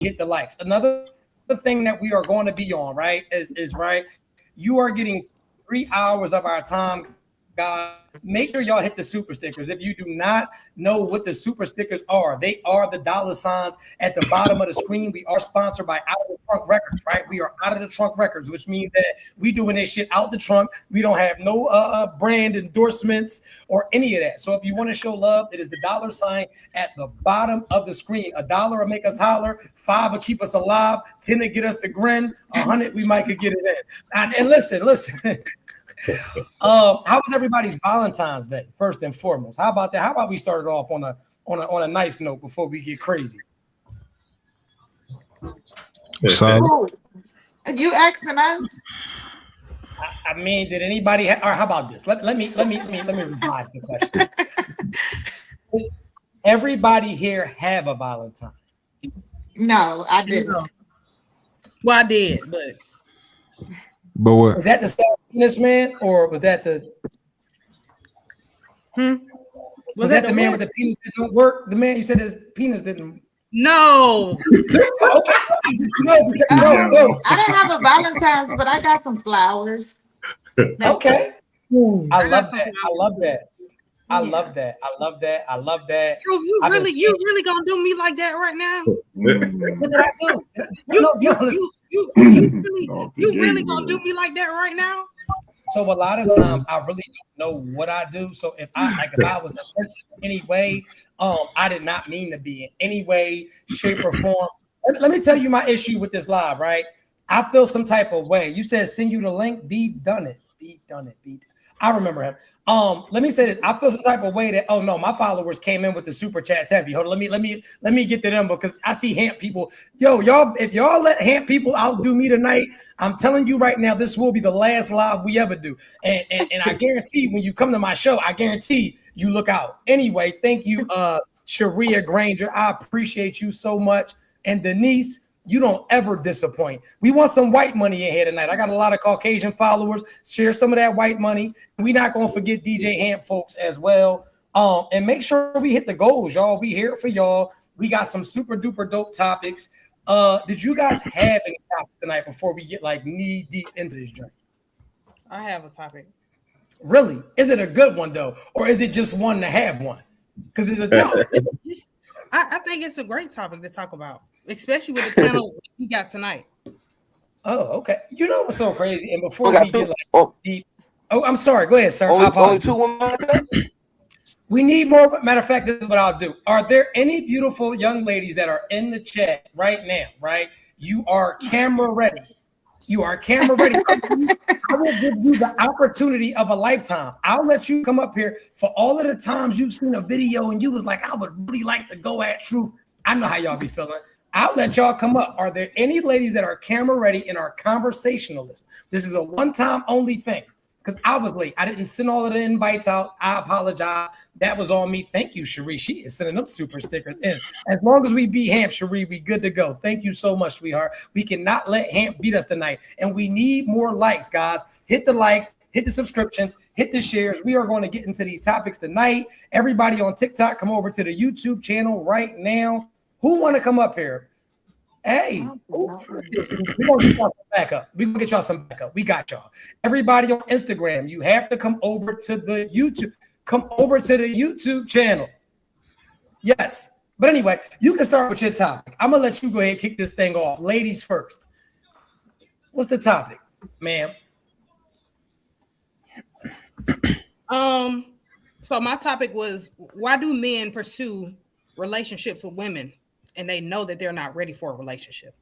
hit the likes. Another thing that we are going to be on, right, is right. You are getting 3 hours of our time, guys. Make sure y'all hit the super stickers. If you do not know what the super stickers are, they are the dollar signs at the bottom of the screen. We are sponsored by Out of the Trunk Records, right? We are Out of the Trunk Records, which means that we doing this shit out the trunk. We don't have no brand endorsements or any of that. So if you want to show love, it is the dollar sign at the bottom of the screen. $1 will make us holler, 5 will keep us alive, 10 will get us to grin, 100 we might could get it in. And listen. How was everybody's Valentine's Day? First and foremost, how about that? How about we start it off on a nice note before we get crazy? So you asking us? I mean, did anybody? Or how about this? Let me revise the question. Did everybody here have a Valentine? No, I didn't. Well, I did, but what was that? The penis man, or was that the? Was that the man with the penis that don't work? The man you said his penis didn't. No. No. I didn't have a Valentine's, but I got some flowers. Okay. I love that. I love that. Truth, you really gonna do me like that right now? What did I do? You really gonna do me like that right now? So a lot of times I really don't know what I do. So if I was offensive in any way, I did not mean to be in any way, shape, or form. Let me tell you my issue with this live, right? I feel some type of way. You said send you the link. Be done it. I remember him. Let me say this. I feel some type of way that, oh no, my followers came in with the super chats heavy. Hold on, let me get to them because I see Hamp people. Yo, y'all, if y'all let Hamp people outdo me tonight, I'm telling you right now, this will be the last live we ever do. And I guarantee when you come to my show, I guarantee you look out. Anyway, thank you, Sharia Granger. I appreciate you so much. And Denise, you don't ever disappoint. We want some white money in here tonight. I got a lot of Caucasian followers. Share some of that white money. We're not going to forget DJ Hamp folks as well. And make sure we hit the goals, y'all. We here for y'all. We got some super duper dope topics. Did you guys have any topics tonight before we get like knee deep into this journey? I have a topic. Really? Is it a good one though? Or is it just one to have one? Because it's a I think it's a great topic to talk about, especially with the panel you got tonight. Oh, okay. You know what's so crazy? And before we get like deep, I'm sorry. Go ahead, sir. Only 2 women. We need more. Matter of fact, this is what I'll do. Are there any beautiful young ladies that are in the chat right now? Right, you are camera ready. You are camera ready. I will give you the opportunity of a lifetime. I'll let you come up here for all of the times you've seen a video and you was like, I would really like to go at truth. I know how y'all be feeling. I'll let y'all come up. Are there any ladies that are camera ready and are conversationalists? This is a one-time only thing because I was late. I didn't send all of the invites out. I apologize. That was on me. Thank you, Cherie. She is sending them super stickers in. As long as we beat Hamp, Cherie, we good to go. Thank you so much, sweetheart. We cannot let Hamp beat us tonight. And we need more likes, guys. Hit the likes, hit the subscriptions, hit the shares. We are going to get into these topics tonight. Everybody on TikTok, come over to the YouTube channel right now. Who want to come up here? Hey, we're gonna get y'all some backup. We're gonna get y'all some backup. We got y'all. Everybody on Instagram, you have to come over to the YouTube. Come over to the YouTube channel. Yes. But anyway, you can start with your topic. I'm gonna let you go ahead and kick this thing off. Ladies first. What's the topic, ma'am? So my topic was, why do men pursue relationships with women and they know that they're not ready for a relationship?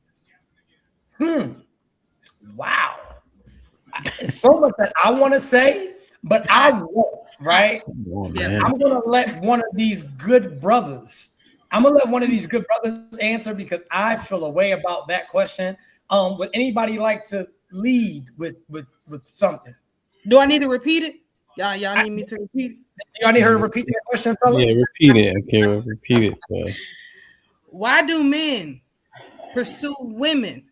Wow. It's so much that I want to say, but I won't, right? I'm going to let one of these good brothers answer because I feel a way about that question. Would anybody like to lead with something? Do I need to repeat it? Y'all need me to repeat it? Y'all need her to repeat that question, fellas? Yeah, repeat it. Okay, repeat it. Man. Why do men pursue women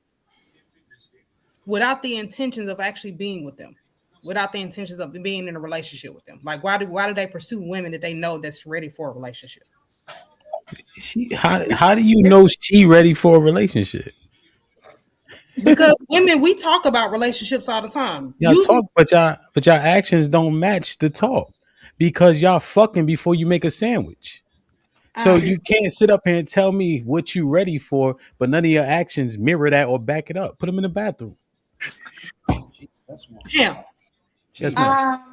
without the intentions of actually being with them, without the intentions of being in a relationship with them? Like, why do they pursue women that they know that's ready for a relationship? How do you know she ready for a relationship? Because women, we talk about relationships all the time. Y'all talk, but y'all actions don't match the talk because y'all fucking before you make a sandwich. So you can't sit up here and tell me what you ready for, but none of your actions mirror that or back it up. Put them in the bathroom. Yeah. Yes, ma'am.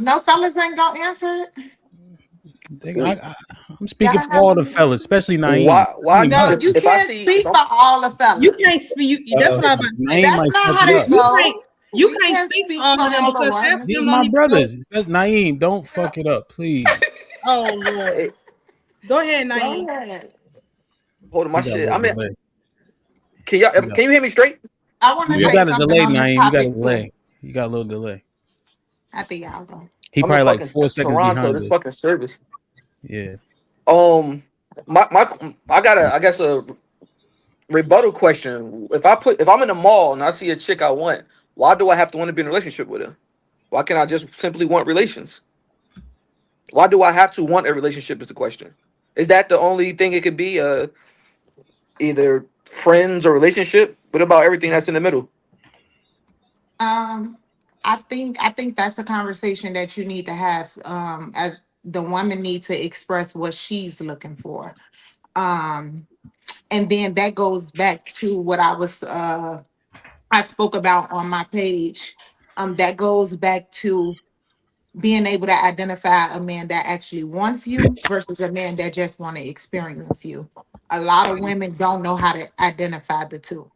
No fellas ain't gonna answer it. I'm speaking for all the fellas, especially Naeem. Why? No, you can't speak for all the fellas. You can't speak. That's what I'm about to say. Naeem That's might not fuck how you that up. goes. You can't speak for all of them because half of These them my don't even know. brothers. Naeem, don't fuck it up, please. Oh Lord. Go ahead, Naeem. Hold on, my shit. I mean, Delay. can you hear me straight? I want to You say got a something delay, on this Naeem. You got a topic delay. too. You got a little delay. I think y'all go. He I'm in probably like fucking 4 seconds Toronto. behind This us. fucking service. Yeah. I got I guess a rebuttal question. If I'm in the mall and I see a chick I want, why do I have to want to be in a relationship with her? Why can't I just simply want relations? Why do I have to want a relationship is the question. Is that the only thing it could be? Either friends or relationship? What about everything that's in the middle? I think that's a conversation that you need to have. As the woman needs to express what she's looking for. And then that goes back to what I spoke about on my page. That goes back to being able to identify a man that actually wants you versus a man that just want to experience you. A lot of women don't know how to identify the two.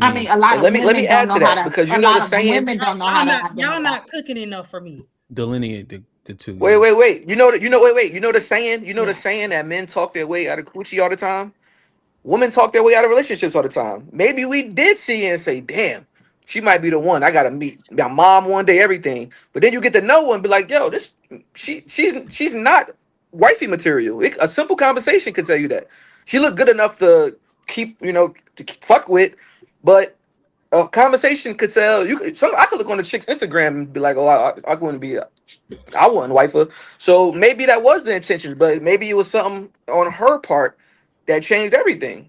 I mean, a lot of Let me women don't add to know how that to. because you A know the lot of saying. women don't know how to Y'all identify. not cooking enough for me. Delineate the two. Wait. You know the saying. You know the Yeah. saying that men talk their way out of coochie all the time. Women talk their way out of relationships all the time. Maybe we did see it and say, "Damn, she might be the one. I gotta meet my mom one day." Everything, but then you get to know one, and be like, "Yo, she's not wifey material." A simple conversation could tell you that she looked good enough to keep fuck with, but a conversation could tell you. I could look on the chick's Instagram and be like, "Oh, I wouldn't be. I wouldn't wife her." So maybe that was the intention, but maybe it was something on her part that changed everything.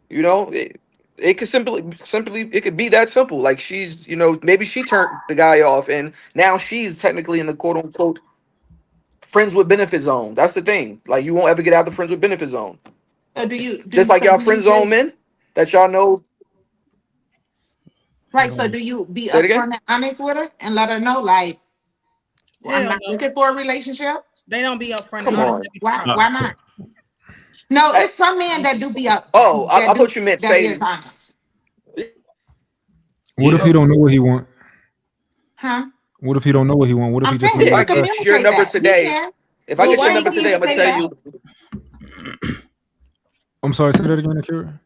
It could simply it could be that simple. Like she's maybe she turned the guy off, and now she's technically in the quote unquote friends with benefit zone. That's the thing. Like you won't ever get out the friends with benefit zone. So do you Just like y'all friend zone men that y'all know. right? So do you be Say it again. upfront and honest with her and let her know, like, well, I'm Hell not no. looking for a relationship? They don't be upfront. Come on. Why not? No, it's some men that do be up. Oh, I that thought you meant that say. is honest, What if he don't know what he want? huh? What if he don't know what he want? What if I'm he just saying want he If to I can be fucked? get your communicate number that. He today, can. if I He get your can number today, I'm gonna communicate tell that. you. I'm sorry, say that again, Akira.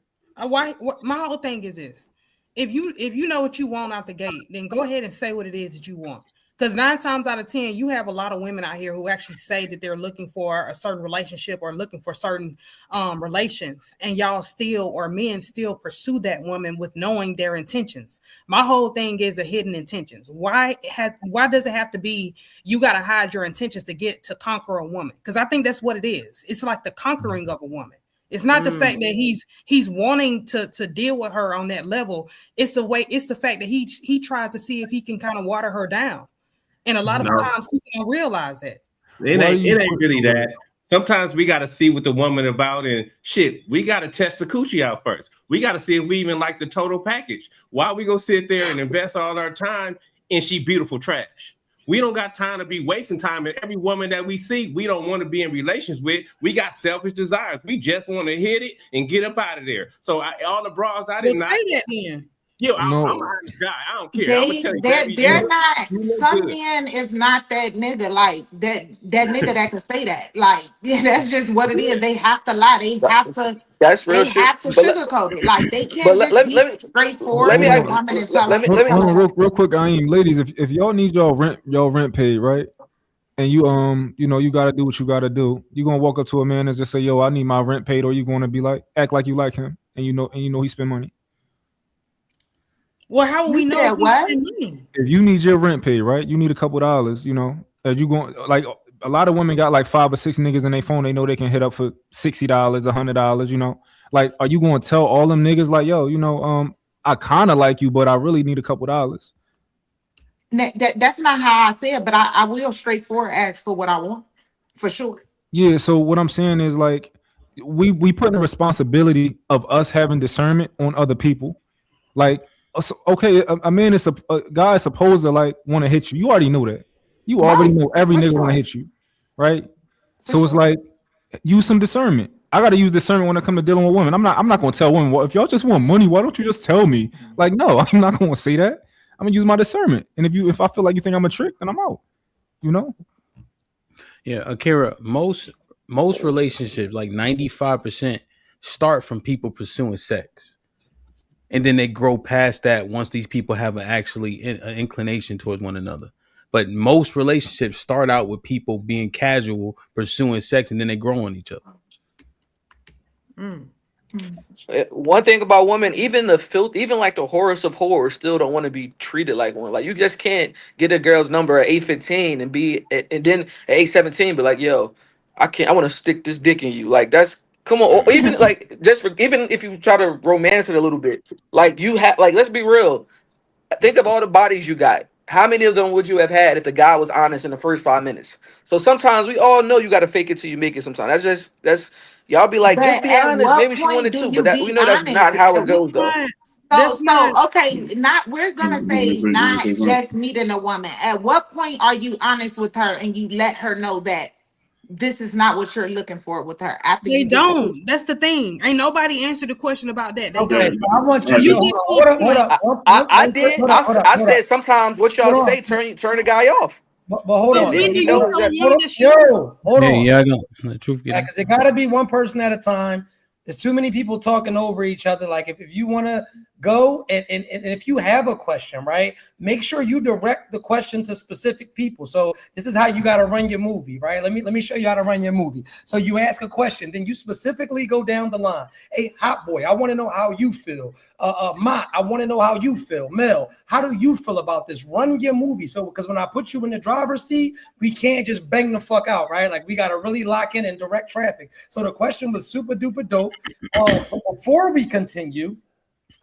My whole thing is this: if you know what you want out the gate, then go ahead and say what it is that you want. Because 9 times out of 10, you have a lot of women out here who actually say that they're looking for a certain relationship or looking for certain relations, and y'all still, or men still, pursue that woman with knowing their intentions. My whole thing is the hidden intentions. Why does it have to be you got to hide your intentions to conquer a woman? Because I think that's what it is. It's like the conquering of a woman. It's not the fact that he's wanting to deal with her on that level. It's the fact that he tries to see if he can kind of water her down. And a lot of times people don't realize that. It ain't really that. Sometimes we got to see what the woman about, and shit, we got to test the coochie out first. We got to see if we even like the total package. Why we go sit there and invest all our time and she beautiful trash? We don't got time to be wasting time. And every woman that we see, we don't want to be in relations with. We got selfish desires. We just want to hit it and get up out of there. So all the bras I did not say that then. Yo, I'm No. an honest guy. I don't care. I'm gonna tell you, They're not. you look Some good. men is not that nigga. Like that nigga that can say that. Like, yeah, that's just what it is. They have to lie. They have to. That's real They shit. have to sugarcoat it. Like they But can't just let be me straightforward me to the Hold on. woman and tell her. let Hold me. on, real quick, Aim. Ladies, if y'all need y'all rent paid, right? And you you gotta do what you gotta do. You gonna walk up to a man and just say, "Yo, I need my rent paid," or you gonna be like, act like you like him, and you know he spend money. Well, how will You we know said if we what? spend money? If you need your rent paid, right? You need a couple dollars, you know. As you going, like a lot of women got like 5 or 6 niggas in their phone. They know they can hit up for $60, $100, you know. Like, are you going to tell all them niggas like, yo, you know, I kind of like you, but I really need a couple dollars? That's not how I say it, but I will straightforward ask for what I want, for sure. Yeah. So what I'm saying is like, we put the responsibility of us having discernment on other people. Like, okay, a man is a guy is supposed to like want to hit you. You already know that. You already know every nigga want to hit you, right? So it's like, use some discernment. I got to use discernment when it comes to dealing with women. I'm not going to tell women, well, if y'all just want money, why don't you just tell me? Like, no, I'm not going to say that. I'm gonna use my discernment. And if I feel like you think I'm a trick, then I'm out. You know? Yeah, Akira, most relationships, like 95%, start from people pursuing sex. And then they grow past that once these people have an inclination towards one another. But most relationships start out with people being casual, pursuing sex, and then they grow on each other. One thing about women, even the filth, even like the horrors of horror, still don't want to be treated like one. Like, you just can't get a girl's number at 8:15 and then at 8:17 be like, yo, I want to stick this dick in you. Like, that's, come on. Or even like, even if you try to romance it a little bit, like, you have, like, let's be real. Think of all the bodies you got. How many of them would you have had if the guy was honest in the first 5 minutes? So sometimes we all know you got to fake it till you make it. Sometimes that's y'all be like, just But be at honest. what Maybe she point wanted do to, you but that be we know that's honest? not how it goes though. Okay, we're gonna say not just meeting a woman. At what point are you honest with her and you let her know that this is not what you're looking for with her after They you get don't. the That's the thing. Ain't nobody answered the question about that. They Okay, don't. so I want you to You hold get up, hold up. I did. I said sometimes what y'all say turn the guy off. But hold But on. when And do he you knows tell a that. woman that she? Hold on. Yeah, the truth get out. Because it got to be one person at a time. There's too many people talking over each other. Like, if you want to go and if you have a question, right, make sure you direct the question to specific people. So this is how you got to run your movie, right? Let me show you how to run your movie. So you ask a question, then you specifically go down the line. Hey, hot boy, I want to know how you feel. Mott, I want to know how you feel. Mel, how do you feel about this? Run your movie. So because when I put you in the driver's seat, we can't just bang the fuck out, right? Like, we got to really lock in and direct traffic. So the question was super duper dope. Before we continue,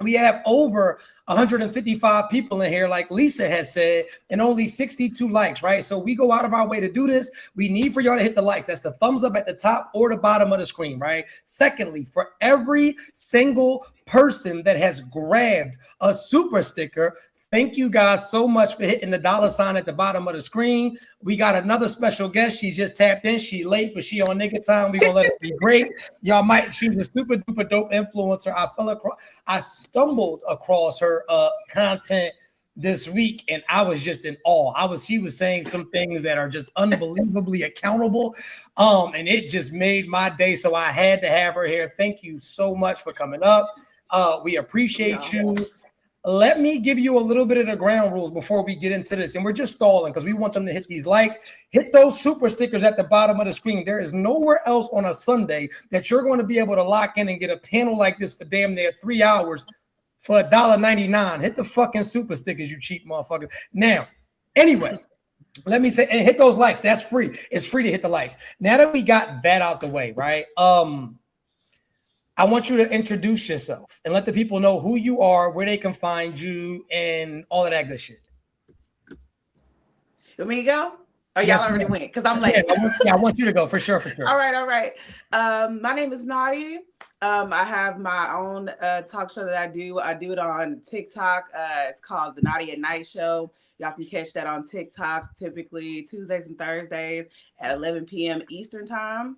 we have over 155 people in here, like Lisa has said, and only 62 likes, right? So we go out of our way to do this. We need for y'all to hit the likes. That's the thumbs up at the top or the bottom of the screen, right? Secondly, for every single person that has grabbed a super sticker, thank you guys so much for hitting the $ at the bottom of the screen. We got another special guest. She just tapped in. She late, but she on nigga time. We gonna let it be great. Y'all she's a super duper dope influencer. I stumbled across her content this week, and I was just in awe. She was saying some things that are just unbelievably accountable. And it just made my day. So I had to have her here. Thank you so much for coming up. We appreciate you. Let me give you a little bit of the ground rules before we get into this. And we're just stalling because we want them to hit these likes. Hit those super stickers at the bottom of the screen. There is nowhere else on a Sunday that you're going to be able to lock in and get a panel like this for damn near 3 hours for $1.99. Hit the fucking super stickers, you cheap motherfucker. Now, anyway, let me say, and hit those likes. That's free. It's free to hit the likes. Now that we got that out the way, right? I want you to introduce yourself and let the people know who you are, where they can find you, and all of that good shit. You want me to go? Or y'all already went? Because I'm late. I want you to go for sure. All right. My name is Naughty. I have my own talk show that I do. I do it on TikTok. It's called The Naughty at Night Show. Y'all can catch that on TikTok, typically Tuesdays and Thursdays at 11 p.m. Eastern time.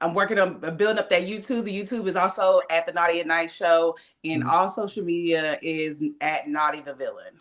I'm working on building up that YouTube. The YouTube is also at The Naughty at Night Show, and all social media is at Naughty the Villain.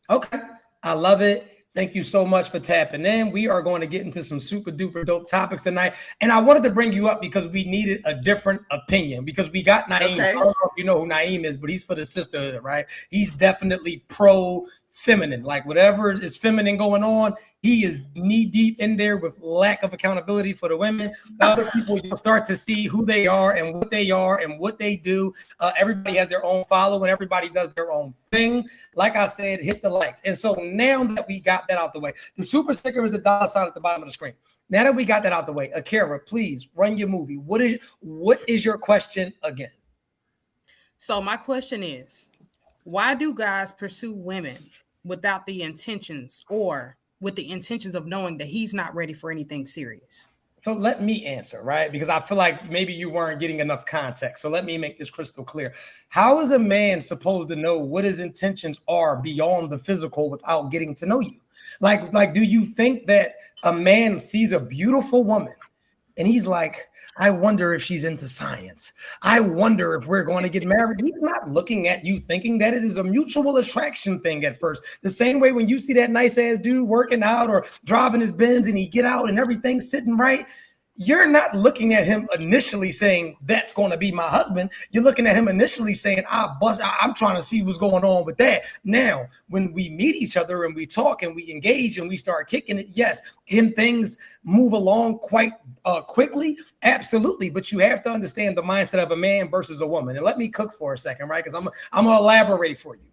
Okay, I love it. Thank you so much for tapping in. We are going to get into some super duper dope topics tonight. And I wanted to bring you up because we needed a different opinion because we got Naeem. Okay. I don't know if you know who Naeem is, but he's for the sisterhood, right? He's definitely pro feminine. Like whatever is feminine going on, he is knee deep in there with lack of accountability for the women. The other people, you'll start to see who they are and what they do. Everybody has their own following. Everybody does their own thing. Like I said, hit the likes. And so now that we got that out the way, the super sticker is the dollar sign at the bottom of the screen. Now that we got that out the way, Akira, please run your movie. What is your question again? So my question is, why do guys pursue women without the intentions or with the intentions of knowing that he's not ready for anything serious? So let me answer, right? Because I feel like maybe you weren't getting enough context. So let me make this crystal clear. How is a man supposed to know what his intentions are beyond the physical without getting to know you? Like, do you think that a man sees a beautiful woman and he's like, I wonder if she's into science. I wonder if we're going to get married. He's not looking at you thinking that it is a mutual attraction thing at first. The same way when you see that nice ass dude working out or driving his Benz and he get out and everything's sitting right, you're not looking at him initially saying that's going to be my husband. You're looking at him initially saying, I'm trying to see what's going on with that. Now, when we meet each other and we talk and we engage and we start kicking it, yes, can things move along quite quickly? Absolutely. But you have to understand the mindset of a man versus a woman. And let me cook for a second, right? Because I'm going to elaborate for you.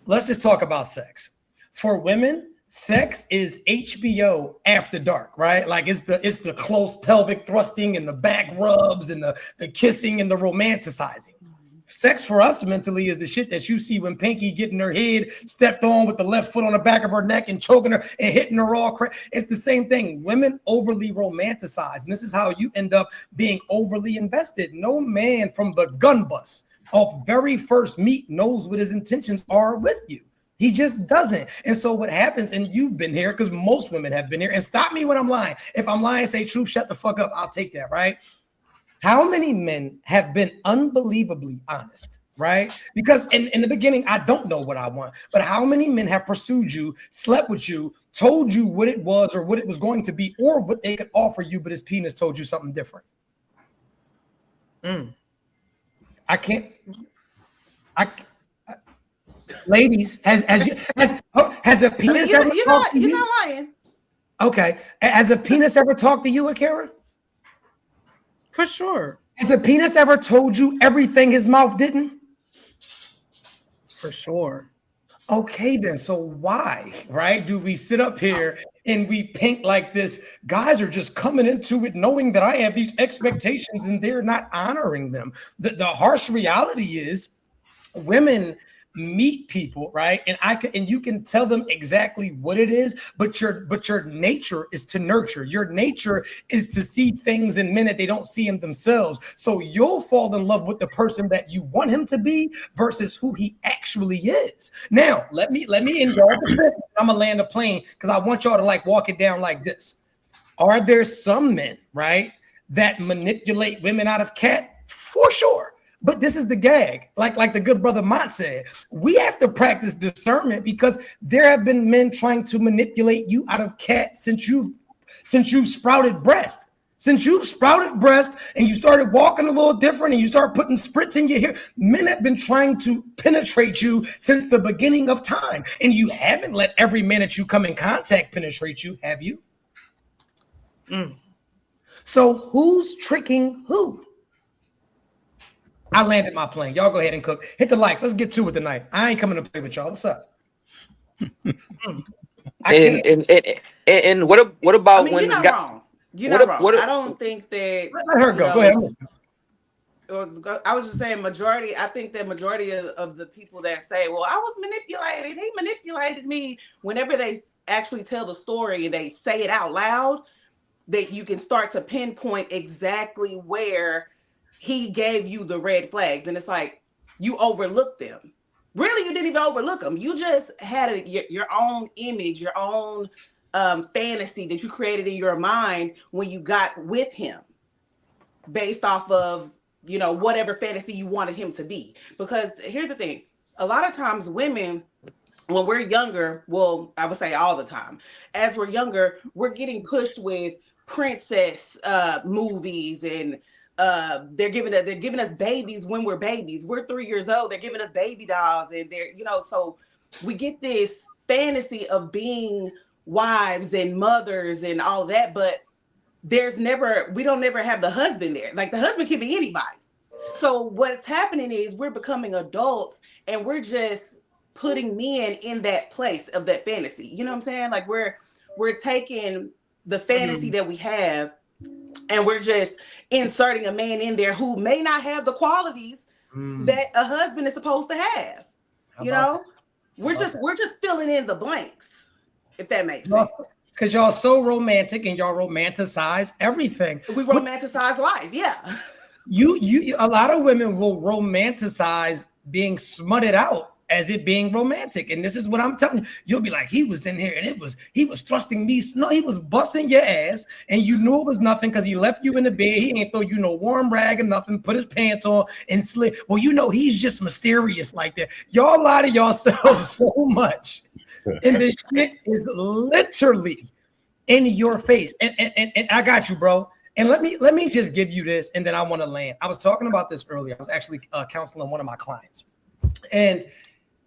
Let's just talk about sex. For women, sex is HBO after dark, right? Like it's the close pelvic thrusting and the back rubs and the kissing and the romanticizing. Sex for us mentally is the shit that you see when Pinky getting her head stepped on with the left foot on the back of her neck and choking her and hitting her all it's the same thing. Women overly romanticize, and this is how you end up being overly invested. No man from the gun bus off very first meet knows what his intentions are with you. He just doesn't. And so what happens, and you've been here because most women have been here, and stop me when I'm lying. If I'm lying, say truth, shut the fuck up. I'll take that, right? How many men have been unbelievably honest, right? Because in the beginning, I don't know what I want, but how many men have pursued you, slept with you, told you what it was or what it was going to be or what they could offer you, but his penis told you something different? Ladies, has a penis ever talked to you? You're not lying. Okay. Has a penis ever talked to you, Akira? For sure. Has a penis ever told you everything his mouth didn't? For sure. Okay, then. So why, right? Do we sit up here and we paint like this? Guys are just coming into it knowing that I have these expectations and they're not honoring them. The harsh reality is women meet people, right? And you can tell them exactly what it is, but your nature is to nurture. Your nature is to see things in men that they don't see in themselves. So you'll fall in love with the person that you want him to be versus who he actually is. Now, let me indulge. I'm gonna land a plane because I want y'all to like walk it down like this. Are there some men, right, that manipulate women out of cat? For sure. But this is the gag. Like the good brother Mott said, we have to practice discernment because there have been men trying to manipulate you out of cat since you sprouted breast. Since you've sprouted breast and you started walking a little different and you start putting spritz in your hair, men have been trying to penetrate you since the beginning of time. And you haven't let every man that you come in contact penetrate you, have you? So who's tricking who? I landed my plane. Y'all go ahead and cook. Hit the likes. Let's get to it tonight. I ain't coming to play with y'all. What's up? And what about I mean, when you're not guys, wrong. You're not wrong. I don't think that. Let her go. Go ahead. I was just saying majority. I think that majority of the people that say, "Well, I was manipulated. He manipulated me." Whenever they actually tell the story and they say it out loud, that you can start to pinpoint exactly where he gave you the red flags, and it's like you overlooked them. Really, you didn't even overlook them. You just had your own image, your own fantasy that you created in your mind when you got with him, based off of whatever fantasy you wanted him to be. Because here's the thing: a lot of times, women, when we're younger, well, I would say all the time, as we're younger, we're getting pushed with princess movies and. They're giving us babies when we're babies. We're 3 years old. They're giving us baby dolls, and they're so we get this fantasy of being wives and mothers and all that, but we don't never have the husband there. Like the husband can be anybody. So what's happening is we're becoming adults and we're just putting men in that place of that fantasy. You know what I'm saying? Like we're taking the fantasy that we have and we're just inserting a man in there who may not have the qualities that a husband is supposed to have. You know, we're just filling in the blanks, if that makes sense. Because y'all so romantic and y'all romanticize everything. We romanticize life, yeah. You a lot of women will romanticize being smutted out as it being romantic. And this is what I'm telling you. You'll be like, he was in here and he was thrusting me. No, he was busting your ass and you knew it was nothing because he left you in the bed. He ain't throw you no warm rag or nothing, put his pants on and slid. Well, you know, he's just mysterious like that. Y'all lie to yourselves so much. And this shit is literally in your face. And I got you, bro. And let me just give you this, and then I want to land. I was talking about this earlier. I was actually counseling one of my clients. And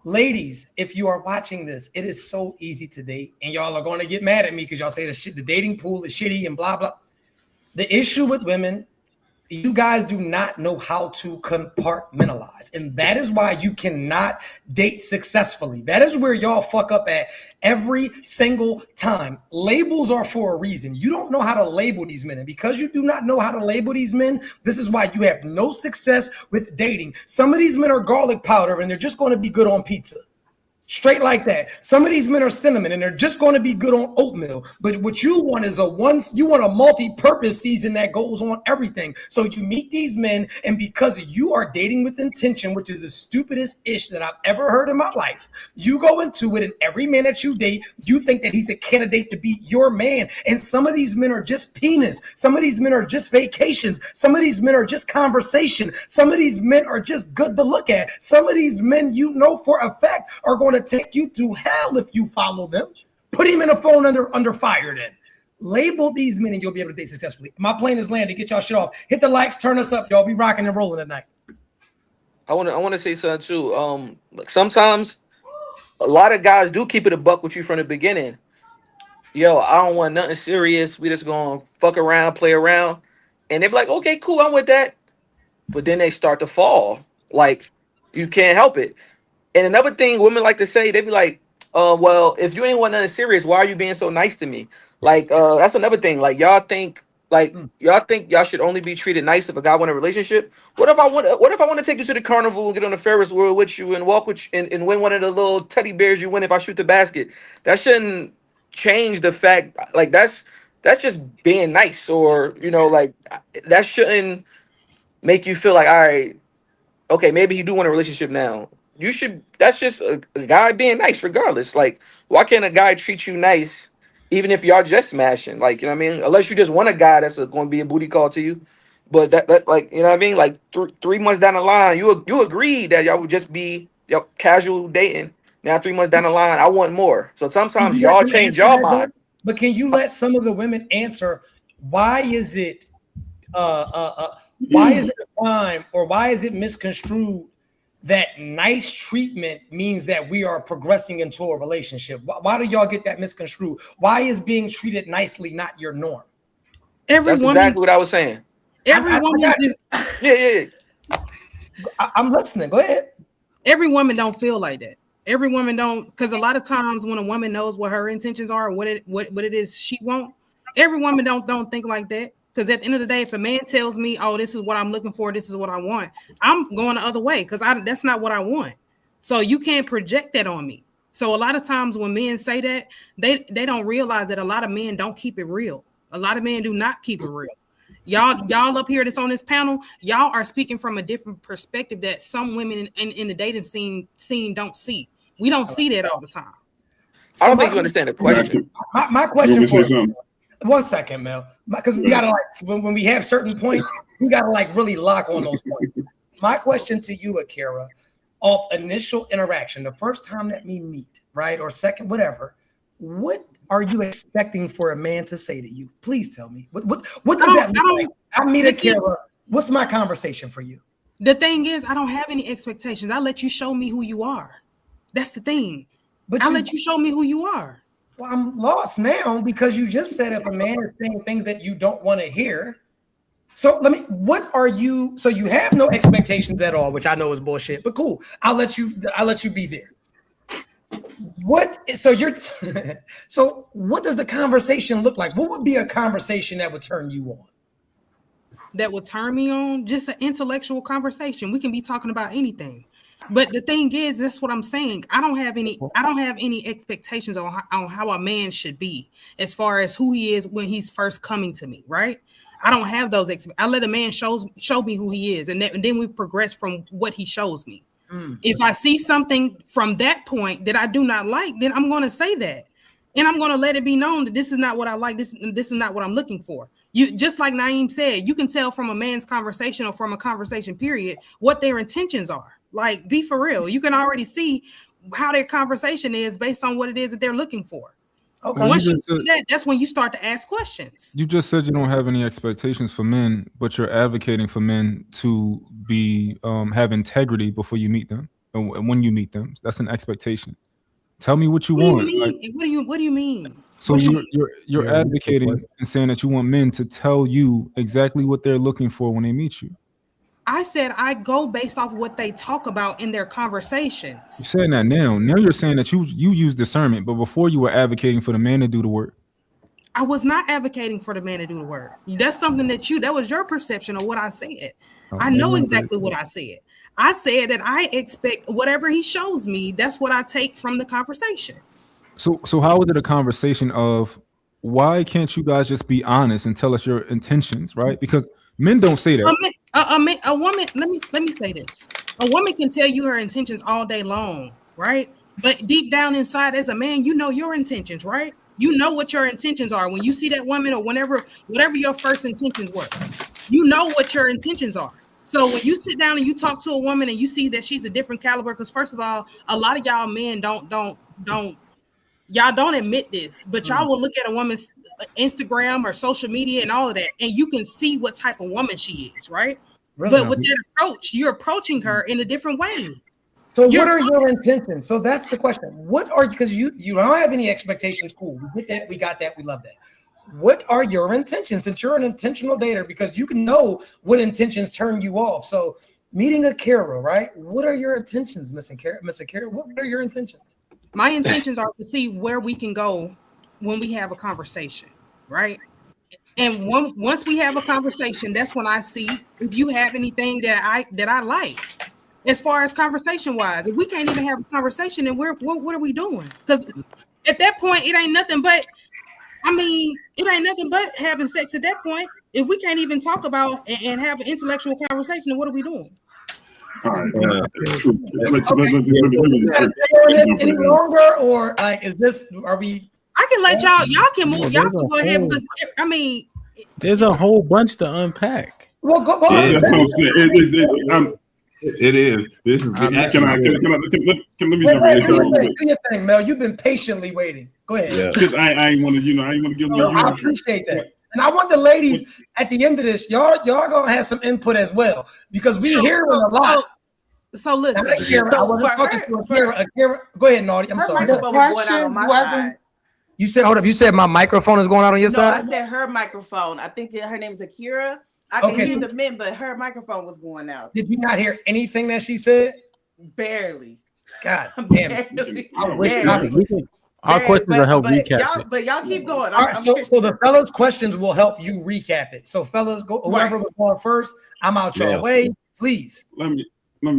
ladies, if you are watching this, it is so easy to date. And y'all are going to get mad at me because y'all say the dating pool is shitty and blah, blah. The issue with women, you guys do not know how to compartmentalize. And that is why you cannot date successfully. That is where y'all fuck up at every single time. Labels are for a reason. You don't know how to label these men. And because you do not know how to label these men, this is why you have no success with dating. Some of these men are garlic powder and they're just going to be good on pizza. Straight like that. Some of these men are cinnamon and they're just going to be good on oatmeal. But what you want is you want a multi-purpose season that goes on everything. So you meet these men, and because you are dating with intention, which is the stupidest ish that I've ever heard in my life, you go into it and every man that you date, you think that he's a candidate to be your man. And some of these men are just penis. Some of these men are just vacations. Some of these men are just conversation. Some of these men are just good to look at. Some of these men, you know for a fact, are going to take you to hell if you follow them. Put him in a phone under fire then. Label these men and you'll be able to date successfully. My plane is landed. Get y'all shit off. Hit the likes, turn us up, y'all. Be rocking and rolling tonight. I want to say something too. Like sometimes a lot of guys do keep it a buck with you from the beginning. Yo, I don't want nothing serious. We just gonna fuck around, play around. And they be like, okay, cool, I'm with that. But then they start to fall. Like, you can't help it. And another thing women like to say, they be like, well, if you ain't want nothing serious, why are you being so nice to me? Like, that's another thing. Like, y'all think y'all should only be treated nice if a guy want a relationship? What if I want to take you to the carnival and get on the Ferris wheel with you and walk with you and win one of the little teddy bears you win if I shoot the basket? That shouldn't change the fact, like, that's just being nice, or, you know, like, that shouldn't make you feel like, all right, okay, maybe he do want a relationship now. That's just a guy being nice regardless. Like, why can't a guy treat you nice even if y'all just smashing? Like, you know what I mean? Unless you just want a guy that's going to be a booty call to you. But that like, you know what I mean? Like 3 months down the line, you agreed that y'all would just be casual dating. Now 3 months down the line, I want more. So sometimes y'all change y'all mind. But can you let some of the women answer why is it a crime, or why is it misconstrued that nice treatment means that we are progressing into a relationship? Why do y'all get that misconstrued? Why is being treated nicely not your norm? That's exactly what I was saying. Every woman is, yeah. I'm listening. Go ahead. Every woman don't feel like that. Every woman don't, because a lot of times when a woman knows what her intentions are, what it is she wants, every woman don't think like that. Because at the end of the day, if a man tells me, oh, this is what I'm looking for, this is what I want, I'm going the other way because that's not what I want. So you can't project that on me. So a lot of times when men say that, they don't realize that a lot of men don't keep it real. A lot of men do not keep it real. Y'all up here that's on this panel, y'all are speaking from a different perspective that some women in the dating scene don't see. We don't see that all the time. So I don't think you understand the question. My question for you. 1 second, Mel, because we gotta when we have certain points, we gotta really lock on those points. My question to you, Akira, off initial interaction, the first time that we meet, right, or second, whatever, what are you expecting for a man to say to you? Please tell me. What does that look like? I meet Akira. What's my conversation for you? The thing is, I don't have any expectations. I let you show me who you are. That's the thing. But I'll let you show me who you are. Well, I'm lost now because you just said if a man is saying things that you don't want to hear. So what are you? So you have no expectations at all, which I know is bullshit, but cool. I'll let you be there. So what does the conversation look like? What would be a conversation that would turn you on? That would turn me on? Just an intellectual conversation. We can be talking about anything. But the thing is, that's what I'm saying. I don't have any expectations on how a man should be as far as who he is when he's first coming to me, right? I don't have those. I let a man show me who he is, and then we progress from what he shows me. If I see something from that point that I do not like, then I'm going to say that, and I'm going to let it be known that this is not what I like. This is not what I'm looking for. You just like Naeem said, you can tell from a man's conversation or from a conversation period what their intentions are. Like, be for real. You can already see how their conversation is based on what it is that they're looking for. Okay. Once you see that, that's when you start to ask questions. You just said you don't have any expectations for men, but you're advocating for men to be have integrity before you meet them, and when you meet them, that's an expectation. Tell me what you want. What do you mean? So you're advocating and saying that you want men to tell you exactly what they're looking for when they meet you. I said I go based off what they talk about in their conversations. You're saying that now. Now you're saying that you use discernment, but before you were advocating for the man to do the work. I was not advocating for the man to do the work. That's something that was your perception of what I said. I know exactly what I said. I said that I expect whatever he shows me, that's what I take from the conversation. So how is it a conversation of why can't you guys just be honest and tell us your intentions, right? Because men don't say that. A woman, let me say this. A woman can tell you her intentions all day long, right? But deep down inside, as a man, you know your intentions, right? You know what your intentions are when you see that woman or whatever your first intentions were. You know what your intentions are. So when you sit down and you talk to a woman and you see that she's a different caliber, because first of all, a lot of y'all men don't admit this, but y'all will look at a woman's Instagram or social media and all of that, and you can see what type of woman she is, right? Really? But with that approach, you're approaching her in a different way. So what are your intentions? So that's the question. What are you, because you don't have any expectations. Cool. We get that. We got that. We love that. What are your intentions? Since you're an intentional dater, because you can know what intentions turn you off. So meeting Akira, right? What are your intentions, Miss Akira? What are your intentions? My intentions are to see where we can go when we have a conversation, right? And once we have a conversation, that's when I see if you have anything that I like. As far as conversation wise, if we can't even have a conversation, then what are we doing? Because at that point, it ain't nothing but having sex at that point. If we can't even talk about and have an intellectual conversation, then what are we doing? All right. Any longer, or like, is this? Are we? I can let y'all can move. Y'all can go ahead because there's a whole bunch to unpack. Well, go ahead. That's what I'm saying. It is. This is. Let me jump in. Do your thing, Mel. You've been patiently waiting. Go ahead. Because I ain't want to, give them. I appreciate that, and I want the ladies at the end of this. Y'all gonna have some input as well, because we hear it a lot. So listen. I wasn't talking to Akira. Go ahead, Naughty. I'm sorry. The question wasn't. You said, hold up. You said my microphone is going out on your side? I said her microphone. I think her name is Akira. I can hear the men, but her microphone was going out. Did you not hear anything that she said? Barely. God damn it. Our questions will help recap it. But y'all keep going. All right, so the fellas' questions will help you recap it. So fellas, go. Whoever was going first, I'm out your way. Please. Let me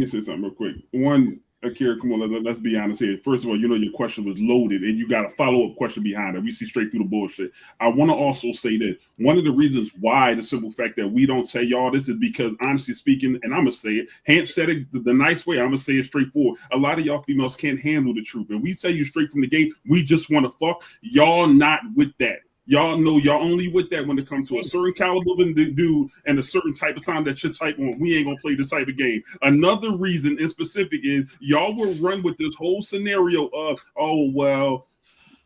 say something real quick. One, Akira, come on, let's be honest here. First of all, your question was loaded, and you got a follow-up question behind it. We see straight through the bullshit. I want to also say that one of the reasons why, the simple fact that we don't say y'all this is because, honestly speaking, and I'm going to say it, Hamp said it the nice way, I'm going to say it straightforward. A lot of y'all females can't handle the truth. And we tell you straight from the gate, we just want to fuck. Y'all not with that. Y'all know y'all only with that when it comes to a certain caliber of dude and a certain type of time that you're type on. We ain't gonna play this type of game. Another reason in specific is y'all will run with this whole scenario of, oh, well,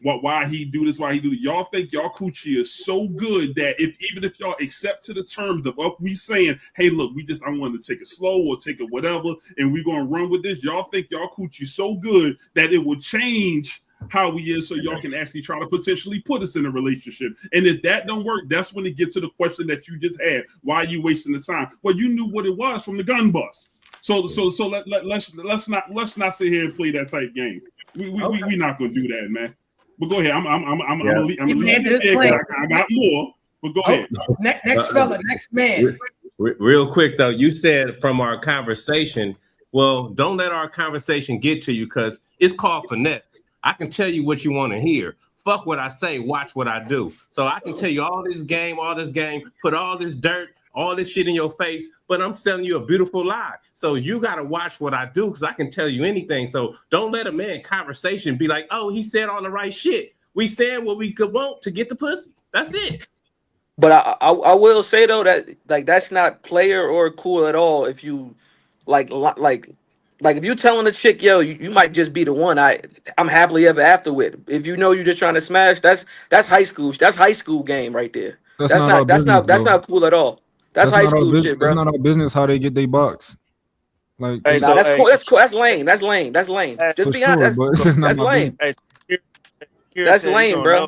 why he do this, why he do that. Y'all think y'all coochie is so good that even if y'all accept to the terms of we saying, hey, look, I wanted to take it slow or take it whatever, and we're gonna run with this. Y'all think y'all coochie so good that it will change how we is, so y'all can actually try to potentially put us in a relationship. And if that don't work, that's when it gets to the question that you just had. Why are you wasting the time? Well, you knew what it was from the gun bust. So let's not sit here and play that type game. We not gonna do that, man. But go ahead. I'm gonna leave it. I got more, but go ahead. Next fella, next man. Real quick though, you said from our conversation. Well, don't let our conversation get to you because it's called finesse. I can tell you what you want to hear. Fuck what I say, watch what I do. So I can tell you all this game, put all this dirt, all this shit in your face, but I'm telling you a beautiful lie. So you got to watch what I do because I can tell you anything. So don't let a man conversation be like, oh, he said all the right shit. We said what we could want to get the pussy. That's it. But I will say though that like that's not player or cool at all. If you like if you telling a chick, yo, you might just be the one I'm happily ever after with. If you know you're just trying to smash, that's high school. That's high school game right there. That's not cool at all. That's high school shit, bro. That's not our business how they get their box. Like, hey, cool. That's cool. That's lame. That's lame. Just be honest. That's lame. That's lame, bro.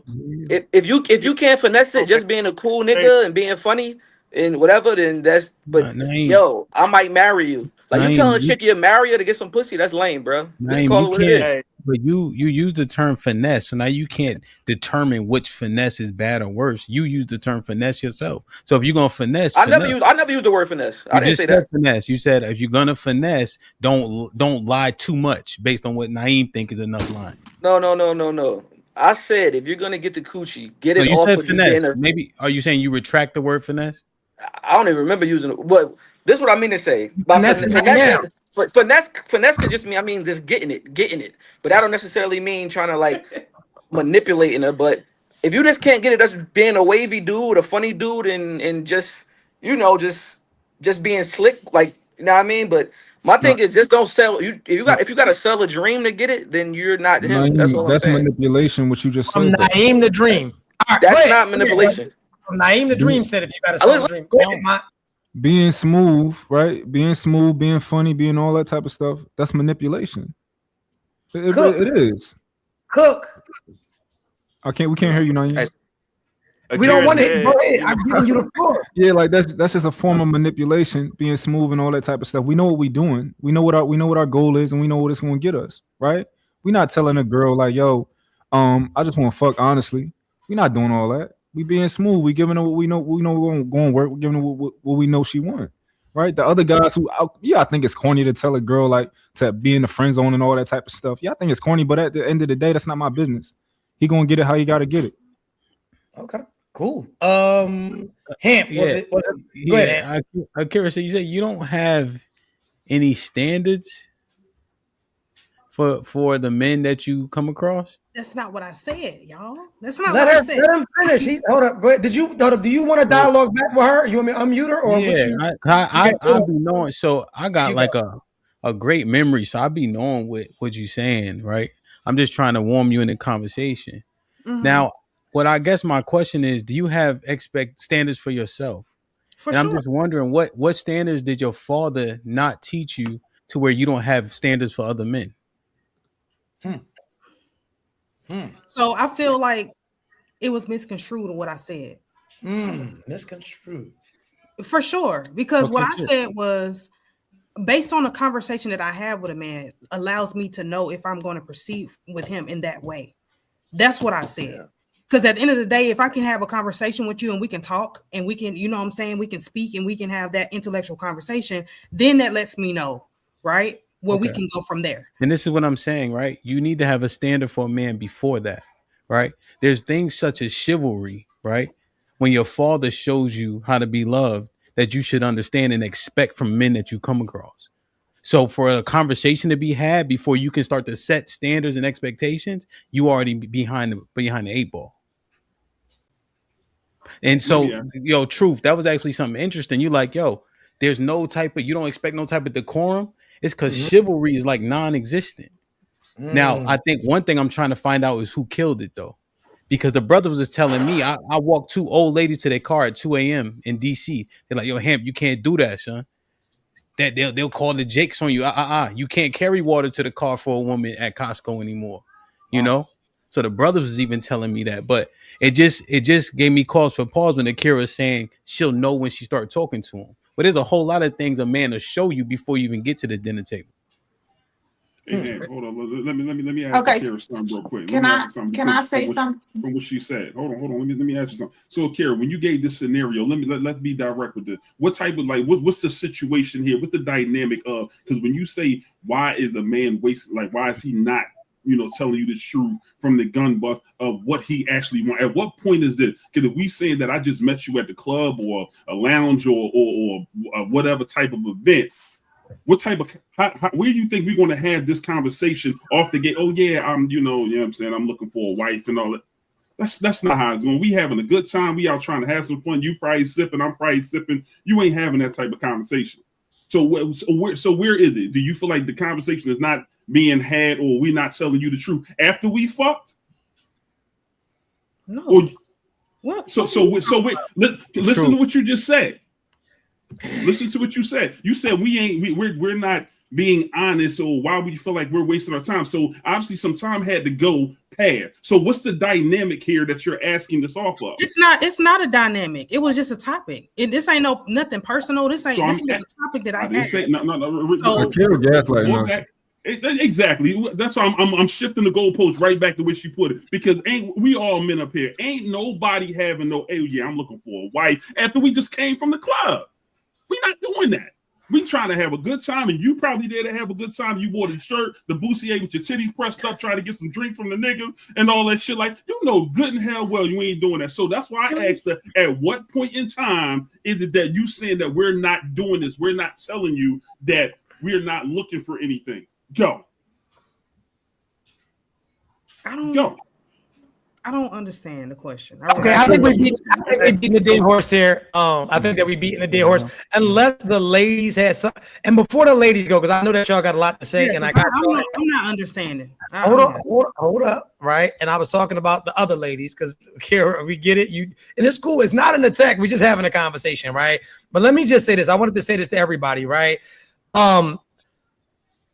If you can't finesse it, just being a cool nigga and being funny and whatever, then that's. But yo, I might marry you. Like you telling a chick you marry her to get some pussy, that's lame, bro. Call it what it is. But you use the term finesse, so now you can't determine which finesse is bad or worse. You use the term finesse yourself. So if you're gonna finesse, I never used the word finesse. I didn't say that. Finesse. You said if you're gonna finesse, don't lie too much based on what Naeem think is enough lying. No. I said if you're gonna get the coochie, get it off with finesse. Maybe are you saying you retract the word finesse? I don't even remember using it. But this is what I mean to say. Finesse could just mean just getting it. But that don't necessarily mean trying to like manipulating her. But if you just can't get it, that's being a wavy dude, a funny dude, and just just being slick, like you know what I mean. But my thing is just don't sell. If you got to sell a dream to get it, then you're not him. That's all I'm saying. Manipulation. What you just said. Naeem the dream. Right, that's not manipulation. Naeem the dream said if you got to sell a dream, go ahead, man. Being smooth, right? Being smooth, being funny, being all that type of stuff. That's manipulation. It is. Cook. We can't hear you now. We don't want to. Go ahead. I'm giving you the floor. Yeah, like that's just a form of manipulation, being smooth and all that type of stuff. We know what we're doing. We know what our goal is, and we know what it's going to get us. Right? We're not telling a girl like, yo, I just want to fuck. Honestly, we're not doing all that. We being smooth. We giving her what we know. We're going to work. We're giving her what we know she wants. Right? The other guys who, I think it's corny to tell a girl like to be in the friend zone and all that type of stuff. Yeah, I think it's corny, but at the end of the day, that's not my business. He gonna get it how you gotta get it. Okay, cool. Hamp, go ahead. I'm curious. So you say you don't have any standards for the men that you come across? That's not what I said, y'all. That's not what I said. Let him finish. Hold up. Go ahead. Do you want to dialogue back with her? You want me to unmute her or? Yeah, I'll be knowing. So I got a great memory, so I'll be knowing what you're saying, right? I'm just trying to warm you in the conversation. Mm-hmm. Now, what I guess my question is, do you have standards for yourself? Sure. I'm just wondering what standards did your father not teach you to where you don't have standards for other men? So I feel like it was misconstrued of what I said. Misconstrued. For sure. Because what I said was based on the conversation that I have with a man allows me to know if I'm going to proceed with him in that way. That's what I said. Because at the end of the day, if I can have a conversation with you and we can talk and we can, you know what I'm saying, we can speak and we can have that intellectual conversation, then that lets me know, right? Where we can go from there. And this is what I'm saying, right? You need to have a standard for a man before that, right? There's things such as chivalry, right? When your father shows you how to be loved, that you should understand and expect from men that you come across. So for a conversation to be had before you can start to set standards and expectations, you already behind the 8 ball. And so, truth, that was actually something interesting. You like, there's you don't expect no type of decorum. It's because chivalry is like non-existent. Now, I think one thing I'm trying to find out is who killed it though. Because the brother was just telling me, I walked 2 old ladies to their car at 2 a.m. in DC. They're like, yo, Hamp, you can't do that, son. That they'll call the Jakes on you. You can't carry water to the car for a woman at Costco anymore. You know? So the brothers was even telling me that. But it just gave me cause for pause when Akira's saying she'll know when she start talking to him. But there's a whole lot of things a man will show you before you even get to the dinner table. Hey, Ham, hold on. Let me ask Akira something real quick. Can I say something? From what she said. Hold on. Let me ask you something. So, Akira, when you gave this scenario, let's be direct with this. What type of what's the situation here? What's the dynamic of? Because when you say why is the man wasting, why is he not, telling you the truth from the gun bust of what he actually wants? At what point is this? Because if we saying that I just met you at the club or a lounge or whatever type of event. What type of where do you think we're going to have this conversation off the gate? Oh yeah, I'm what I'm saying, I'm looking for a wife and all that. That's not how it's going. We having a good time. We out trying to have some fun. You probably sipping, I'm probably sipping. You ain't having that type of conversation. So where is it? Do you feel like the conversation is not being had, or we not telling you the truth after we fucked? No. Or, what? So listen to what you just said. Listen to what you said. You said we're not being honest, or why would you feel like we're wasting our time? So obviously some time had to go past. So what's the dynamic here that you're asking this off of? It's not a dynamic. It was just a topic. This ain't nothing personal. This was a topic that I didn't say no. Exactly. That's why I'm shifting the goalpost right back to where she put it. Because ain't we all men up here? Ain't nobody having no, hey, yeah, I'm looking for a wife after we just came from the club. We're not doing that. We trying to have a good time, and you probably there to have a good time. You wore the shirt, the bustier with your titties pressed up, trying to get some drink from the niggas and all that shit. Like, good and hell well you ain't doing that. So that's why I asked her, at what point in time is it that you saying that we're not doing this? We're not telling you that we're not looking for anything. Go. I don't understand the question. I think we're beating the dead horse here. I think that we're beating the dead horse, unless the ladies had some. And before the ladies go, because I know that y'all got a lot to say, and I'm not understanding. Hold up, right? And I was talking about the other ladies because Kira, we get it. And it's cool. It's not an attack. We're just having a conversation, right? But let me just say this. I wanted to say this to everybody, right?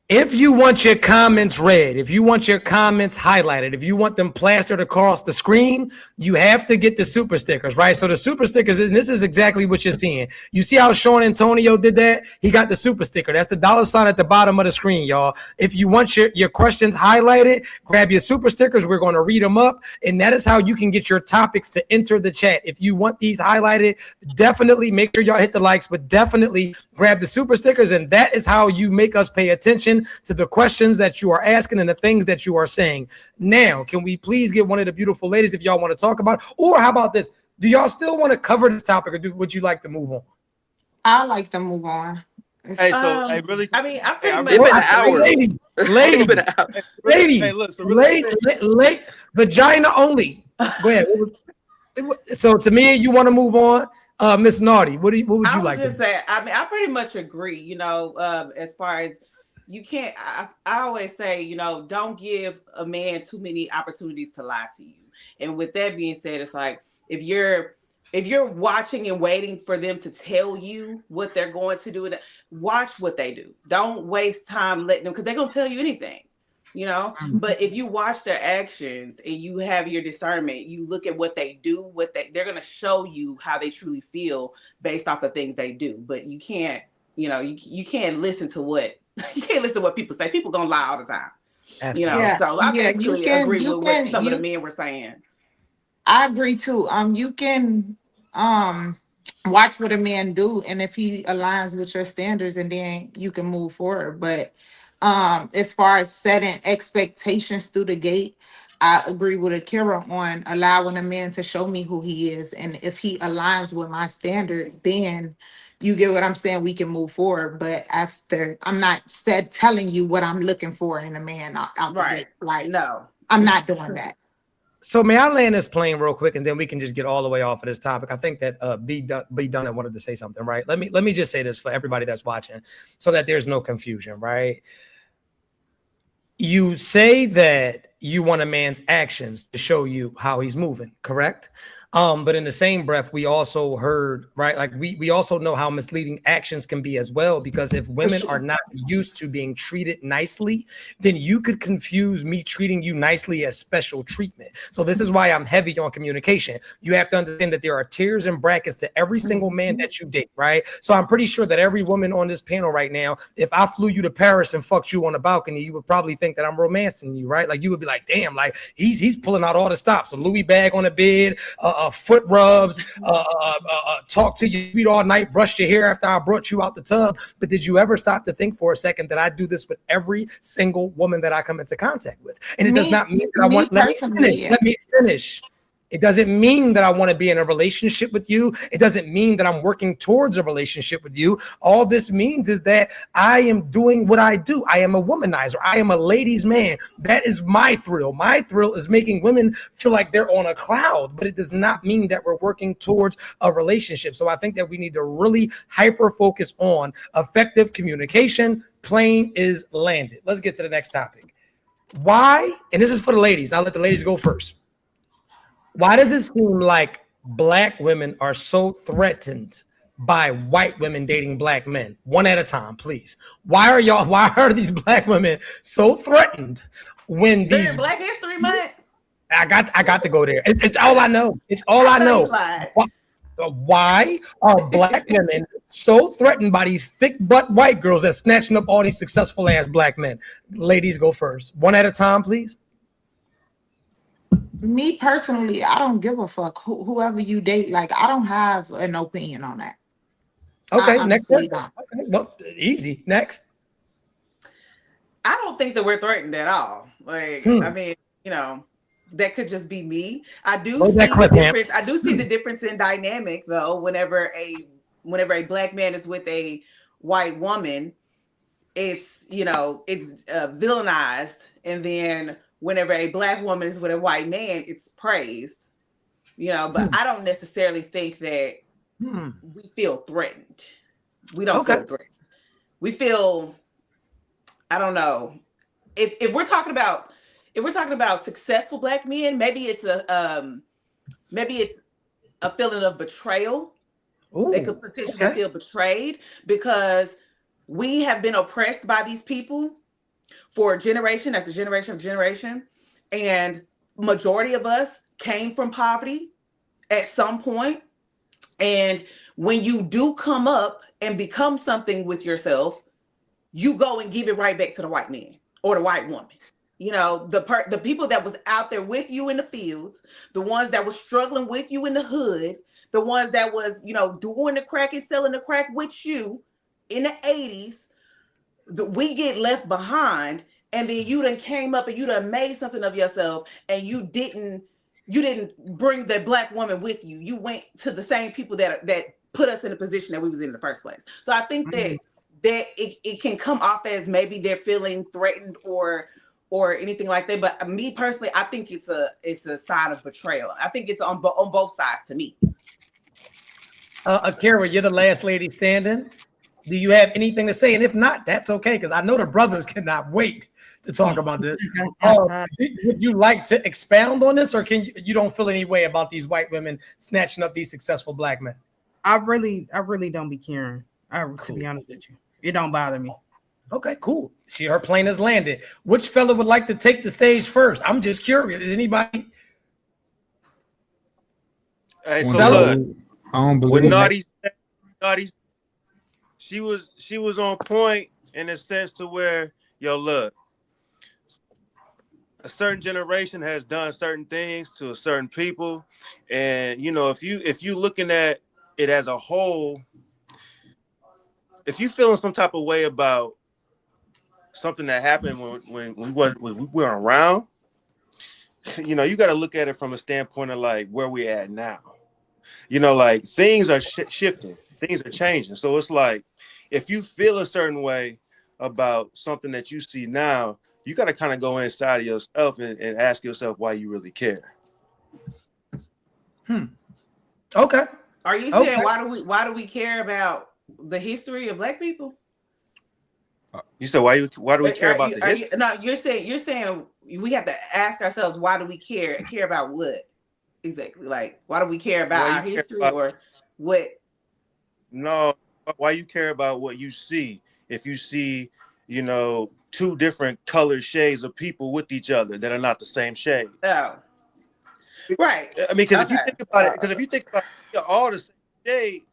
If you want your comments read, if you want your comments highlighted, if you want them plastered across the screen, you have to get the super stickers, right? So the super stickers, and this is exactly what you're seeing. You see how Sean Antonio did that? He got the super sticker. That's the $ at the bottom of the screen, y'all. If you want your questions highlighted, grab your super stickers. We're going to read them up. And that is how you can get your topics to enter the chat. If you want these highlighted, definitely make sure y'all hit the likes, but definitely grab the super stickers. And that is how you make us pay attention to the questions that you are asking and the things that you are saying. Now, can we please get one of the beautiful ladies if y'all want to talk about, or how about this? Do y'all still want to cover this topic, or would you like to move on? I like to move on. Hey, so hey, really? I mean, I pretty much been an hour. Ladies, vagina only. Go ahead. So to me, you want to move on, Miss Naughty? What would you like? I was just saying. I mean, I pretty much agree. As far as you can't, I always say, don't give a man too many opportunities to lie to you. And with that being said, it's like if you're watching and waiting for them to tell you what they're going to do, watch what they do. Don't waste time letting them, because they're gonna tell you anything. But if you watch their actions and you have your discernment, you look at what they do, they're going to show you how they truly feel based off the things they do. But you can't, you can't listen to what people say. People going to lie all the time. Absolutely. So I basically agree with what some of the men were saying. I agree too. You can watch what a man do, and if he aligns with your standards, and then you can move forward. But as far as setting expectations through the gate, I agree with Akira on allowing a man to show me who he is. And if he aligns with my standard, then you get what I'm saying, we can move forward. But after, I'm not telling you what I'm looking for in a man. Right. Like, no, I'm not doing that. So may I land this plane real quick, and then we can just get all the way off of this topic. I think that B Dunn wanted to say something, right? Let me just say this for everybody that's watching, so that there's no confusion, right? You say that you want a man's actions to show you how he's moving, correct? But in the same breath, we also heard, right? Like we also know how misleading actions can be as well, because if women are not used to being treated nicely, then you could confuse me treating you nicely as special treatment. So this is why I'm heavy on communication. You have to understand that there are tiers and brackets to every single man that you date, right? So I'm pretty sure that every woman on this panel right now, if I flew you to Paris and fucked you on the balcony, you would probably think that I'm romancing you, right? Like you would be like, damn, like he's pulling out all the stops. A Louis bag on the bed, foot rubs, talk to your feet all night, brush your hair after I brought you out the tub. But did you ever stop to think for a second that I do this with every single woman that I come into contact with? And it does not mean that I want, let me finish. It doesn't mean that I want to be in a relationship with you. It doesn't mean that I'm working towards a relationship with you. All this means is that I am doing what I do. I am a womanizer. I am a ladies' man. That is my thrill. My thrill is making women feel like they're on a cloud, but it does not mean that we're working towards a relationship. So I think that we need to really hyper focus on effective communication. Plane is landed. Let's get to the next topic. Why? And this is for the ladies. I'll let the ladies go first. Why does it seem like black women are so threatened by white women dating black men? One at a time, please. Why are these black women so threatened when During these Black History Month? I got to go there. It's all I know. It's all I know. Why are black women so threatened by these thick butt white girls that's snatching up all these successful ass black men? Ladies, go first. One at a time, please. Me personally, I don't give a fuck whoever you date. Like, I don't have an opinion on that. Okay, next. Okay, well, easy. Next. I don't think that we're threatened at all. Like, I mean, you know, that could just be me. I do see the difference. I do see the difference in dynamic, though. Whenever a black man is with a white woman, it's, you know, it's villainized, and then whenever a black woman is with a white man, it's praised, you know, but I don't necessarily think that we feel threatened. We don't feel threatened. We feel, I don't know. If we're talking about successful black men, maybe it's a feeling of betrayal. Ooh, they could potentially feel betrayed because we have been oppressed by these people for generation after generation after generation, and majority of us came from poverty at some point. And when you do come up and become something with yourself, you go and give it right back to the white man or the white woman. You know, the people that was out there with you in the fields, the ones that was struggling with you in the hood, the ones that was, you know, doing the crack and selling the crack with you in the 80s, we get left behind. And then you done came up and you done made something of yourself, and you didn't bring the black woman with you. You went to the same people that put us in the position that we was in the first place. So I think that it can come off as maybe they're feeling threatened or anything like that. But me personally, I think it's a sign of betrayal. I think it's on both sides to me. Akira, you're the last lady standing. Do you have anything to say? And if not, that's okay, because I know the brothers cannot wait to talk about this. Would you like to expound on this, or can you don't feel any way about these white women snatching up these successful black men? I really don't be caring. To be honest with you, it don't bother me. Okay, cool. Her plane has landed. Which fella would like to take the stage first? I'm just curious. Is anybody? Hey, so look, I don't believe with Naughty, she was on point in a sense to where, yo, look, a certain generation has done certain things to a certain people, and you know, if you looking at it as a whole, if you feeling some type of way about something that happened when we weren't around, you know, you got to look at it from a standpoint of like where we at now. You know, like things are shifting, things are changing. So it's like, if you feel a certain way about something that you see now, you got to kind of go inside of yourself and ask yourself why you really care. Okay. Are you saying why do we care about the history of black people? You said why do we care about the history? No, you're saying we have to ask ourselves, why do we care about what exactly? Like, why do we care about our history or what? No, why you care about what you see? If you see, two different colored shades of people with each other that are not the same shade. Oh, right. I mean, because if you think about it, all the same shade,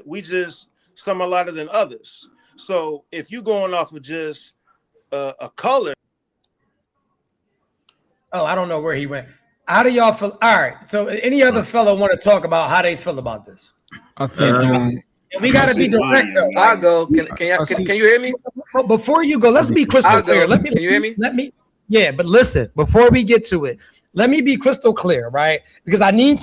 we just some are lighter than others. So if you going off of just a color. Oh, I don't know where he went. How do y'all feel? All right. So any other fellow want to talk about how they feel about this? I think we got to be direct though. I'll go. Can you hear me? But before you go, let's be crystal clear. Can you hear me? Yeah, but listen, before we get to it, let me be crystal clear, right? Because I need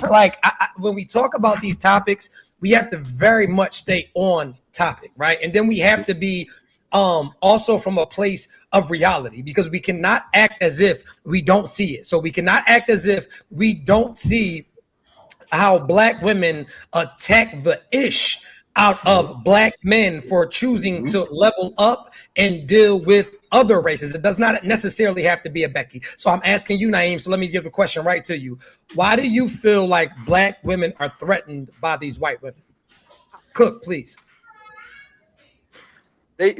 when we talk about these topics, we have to very much stay on topic, right? And then we have to be also from a place of reality, because we cannot act as if we don't see it. So we cannot act as if we don't see how Black women attack the ish out of Black men for choosing to level up and deal with other races. It does not necessarily have to be a Becky. So I'm asking you, Naeem, so let me give the question right to you. Why do you feel like Black women are threatened by these white women? Cook, please. They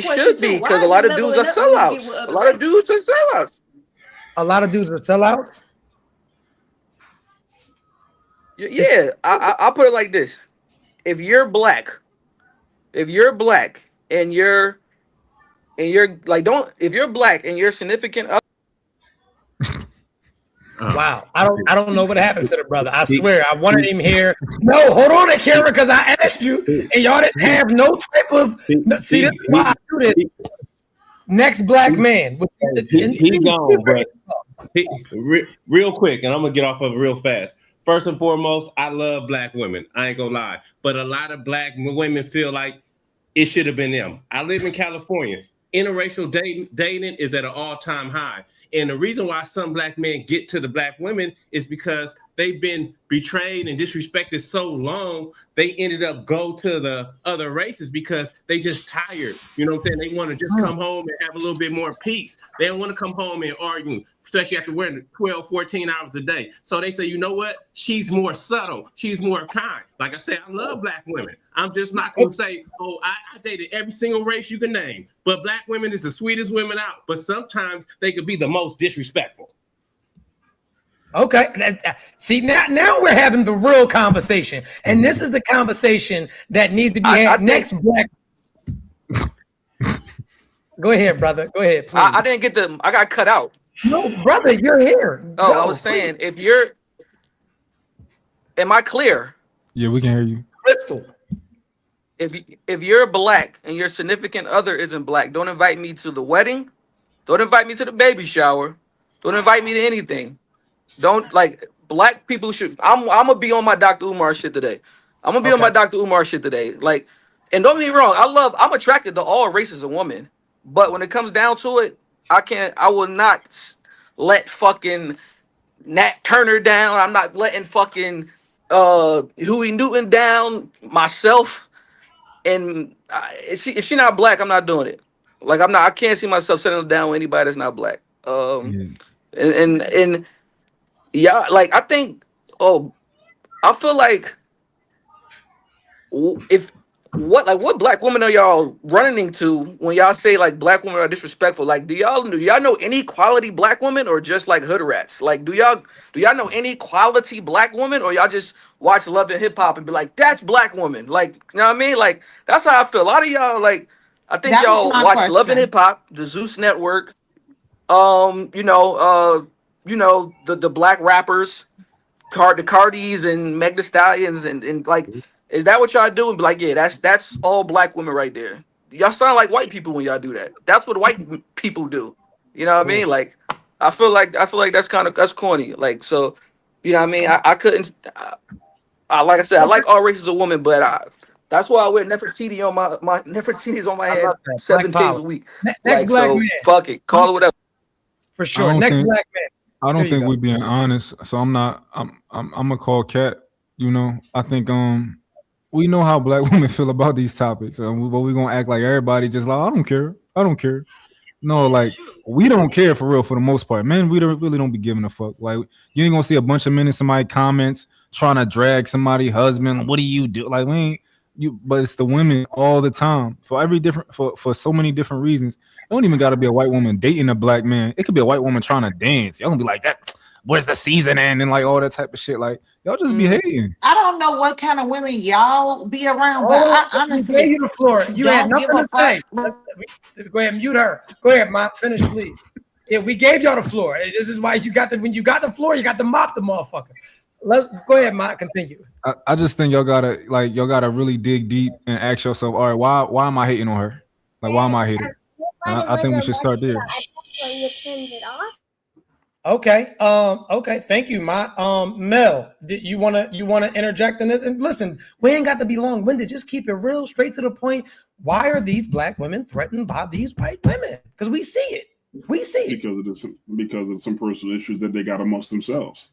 should be, because a lot of dudes are sellouts. A lot of dudes are sellouts. A lot of dudes are sellouts? Yeah, I'll put it like this. If you're black and you're like, if you're black and you're significant other. Wow, I don't know what happened to the brother. I swear, I wanted him here. No, hold on, Akira, because I asked you, and y'all didn't have no type of. See, this is why I do this. Next Black man. He's gone, but real quick, and I'm gonna get off of it real fast. First and foremost, I love Black women. I ain't gonna lie, but a lot of Black women feel like it should have been them. I live in California. Interracial dating is at an all-time high. And the reason why some Black men get to the Black women is because they've been betrayed and disrespected so long, they ended up go to the other races because they just tired. You know what I'm saying? They want to just come home and have a little bit more peace. They don't want to come home and argue, especially after working 12, 14 hours a day. So they say, you know what? She's more subtle. She's more kind. Like I said, I love Black women. I'm just not going to say, oh, I dated every single race you can name. But Black women is the sweetest women out. But sometimes they could be the most disrespectful. Okay. See, now we're having the real conversation. And this is the conversation that needs to be had next Black. Go ahead, brother. Go ahead, please. I didn't get I got cut out. No, brother, you're here. Oh, I was saying, if you're, am I clear? Yeah, we can hear you. Crystal. If you're Black and your significant other isn't Black, don't invite me to the wedding. Don't invite me to the baby shower. Don't invite me to anything. Don't, like, Black people should. I'm gonna be on my Dr. Umar shit today. I'm gonna be on my Dr. Umar shit today. Like, and don't get me wrong, I'm attracted to all races of women, but when it comes down to it, I will not let fucking Nat Turner down. I'm not letting fucking Huey Newton down, myself. And if she not Black, I'm not doing it. Like, I can't see myself settling down with anybody that's not Black. And yeah, like, I think, I feel like what Black women are y'all running into when y'all say like Black women are disrespectful? Like, do y'all know any quality Black women, or just like hood rats? Like, do y'all know any quality Black women, or y'all just watch Love and Hip Hop and be like, that's Black woman? Like, you know what I mean? Like, that's how I feel. A lot of y'all, like, I think y'all watch Love and Hip Hop, the Zeus Network, the Black rappers, the Cardis and Meg Thee Stallions, and like, is that what y'all do? And be like, yeah, that's all Black women right there. Y'all sound like white people when y'all do that. That's what white people do. You know what I mean? Like, I feel like that's corny. Like, so, you know what I mean? I couldn't. Like I said, I like all races of women, but that's why I wear Nefertiti on my Nefertiti's on my head 7 days a week. Next Black man. Fuck it, call it whatever. For sure. Next Black man. I don't think we're being honest. So I'm gonna call Cat. You know, I think we know how black women feel about these topics, but we're gonna act like everybody just like, I don't care. I don't care. No, like we don't care for real for the most part. Men, we really don't be giving a fuck. Like you ain't gonna see a bunch of men in somebody comments trying to drag somebody husband. What do you do? Like we ain't you, but it's the women all the time for every different for so many different reasons. It don't even gotta be a white woman dating a black man. It could be a white woman trying to dance. Y'all gonna be like that. Where's the season end and like all that type of shit? Like y'all just be hating. I don't know what kind of women y'all be around, but I honestly gave you the floor. You had don't give nothing a to say. fuck. Go ahead, mute her. Go ahead, Ma. Finish, please. Yeah, we gave y'all the floor. This is why when you got the floor, you got to mop the motherfucker. Let's go ahead, Ma. Continue. I just think y'all gotta really dig deep and ask yourself, all right, why am I hating on her? Like why am I hating? I think we should start there. Okay. Okay. Thank you, Ma. Mel, you wanna interject in this? And listen, we ain't got to be long-winded. Just keep it real, straight to the point. Why are these black women threatened by these white women? Because we see it. We see it. Because of some personal issues that they got amongst themselves.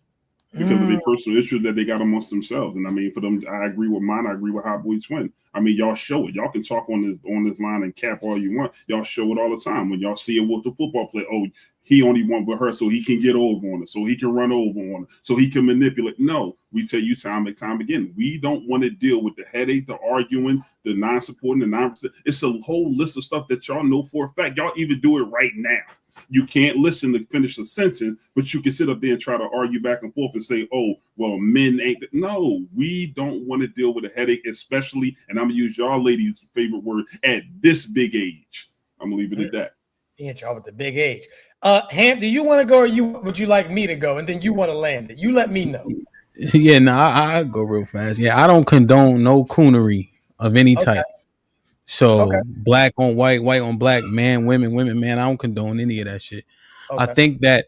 Because of the personal issues that they got amongst themselves. And I mean, for them, I agree with mine. I agree with Hot Boy Twin. I mean, y'all show it. Y'all can talk on this line and cap all you want. Y'all show it all the time. When y'all see it with the football player, oh, he only went with her so he can get over on her, so he can run over on her, so he can manipulate. No, we tell you time and time again, we don't want to deal with the headache, the arguing, the non-supporting, the non. It's a whole list of stuff that y'all know for a fact. Y'all even do it right now. You can't listen to finish a sentence, but you can sit up there and try to argue back and forth and say, oh, well, men ain't. No, we don't want to deal with a headache, especially, and I'm going to use y'all ladies' favorite word, at this big age. I'm going to leave it at that. He hit y'all with the big age. Hamp, do you want to go or would you like me to go? And then you want to land it. You let me know. Yeah, no, I go real fast. Yeah, I don't condone no coonery of any type. So black on white, white on black, man, women, man. I don't condone any of that shit. I think that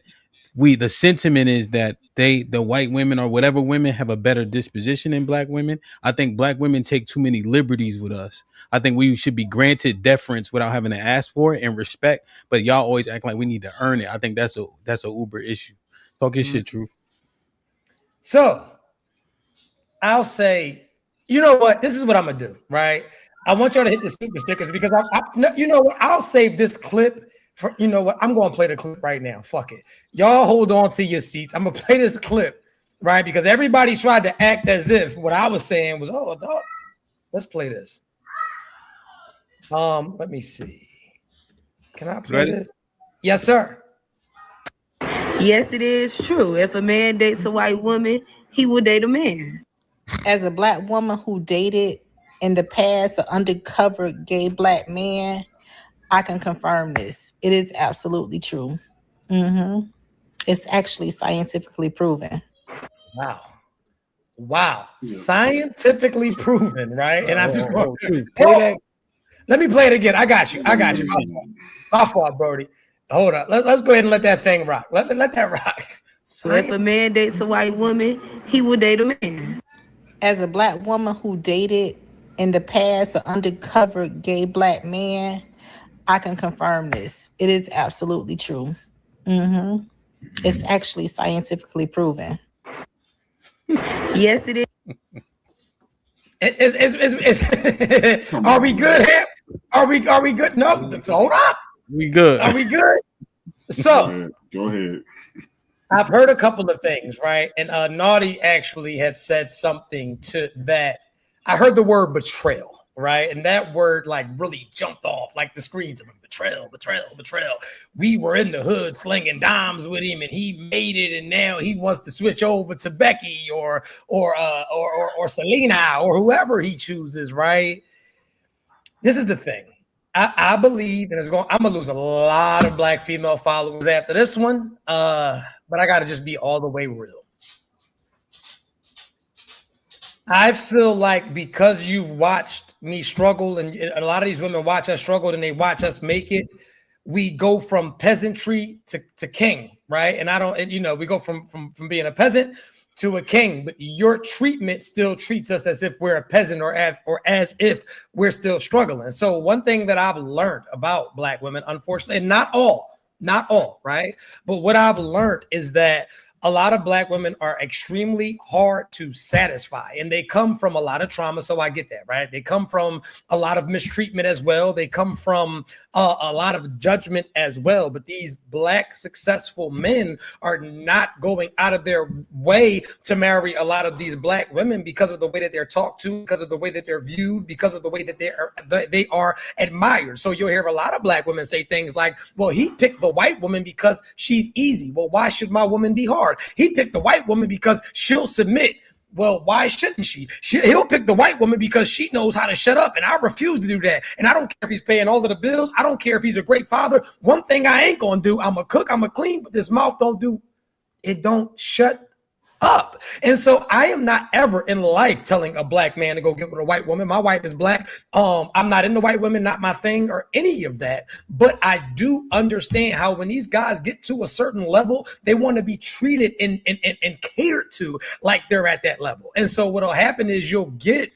the sentiment is that the white women or whatever women have a better disposition than black women. I think black women take too many liberties with us. I think we should be granted deference without having to ask for it and respect. But y'all always act like we need to earn it. I think that's a uber issue. Talk your shit, Truth. So I'll say, you know what? This is what I'm gonna do, right? I want y'all to hit the super stickers because you know what? I'll save this clip for, you know what? I'm going to play the clip right now. Fuck it. Y'all hold on to your seats. I'm going to play this clip, right? Because everybody tried to act as if what I was saying was, oh, dog. Let's play this. Let me see. Can I play this? Yes, sir. Yes, it is true. If a man dates a white woman, he will date a man. As a black woman who dated in the past an undercover gay black man, I can confirm this. It is absolutely true. It's actually scientifically proven. Wow. Scientifically proven, right? And I'm just going to play that. Let me play it again. I got you. My fault, Brody. Hold on. Let's go ahead and let that thing rock. Let that rock. So if a man dates a white woman, he will date a man. As a black woman who dated in the past an undercover gay black man, I can confirm this. It is absolutely true. It's actually scientifically proven. Yes, it is. Are we good, Hamp? Are we good? No, hold up. We good. Are we good? So go ahead. I've heard a couple of things, right? And Naughty actually had said something to that. I heard the word betrayal, right? And that word like really jumped off like the screens of betrayal. We were in the hood slinging dimes with him, and he made it, and now he wants to switch over to Becky or Selena or whoever he chooses, right? This is the thing. I believe, and I'm gonna lose a lot of black female followers after this one, but I gotta just be all the way real. I feel like because you've watched me struggle, and a lot of these women watch us struggle and they watch us make it, we go from peasantry to king, right? And we go from being a peasant to a king, but your treatment still treats us as if we're a peasant or as if we're still struggling. So one thing that I've learned about black women, unfortunately, and not all, right? But what I've learned is that a lot of black women are extremely hard to satisfy, and they come from a lot of trauma. So I get that, right? They come from a lot of mistreatment as well. They come from a lot of judgment as well. But these black successful men are not going out of their way to marry a lot of these black women because of the way that they're talked to, because of the way that they're viewed, because of the way that they are admired. So you'll hear a lot of black women say things like, well, he picked the white woman because she's easy. Well, why should my woman be hard? He picked the white woman because she'll submit. Well, why shouldn't she? He'll pick the white woman because she knows how to shut up, and I refuse to do that. And I don't care if he's paying all of the bills. I don't care if he's a great father. One thing I ain't gonna do, I'm a cook, I'm a clean, but this mouth don't shut up. And so I am not ever in life telling a black man to go get with a white woman. My wife is black. I'm not into white women, not my thing or any of that. But I do understand how when these guys get to a certain level, they want to be treated and catered to like they're at that level. And so what'll happen is you'll get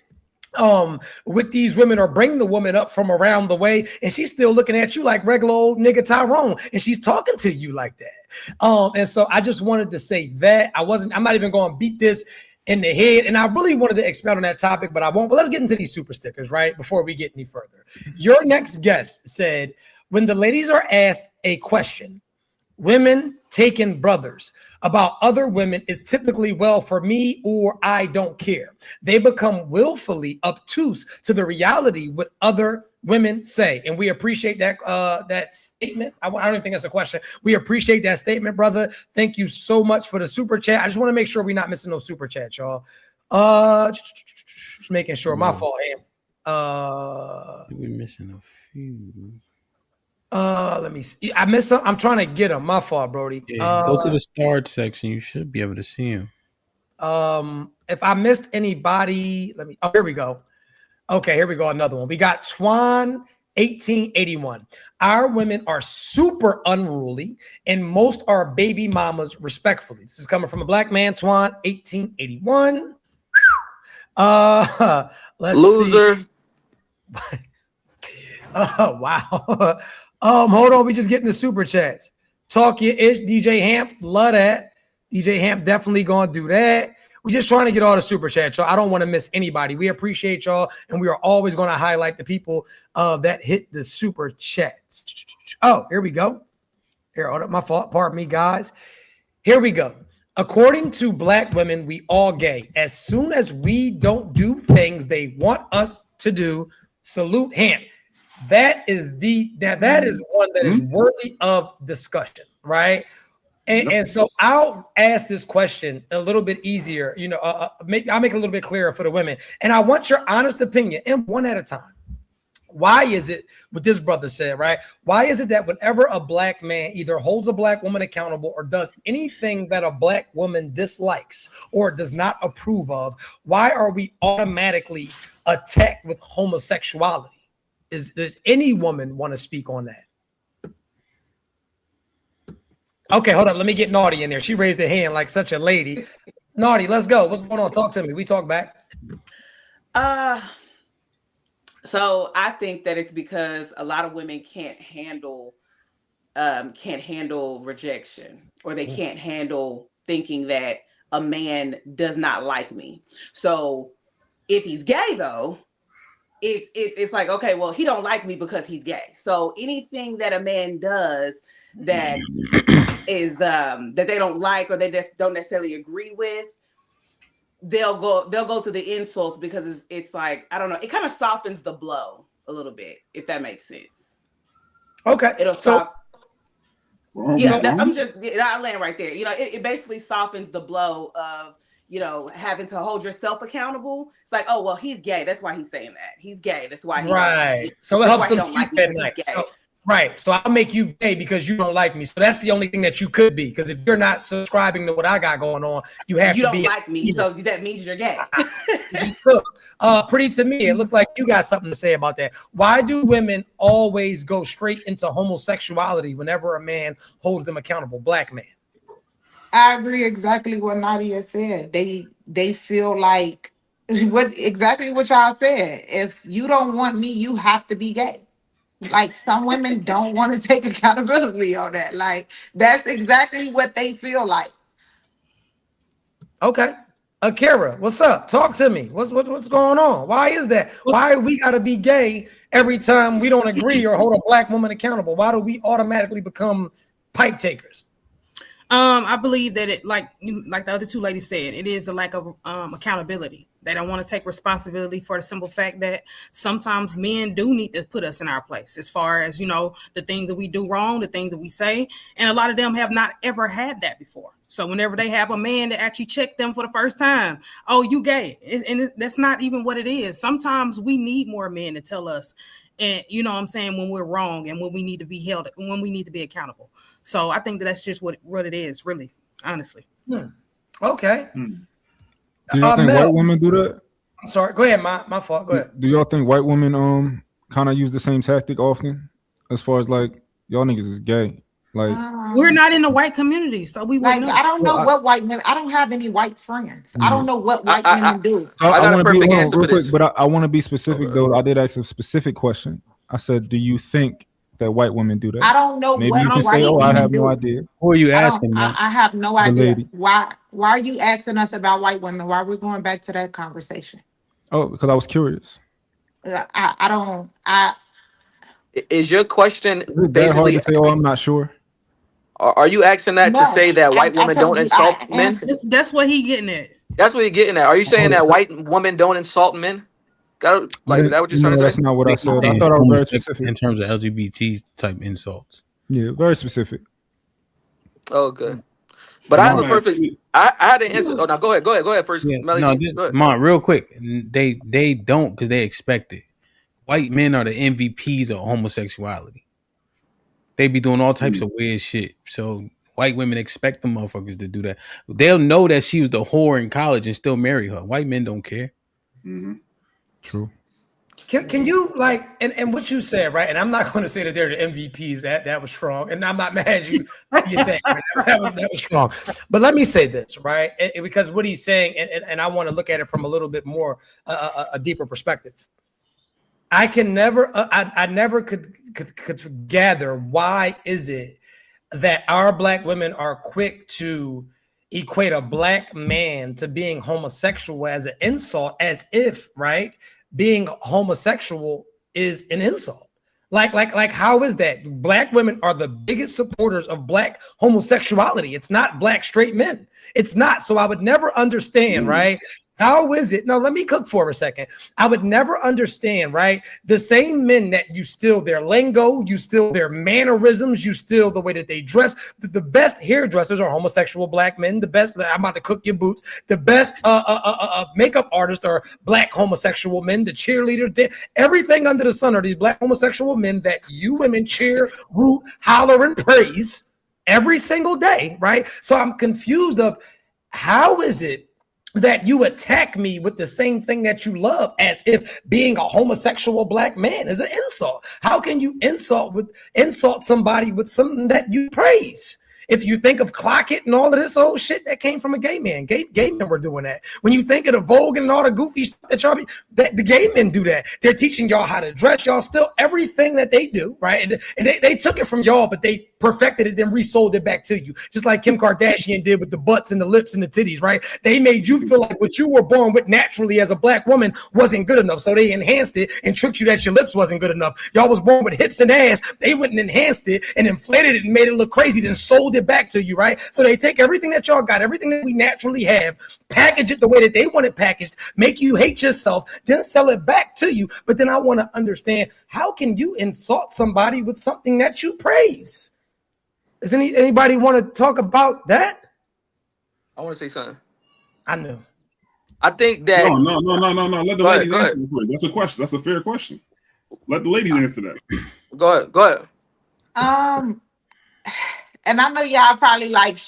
with these women, or bring the woman up from around the way, and she's still looking at you like regular old nigga Tyrone, and she's talking to you like that. And so I just wanted to say that I'm not even going to beat this in the head, and I really wanted to expound on that topic, but I won't. But let's get into these super stickers, right? Before we get any further. Your next guest said, when the ladies are asked a question, women taking brothers about other women is typically, well, for me, or I don't care. They become willfully obtuse to the reality what other women say. And we appreciate that that statement. I don't even think that's a question. We appreciate that statement, brother. Thank you so much for the super chat. I just want to make sure we're not missing no super chat, y'all. Just making sure. My fault, Ham. We're missing a few. Let me see. I missed some. I'm trying to get them. My fault, Brody. Yeah, go to the starred section. You should be able to see him. If I missed anybody, let me. Oh, here we go. Okay, here we go. Another one. We got Twan 1881. Our women are super unruly, and most are baby mamas. Respectfully, this is coming from a black man. Twan 1881. Let's Loser. see. Oh wow. Hold on, we just getting the super chats. Talk your ish, DJ Hamp. Love that. DJ Hamp definitely gonna do that. We're just trying to get all the super chats, y'all. I don't want to miss anybody. We appreciate y'all, and we are always going to highlight the people that hit the super chats. Oh, here we go. Here, hold up, my fault. Pardon me, guys. Here we go. According to black women, we all gay. As soon as we don't do things they want us to do, salute Hamp. That is one that is worthy of discussion, right? And so I'll ask this question a little bit easier, I'll make it a little bit clearer for the women. And I want your honest opinion, and one at a time. Why is it, what this brother said, right? Why is it that whenever a black man either holds a black woman accountable or does anything that a black woman dislikes or does not approve of, why are we automatically attacked with homosexuality? Does any woman want to speak on that? Okay, hold up. Let me get Naughty in there. She raised her hand like such a lady. Naughty, let's go. What's going on? Talk to me. We talk back. So I think that it's because a lot of women can't handle rejection, or they can't handle thinking that a man does not like me. So if he's gay, though, it's like, okay, well, he don't like me because he's gay. So anything that a man does that is that they don't like, or they just don't necessarily agree with, they'll go to the insults, because it's like, I don't know, it kind of softens the blow a little bit, if that makes sense. Okay, it'll stop. Yeah, I'll land right there. It basically softens the blow of having to hold yourself accountable. It's like, oh well, he's gay, that's why he's saying that. He's gay, that's why he right. So it helps them sleep at night. Right. So I'll make you gay because you don't like me. So that's the only thing that you could be. Because if you're not subscribing to what I got going on, you don't like me. So that means you're gay. Pretty to me, it looks like you got something to say about that. Why do women always go straight into homosexuality whenever a man holds them accountable? Black man. I agree exactly what Nadia said. They feel like exactly what y'all said. If you don't want me, you have to be gay. Like, some women don't want to take accountability on that. Like, that's exactly what they feel like. Okay. Akira, what's up? Talk to me. What's going on? Why is that? Why we gotta be gay every time we don't agree or hold a black woman accountable? Why do we automatically become pipe takers? I believe that it like the other two ladies said, it is a lack of accountability. They don't want to take responsibility for the simple fact that sometimes men do need to put us in our place as far as, you know, the things that we do wrong, the things that we say. And a lot of them have not ever had that before. So whenever they have a man that actually check them for the first time, oh, you gay. And that's not even what it is. Sometimes we need more men to tell us, and you know what I'm saying, when we're wrong and when we need to be held, when we need to be accountable. So I think that's just what it is, really, honestly. Okay. Do y'all think Mel, white women do that? I'm sorry. Go ahead. My fault. Go ahead. Do y'all think white women kind of use the same tactic often, as far as like y'all niggas is gay? Like we're not in the white community, so we wouldn't know. I don't know what white women. I don't have any white friends. I don't know what white women do. I got a perfect answer real quick, but I want to be specific though. I did ask a specific question. I said, do you think that white women do that? I don't know. Maybe what you can white say, "Oh, I women have no do. idea." Who are you asking? I have no The idea. lady. Why are you asking us about white women? Why are we going back to that conversation? Oh, because I was curious. I don't. Is your question Is it that hard basically? to say? Oh, I'm not sure. Are you asking that to No, say that white I women told don't you I insult men? answered. That's what he getting at. That's what you're getting at. Are you saying that white women don't insult men? Like, is that what you're trying to say? That's not what I said. I And thought I was very specific. in terms of LGBT type insults. Yeah, very specific. Oh, good. But I have a perfect. I had an answer. Oh, now go ahead first. Yeah, Melody, no, go just ahead. Mom, real quick. They don't because they expect it. White men are the MVPs of homosexuality. They be doing all types of weird shit. So white women expect the motherfuckers to do that. They'll know that she was the whore in college and still marry her. White men don't care. True. Can you like and what you said, right? And I'm not going to say that they're the MVPs. That was strong, and I'm not mad at you. You think right? that was strong. But let me say this, right? Because what he's saying, and I want to look at it from a little bit more a deeper perspective. I can never, I never could gather why is it that our black women are quick to equate a black man to being homosexual as an insult, as if right being homosexual is an insult. Like how is that? Black women are the biggest supporters of black homosexuality. It's not black straight men. It's not. So I would never understand, right? How is it? No, let me cook for a second. I would never understand, right? The same men that you steal their lingo, you steal their mannerisms, you steal the way that they dress. The best hairdressers are homosexual black men. The best, I'm about to cook your boots. The best makeup artists are black homosexual men. The cheerleader, everything under the sun are these black homosexual men that you women cheer, root, holler, and praise every single day, right? So I'm confused of how is it that you attack me with the same thing that you love, as if being a homosexual black man is an insult. How can you insult somebody with something that you praise? If you think of Clock It and all of this old shit that came from a gay man, gay men were doing that. When you think of the Vogue and all the goofy stuff that y'all the gay men do that. They're teaching y'all how to dress. Y'all still everything that they do, right? And they took it from y'all, but they perfected it and resold it back to you. Just like Kim Kardashian did with the butts and the lips and the titties, right? They made you feel like what you were born with naturally as a black woman wasn't good enough. So they enhanced it and tricked you that your lips wasn't good enough. Y'all was born with hips and ass. They went and enhanced it and inflated it and made it look crazy, then sold it back to you, right? So they take everything that y'all got, everything that we naturally have, package it the way that they want it packaged, make you hate yourself, then sell it back to you. But then I want to understand, how can you insult somebody with something that you praise? Does anybody want to talk about that? I want to say something. I knew. I think that No. Let the ladies answer it first. That's a question. That's a fair question. Let the ladies answer that. Go ahead. And I know y'all probably like,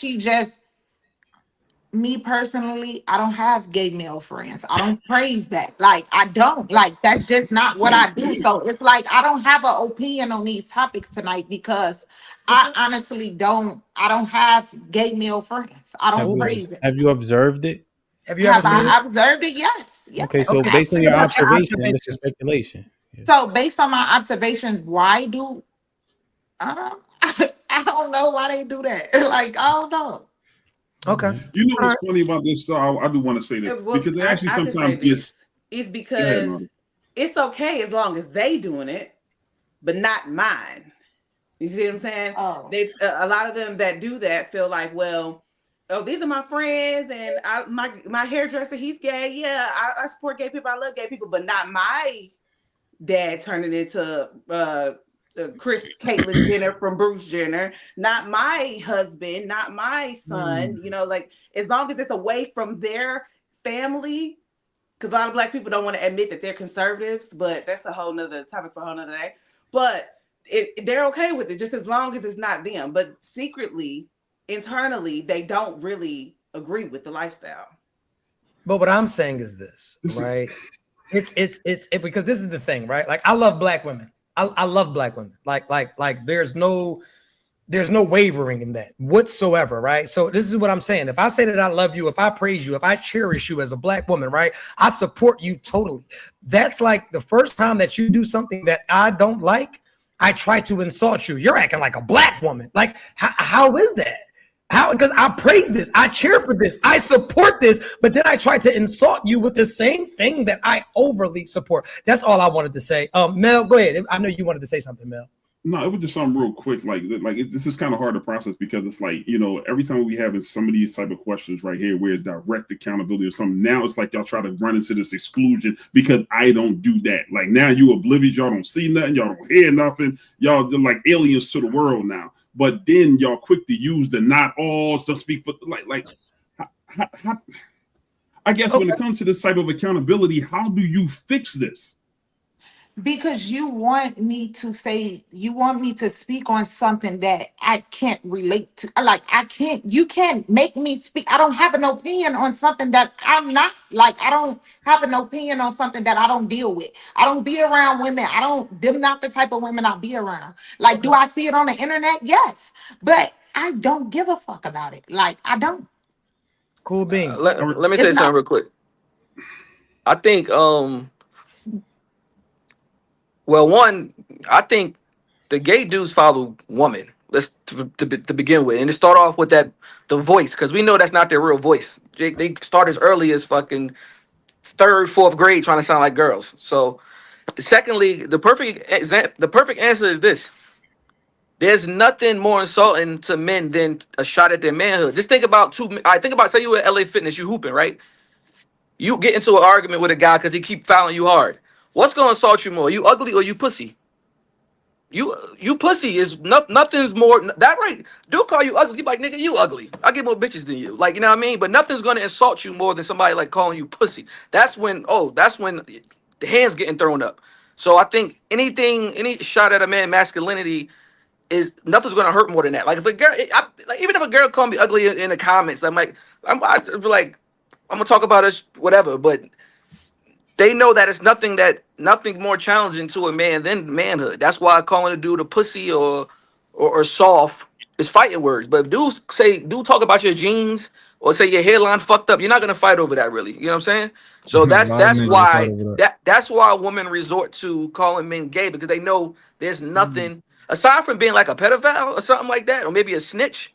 me personally, I don't have gay male friends. I don't praise that. Like, I don't. Like, that's just not what I do. So it's like, I don't have an opinion on these topics tonight because I honestly don't have gay male friends. I don't praise it. Have you observed it? Have you ever seen I observed it? Yes. Okay, so based on your observation, this is speculation. So based on my observations, why do I don't know why they do that. Like, I don't know. Okay. You know what's funny about this? So I do want to say that Well, because it actually I can say sometimes this. gets. It's Go ahead, because Marty. it's okay as long as they doing it, but not mine. You see what I'm saying? Oh. They a lot of them that do that feel like, well, oh, these are my friends, and my hairdresser, he's gay. Yeah, I support gay people. I love gay people, but not my dad turning into Caitlyn Jenner from Bruce Jenner, not my husband, not my son. You know, like as long as it's away from their family, because a lot of Black people don't want to admit that they're conservatives, but that's a whole nother topic for a whole nother day. But they're okay with it just as long as it's not them. But secretly, internally, they don't really agree with the lifestyle. But what I'm saying is this, right? It's because this is the thing, right? Like I love Black women. I love Black women. Like there's no wavering in that whatsoever, right? So this is what I'm saying. If I say that I love you, if I praise you, if I cherish you as a Black woman, right? I support you totally. That's like the first time that you do something that I don't like, I try to insult you. You're acting like a Black woman. Like how is that? How? Because I praise this, I cheer for this, I support this, but then I try to insult you with the same thing that I overly support. That's all I wanted to say. Mel, go ahead. I know you wanted to say something, Mel. No, it was just something real quick. This is kind of hard to process because it's like, you know, every time we have some of these type of questions right here where it's direct accountability or something, now it's like y'all try to run into this exclusion because I don't do that. Like now you oblivious, y'all don't see nothing, y'all don't hear nothing, y'all are like aliens to the world now. But then y'all quick to use the not all to speak for how, I guess when it comes to this type of accountability, how do you fix this? Because you want me to speak on something that I can't relate to. Like you can't make me speak. I don't have an opinion on something that I'm not like. I don't have an opinion on something that I don't deal with. I don't be around women. Them not the type of women I be around. Like, do I see it on the internet? Yes. But I don't give a fuck about it. Like, I don't. Cool beans. Let me say something real quick. I think well, one, I think the gay dudes follow woman. Let's to begin with, and to start off with the voice, because we know that's not their real voice. They start as early as fucking 3rd, 4th grade trying to sound like girls. So, secondly, the perfect answer is this: there's nothing more insulting to men than a shot at their manhood. Just think about say you were at LA Fitness, you hooping, right? You get into an argument with a guy because he keep fouling you hard. What's gonna insult you more? You ugly or you pussy? You pussy is nothing's more that right. Dude call you ugly, you like nigga, you ugly. I get more bitches than you. Like, you know what I mean? But nothing's gonna insult you more than somebody like calling you pussy. That's when the hands getting thrown up. So I think any shot at a man masculinity is nothing's gonna hurt more than that. Like if a girl, even if a girl call me ugly in the comments, I'm gonna talk about us, whatever. But they know that it's nothing more challenging to a man than manhood. That's why calling a dude a pussy or soft is fighting words. But if dude talk about your jeans or say your hairline fucked up, you're not gonna fight over that, really. You know what I'm saying? So that's why women resort to calling men gay, because they know there's nothing aside from being like a pedophile or something like that, or maybe a snitch.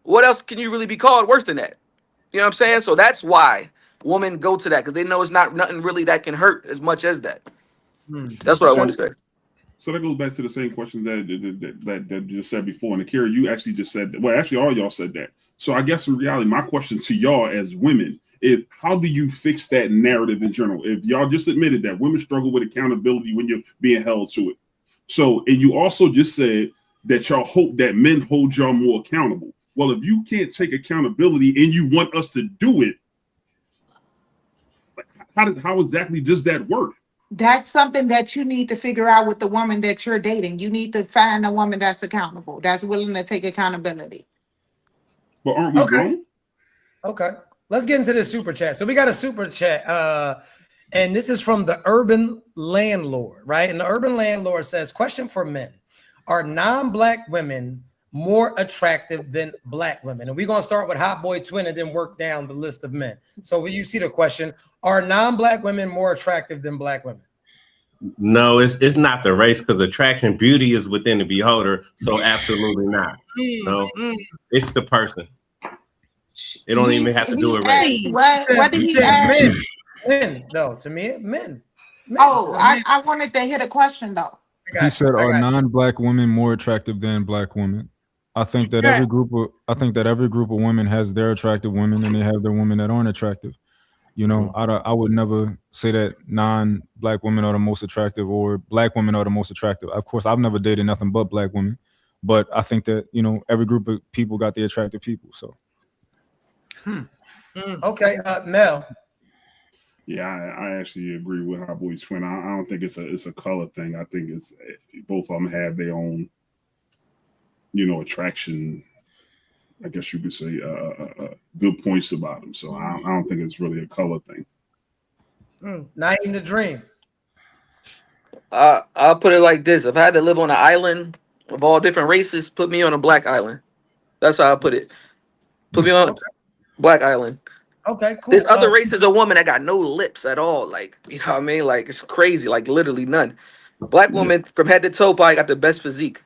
What else can you really be called worse than that? You know what I'm saying? So that's why women go to that, because they know it's not nothing really that can hurt as much as that. That's what I wanted to say. So that goes back to the same question that you just said before. And Akira, you actually just said that. Well, actually, all y'all said that. So I guess in reality, my question to y'all as women is, how do you fix that narrative in general? If y'all just admitted that women struggle with accountability when you're being held to it. So, and you also just said that y'all hope that men hold y'all more accountable. Well, if you can't take accountability and you want us to do it, how exactly does that work? That's something that you need to figure out with the woman that you're dating. You need to find a woman that's accountable, that's willing to take accountability. But aren't we grown? Okay. Let's get into the super chat. So we got a super chat. And this is from the Urban Landlord, right? And the Urban Landlord says, question for men. Are non-Black women more attractive than Black women? And we're going to start with Hot Boy Twin and then work down the list of men. So when you see the question, are non-Black women more attractive than Black women? No, it's not the race, because attraction, beauty is within the beholder. So absolutely not. No, it's the person. It don't even have to do with race. What did You he said ask? men, though. To me, men. Oh, I wanted to hear the question though. He said, "Are non-black women more attractive than black women?" I think that every group of women has their attractive women, and they have their women that aren't attractive. You know, I would never say that non-black women are the most attractive or black women are the most attractive. Of course, I've never dated nothing but black women, but I think that every group of people got the attractive people. So, Okay, Mel. Yeah, I actually agree with how boys twin. I don't think it's a color thing. I think it's both of them have their own, attraction. I guess you could say good points about them. So I don't think it's really a color thing. Not in the dream. I'll put it like this: if I had to live on an island of all different races, put me on a black island. That's how I put it. Put me on black island. Okay, cool. There's other races of women that got no lips at all. Like, you know what I mean? Like, it's crazy. Like, literally none. Black woman from head to toe probably got the best physique.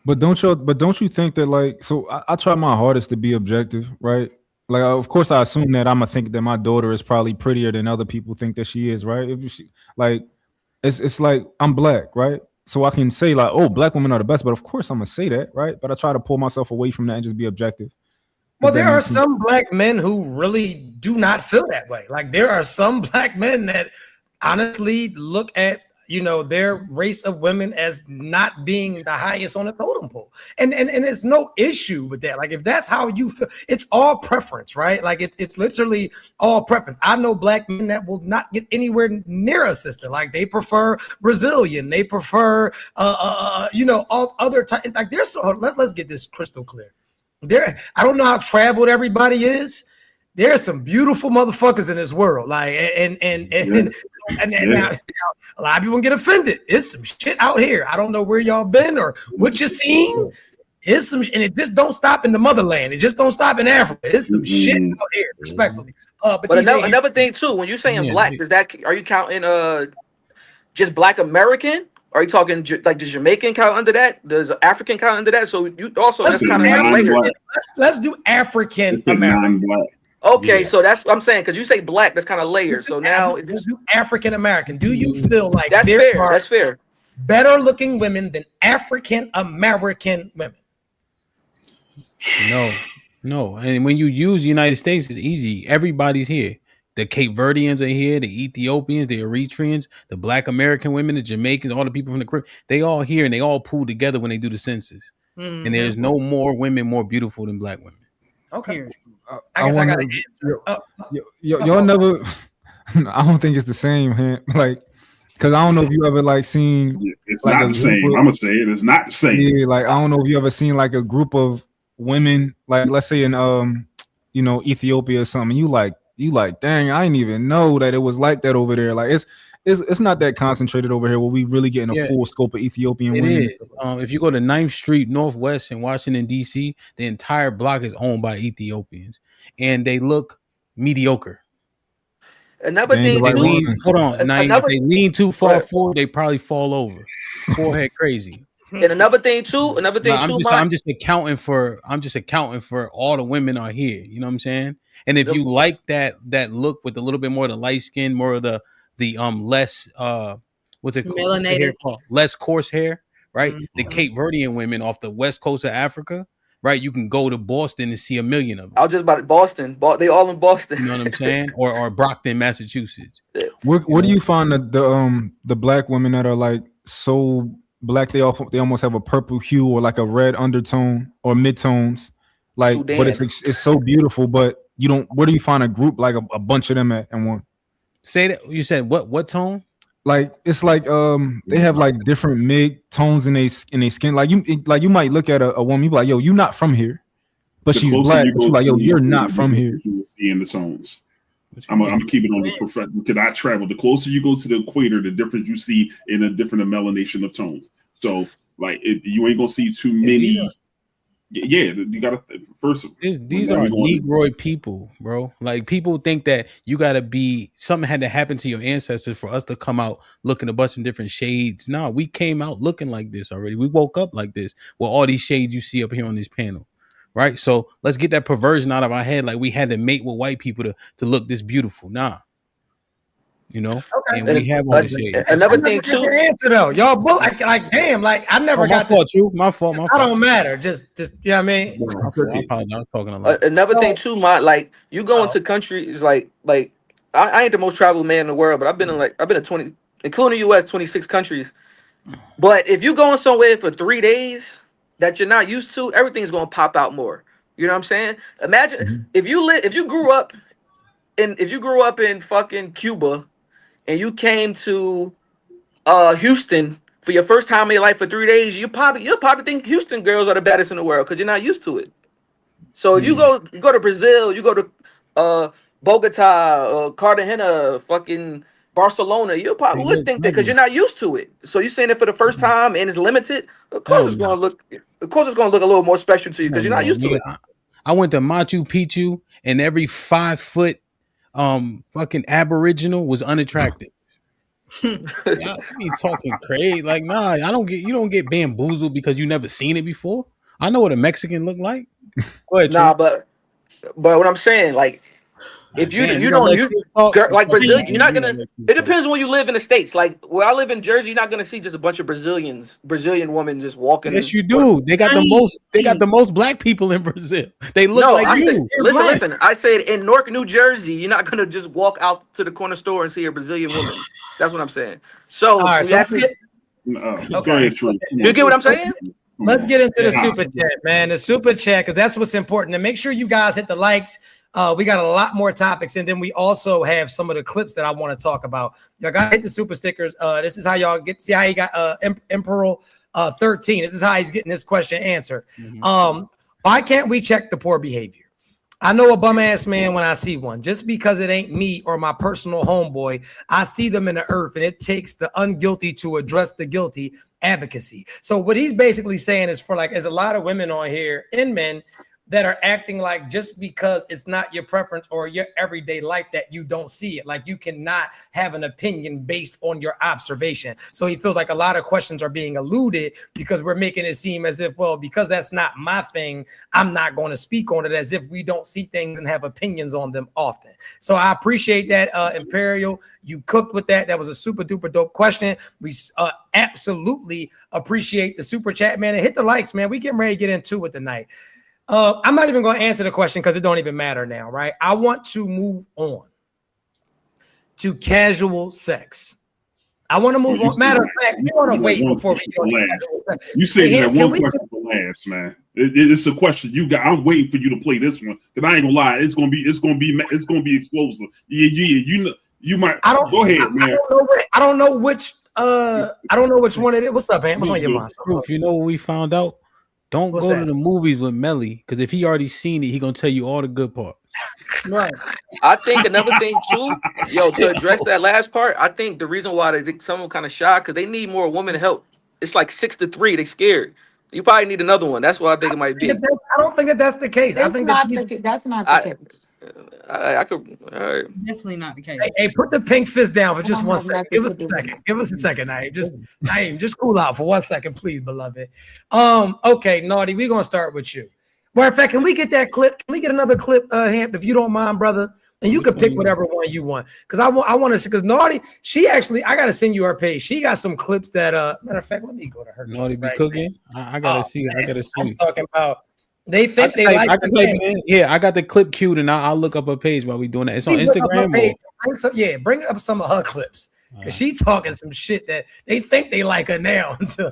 but don't you think that, like, so I try my hardest to be objective, right? Like, of course, I assume that I'm gonna think that my daughter is probably prettier than other people think that she is, right? If she, like, it's like I'm black, right? So I can say like, oh, black women are the best, but of course I'm gonna say that, right? But I try to pull myself away from that and just be objective. Well, there are some black men who really do not feel that way. Like there are some black men that honestly look at their race of women as not being the highest on the totem pole, and there's no issue with that. Like if that's how you feel, it's all preference, right? Like it's literally all preference. I know black men that will not get anywhere near a sister. Like they prefer Brazilian, they prefer all other types. Like there's let's get this crystal clear. I don't know how traveled everybody is. There's some beautiful motherfuckers in this world. Like and now, a lot of people get offended. It's some shit out here. I don't know where y'all been or what you seen. It's some and it just don't stop in the motherland. It just don't stop in Africa. It's some shit out here, respectfully. But another thing too, when you're saying black, are you counting just black American? Are you talking like does Jamaican count under that? Does African count under that? So you also that's kind of layered. Let's do African American. Okay, so that's what I'm saying because you say black, that's kind of layered. So now let's do African American. Do you feel like that's fair? That's fair. Better looking women than African American women? No. And when you use the United States, it's easy. Everybody's here. The Cape Verdeans are here, the Ethiopians, the Eritreans, the Black American women, the Jamaicans, all the people from the Caribbean, they all here and they all pool together when they do the census. Mm-hmm. And there's no more women more beautiful than black women. Okay. I guess I got to answer. Y'all never, I don't think it's the same, like, because I don't know if you ever like seen. It's like not the same. I'm going to say it is not the same. Yeah, like, I don't know if you ever seen like a group of women, like, let's say in, Ethiopia or something, you like, dang, I didn't even know that it was like that over there. Like it's not that concentrated over here where we really getting a full scope of Ethiopian women. Is. If you go to 9th Street Northwest in Washington, D.C., the entire block is owned by Ethiopians and they look mediocre. Another thing, if they lean too far forward, they probably fall over. Forehead crazy. And another thing too. I'm just accounting for all the women are here. You know what I'm saying? And if you like that look with a little bit more of the light skin, more of the less what's it called? Less coarse hair, right? Mm-hmm. The Cape Verdean women off the west coast of Africa, right? You can go to Boston and see a million of them. I was just about Boston. They all in Boston. You know what I'm saying? or Brockton, Massachusetts. Where do you find the black women that are like so black they almost have a purple hue or like a red undertone or midtones, like Sudan. But it's so beautiful, but you don't. Where do you find a group like a bunch of them at one? Say that you said what tone? Like it's like they have like different mid tones in their skin. Like you might look at a woman, you be like, yo, you not from here, but she's black. But you like, yo, you're not from here. In the tones. I'm gonna keep it on the profession because I travel. The closer you go to the equator, the difference you see in a different melanation of tones. So, like, you ain't gonna see too many. Yeah, you gotta first. These are Negroid people, bro. Like, people think that you gotta be something had to happen to your ancestors for us to come out looking a bunch of different shades. No, we came out looking like this already. We woke up like this with all these shades you see up here on this panel. right? So let's get that perversion out of our head. Like we had to mate with white people to look this beautiful. Nah, you know. Okay. And we have all the shades. Another I never thing get too. the answer though. Y'all both like damn, like I never Oh, my got fault, Truth. My fault. My I fault. don't matter. Just you know what I mean? My fault. I apologize. I was talking a lot. Another thing So- too, like you go into countries like I ain't the most traveled man in the world, but I've been in 20, including the US, 26 countries. But if you going somewhere for 3 days that you're not used to, everything's gonna pop out more. You know what I'm saying? Imagine if you grew up in fucking Cuba and you came to Houston for your first time in your life for 3 days, you'll probably think Houston girls are the baddest in the world because you're not used to it. So if you go to Brazil, you go to Bogota, Cartagena, fucking Barcelona, you probably would think that because you're not used to it. So you're saying it for the first time and it's limited. Of course it's gonna look a little more special to you because you're not used to it. I went to Machu Picchu and every 5 foot fucking aboriginal was unattractive. Y'all be talking crazy. Like, nah, you don't get bamboozled because you never seen it before. I know what a Mexican look like. Go ahead, Nah, Truth. but what I'm saying, like, if you Damn, you gonna don't let you Truth talk? like Brazil, you're not gonna. let Truth It talk. depends when you live in the States. Like where I live in Jersey, you're not gonna see just a bunch of Brazilian women just walking. Yes, you do. They got the most black people in Brazil. They look like I you. said, listen. I said in Newark, New Jersey, you're not gonna just walk out to the corner store and see a Brazilian woman. That's what I'm saying. So, all right, so Go ahead, Truth. You get what I'm saying? let's get into the super chat, man. The super chat, because that's what's important. And make sure you guys hit the likes. We got a lot more topics, and then we also have some of the clips that I want to talk about. Y'all got to hit the super stickers. This is how y'all see how he got Emperor 13. This is how he's getting this question answered. Why can't we check the poor behavior? I know a bum ass man when I see one. Just because it ain't me or my personal homeboy, I see them in the earth, and it takes the unguilty to address the guilty advocacy. So what he's basically saying is for like, there's a lot of women on here and men that are acting like just because it's not your preference or your everyday life that you don't see it. Like you cannot have an opinion based on your observation. So he feels like a lot of questions are being eluded because we're making it seem as if, well, because that's not my thing, I'm not going to speak on it, as if we don't see things and have opinions on them often. So I appreciate that, Imperial. You cooked with that. That was a super duper dope question. We absolutely appreciate the super chat, man. And hit the likes, man. We getting ready to get into it tonight. I'm not even going to answer the question because it don't even matter now, right? I want to move on to casual sex. I want to move on. Matter of fact, we want to wait before we go to casual sex. You said Hey, that one question for last, man. It's a question you got. I'm waiting for you to play this one because I ain't gonna lie. It's gonna be explosive. Yeah. You might. Go ahead, man. I don't know which one it is. What's up, man? What's on your mind? Proof. You know what we found out? Don't go to the movies with Melly, because if he already seen it, he gonna tell you all the good parts. Right. I think another thing too, to address that last part, I think the reason why they think someone kind of shocked because they need more women help. It's like 6-3. They scared. You probably need another one. That's what I think it might be. I don't think that's the case. That's not the case. I could. All right. Definitely not the case. Hey, put the pink fist down for just 1 second. Give us a second. Give us a second, Naeem. Just cool out for 1 second, please, beloved. Okay, Naughty, we're gonna start with you. Matter of fact, can we get that clip? Can we get another clip, Hamp, if you don't mind, brother? And you can pick whatever one you want. Because I want to see, because Naughty, she actually, I gotta send you her page. She got some clips that matter of fact, let me go to her. Naughty be cooking. I gotta see. I gotta see. I'm talking about they think they like. I can type it in. Yeah, I got the clip queued, and I'll look up her page while we doing that. It's on Instagram. Bring up some of her clips because she talking some shit that they think they like her now until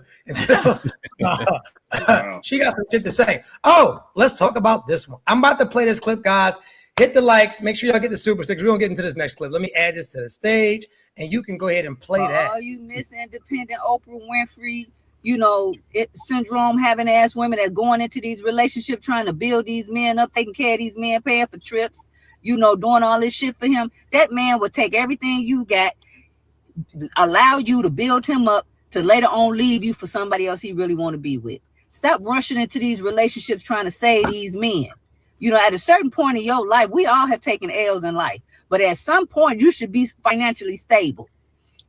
she got some shit to say. Oh, let's talk about this one. I'm about to play this clip, guys. Hit the likes. Make sure y'all get the super sticks. We're gonna get into this next clip. Let me add this to the stage, and you can go ahead and play that. All you Miss Independent Oprah Winfrey, syndrome having ass women that going into these relationships trying to build these men up, taking care of these men, paying for trips, doing all this shit for him. That man would take everything you got, allow you to build him up to later on leave you for somebody else he really want to be with. Stop rushing into these relationships trying to save these men. At a certain point in your life, we all have taken L's in life, but at some point you should be financially stable.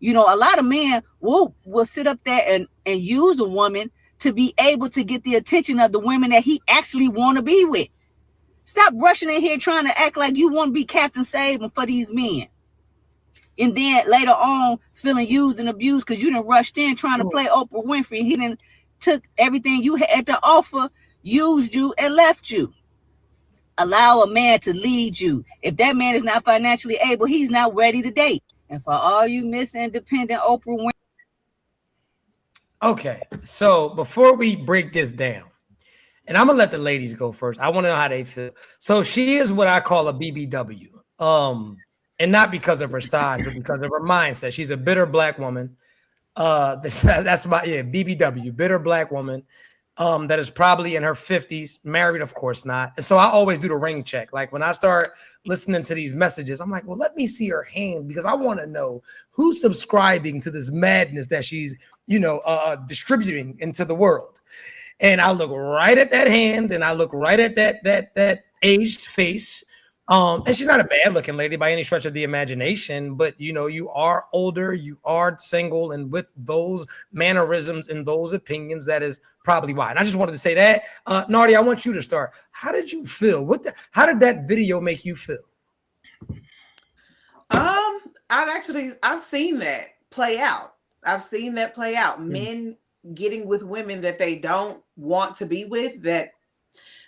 A lot of men will sit up there and use a woman to be able to get the attention of the women that he actually want to be with. Stop rushing in here trying to act like you want to be Captain Saving for these men. And then later on feeling used and abused because you done rushed in trying to play Oprah Winfrey. He done took everything you had to offer, used you, and left you. Allow a man to lead you. If that man is not financially able, he's not ready to date. And for all you Miss Independent Oprah Winfrey. Okay, so before we break this down, and I'm gonna let the ladies go first. I want to know how they feel. So she is what I call a BBW. And not because of her size, but because of her mindset. She's a bitter black woman. That's my BBW, bitter black woman. That is probably in her 50s, married, of course not. And so I always do the ring check. Like when I start listening to these messages, I'm like, well, let me see her hand because I want to know who's subscribing to this madness that she's, distributing into the world. And I look right at that hand, and I look right at that aged face. And she's not a bad looking lady by any stretch of the imagination, but you are older, you are single, and with those mannerisms and those opinions, that is probably why. And I just wanted to say that. Nardi, I want you to start. How did you feel? How did that video make you feel? I've seen that play out. Men getting with women that they don't want to be with, that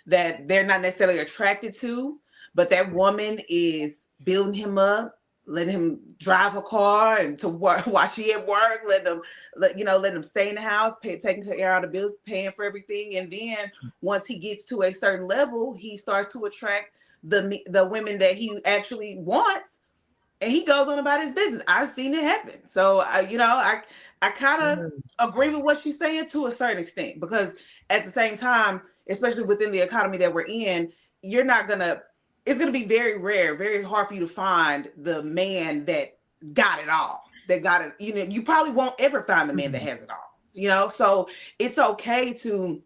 they're not necessarily attracted to. But that woman is building him up, letting him drive a car and to work while she at work, letting him stay in the house, taking care of the bills, paying for everything. And then once he gets to a certain level, he starts to attract the women that he actually wants, and he goes on about his business. I've seen it happen. So I kind of agree with what she's saying to a certain extent, because at the same time, especially within the economy that we're in, it's going to be very rare, very hard for you to find the man that got it all, you probably won't ever find the man that has it all, so it's okay to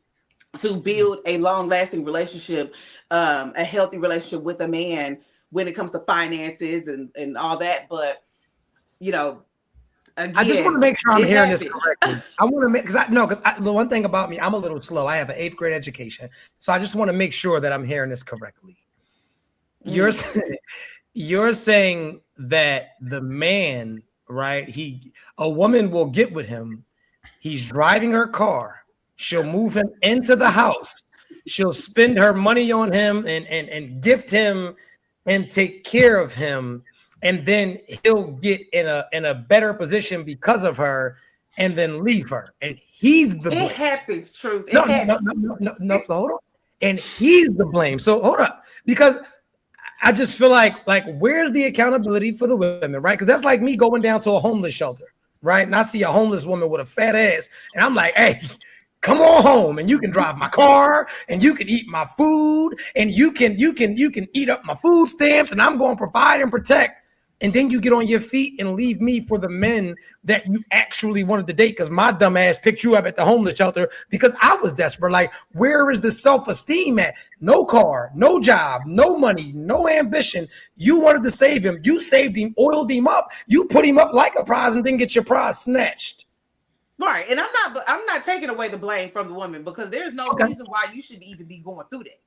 build a long lasting relationship, a healthy relationship with a man when it comes to finances and all that. But, again, I just want to make sure I'm hearing this correctly. I want to make, because the one thing about me, I'm a little slow. I have an 8th grade education. So I just want to make sure that I'm hearing this correctly. You're saying that the man, right? A woman will get with him. He's driving her car. She'll move him into the house. She'll spend her money on him and gift him and take care of him. And then he'll get in a better position because of her and then leave her. And he's the blame. It happens, Truth. No, hold on. And he's the blame. So hold up, because I just feel like where's the accountability for the women, right? Because that's like me going down to a homeless shelter, right? And I see a homeless woman with a fat ass, and I'm like, hey, come on home, and you can drive my car, and you can eat my food, and you can eat up my food stamps, and I'm going to provide and protect. And then you get on your feet and leave me for the men that you actually wanted to date, because my dumb ass picked you up at the homeless shelter because I was desperate. Like, where is the self-esteem at? No car, no job, no money, no ambition. You wanted to save him. You saved him, oiled him up. You put him up like a prize and then get your prize snatched. Right. And I'm not taking away the blame from the woman, because there's no reason why you should even be going through that.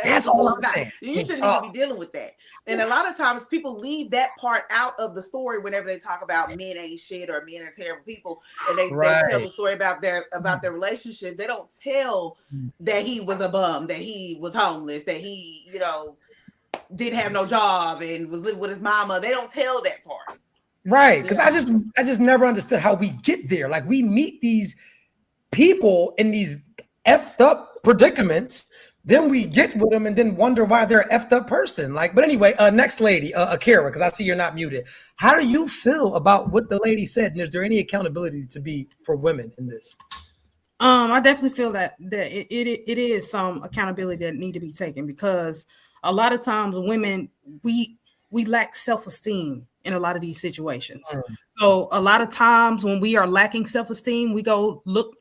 That's all I'm saying. You shouldn't even be dealing with that. And a lot of times people leave that part out of the story whenever they talk about men ain't shit or men are terrible people, and they tell the story about their relationship. They don't tell that he was a bum, that he was homeless, that he didn't have no job and was living with his mama. They don't tell that part. Right. Because I just never understood how we get there. Like, we meet these people in these effed up predicaments, then we get with them and then wonder why they're an effed up person. Like, but anyway, next lady, Akira, because I see you're not muted. How do you feel about what the lady said? And is there any accountability to be for women in this? I definitely feel that it is some accountability that need to be taken, because a lot of times women, we lack self-esteem in a lot of these situations. So a lot of times when we are lacking self-esteem, we go look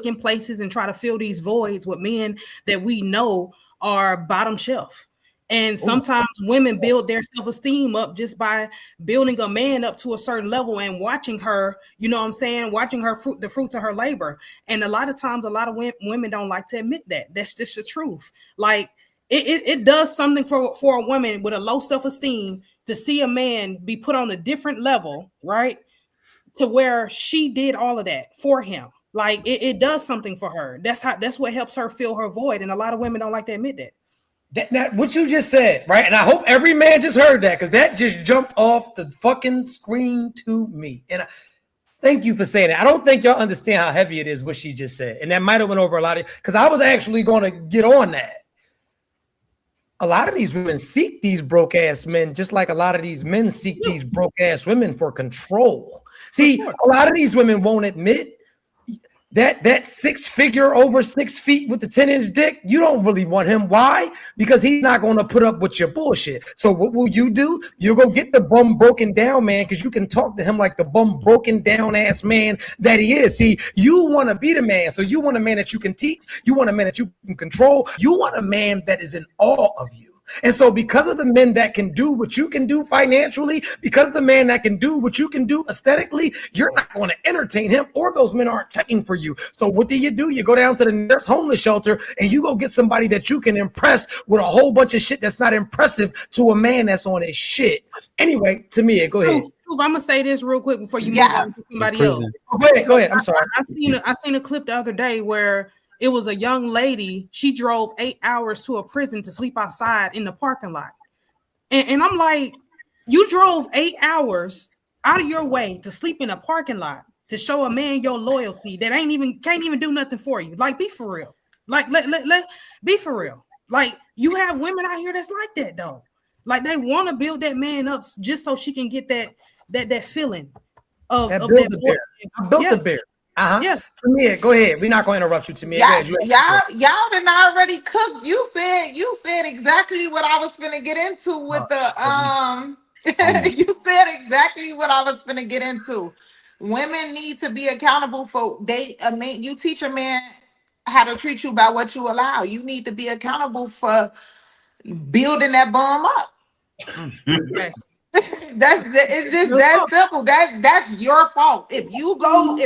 in places and try to fill these voids with men that we know are bottom shelf. And sometimes women build their self-esteem up just by building a man up to a certain level and watching her, you know what I'm saying, watching her the fruits of her labor. And a lot of times, a lot of women don't like to admit that. That's just the truth. Like it does something for a woman with a low self-esteem to see a man be put on a different level, right? To where she did all of that for him. Like it does something for her. That's what helps her fill her void. And a lot of women don't like to admit that. That what you just said, right? And I hope every man just heard that, because that just jumped off the fucking screen to me. And thank you for saying it. I don't think y'all understand how heavy it is what she just said. And that might have went over a lot of, because I was actually going to get on that. A lot of these women seek these broke ass men, just like a lot of these men seek these broke ass women for control. See, a lot of these women won't admit that 6 figure over 6 feet with the 10-inch dick. You don't really want him. Why? Because he's not going to put up with your bullshit. So what will you do? You'll go get the bum broken down man, because you can talk to him like the bum broken down ass man that he is. See, you want to be the man. So you want a man that you can teach. You want a man that you can control. You want a man that is in awe of you. And so because of the men that can do what you can do financially, because of the man that can do what you can do aesthetically, you're not going to entertain him, or those men aren't checking for you. So what do? You go down to the nearest homeless shelter and you go get somebody that you can impress with a whole bunch of shit that's not impressive to a man that's on his shit. Anyway, to me, go ahead. I'm gonna say this real quick before you move on to somebody else. Go ahead. I'm sorry. I seen a clip the other day where it was a young lady. She drove 8 hours to a prison to sleep outside in the parking lot. And I'm like, you drove 8 hours out of your way to sleep in a parking lot to show a man your loyalty that can't even do nothing for you. Like, be for real. Like, let be for real. Like, you have women out here that's like that though. Like, they want to build that man up just so she can get that feeling of that build the bear. Yeah. Tamia, go ahead. We're not going to interrupt you, Tamia. Y'all done already cooked. You said exactly what I was finna get into with you said exactly what I was finna get into. Women need to be accountable for you teach a man how to treat you by what you allow. You need to be accountable for building that bum up. Yes. It's just that simple. That's your fault. If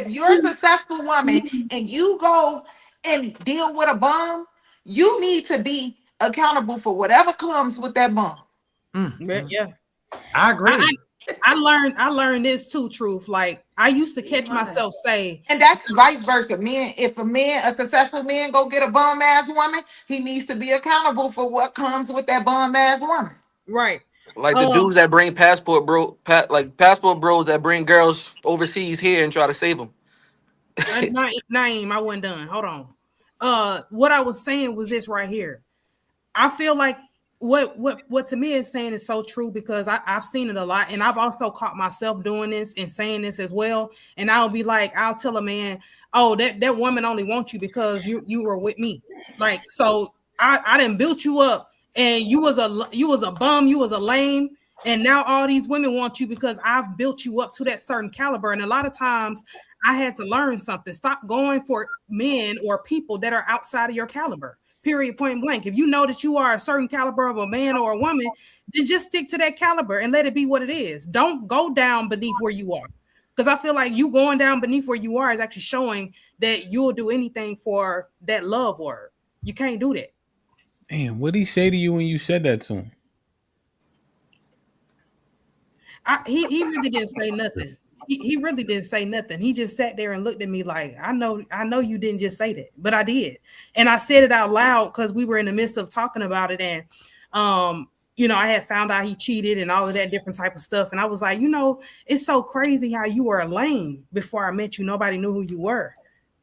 you're a successful woman and you go and deal with a bum, you need to be accountable for whatever comes with that bum. Yeah, I agree. I learned this too, Truth. Like, I used to catch myself say, and that's vice versa. If a successful man go get a bum ass woman, he needs to be accountable for what comes with that bum ass woman. Right. Like the dudes that bring passport bros that bring girls overseas here and try to save them. Naeem, I wasn't done. Hold on. What I was saying was this right here. I feel like what Tamia is saying is so true, because I've seen it a lot, and I've also caught myself doing this and saying this as well. And I'll be like, I'll tell a man, oh, that woman only wants you because you were with me. Like, so I didn't build you up. And you was a bum, you was a lame, and now all these women want you because I've built you up to that certain caliber. And a lot of times I had to learn something. Stop going for men or people that are outside of your caliber. Period, point blank. If you know that you are a certain caliber of a man or a woman, then just stick to that caliber and let it be what it is. Don't go down beneath where you are. Because I feel like you going down beneath where you are is actually showing that you'll do anything for that love word. You can't do that. Damn, what did he say to you when you said that to him? He really didn't say nothing. He really didn't say nothing. He just sat there and looked at me like, I know you didn't just say that, but I did. And I said it out loud because we were in the midst of talking about it. And, I had found out he cheated and all of that different type of stuff. And I was like, it's so crazy how you were a lame before I met you. Nobody knew who you were.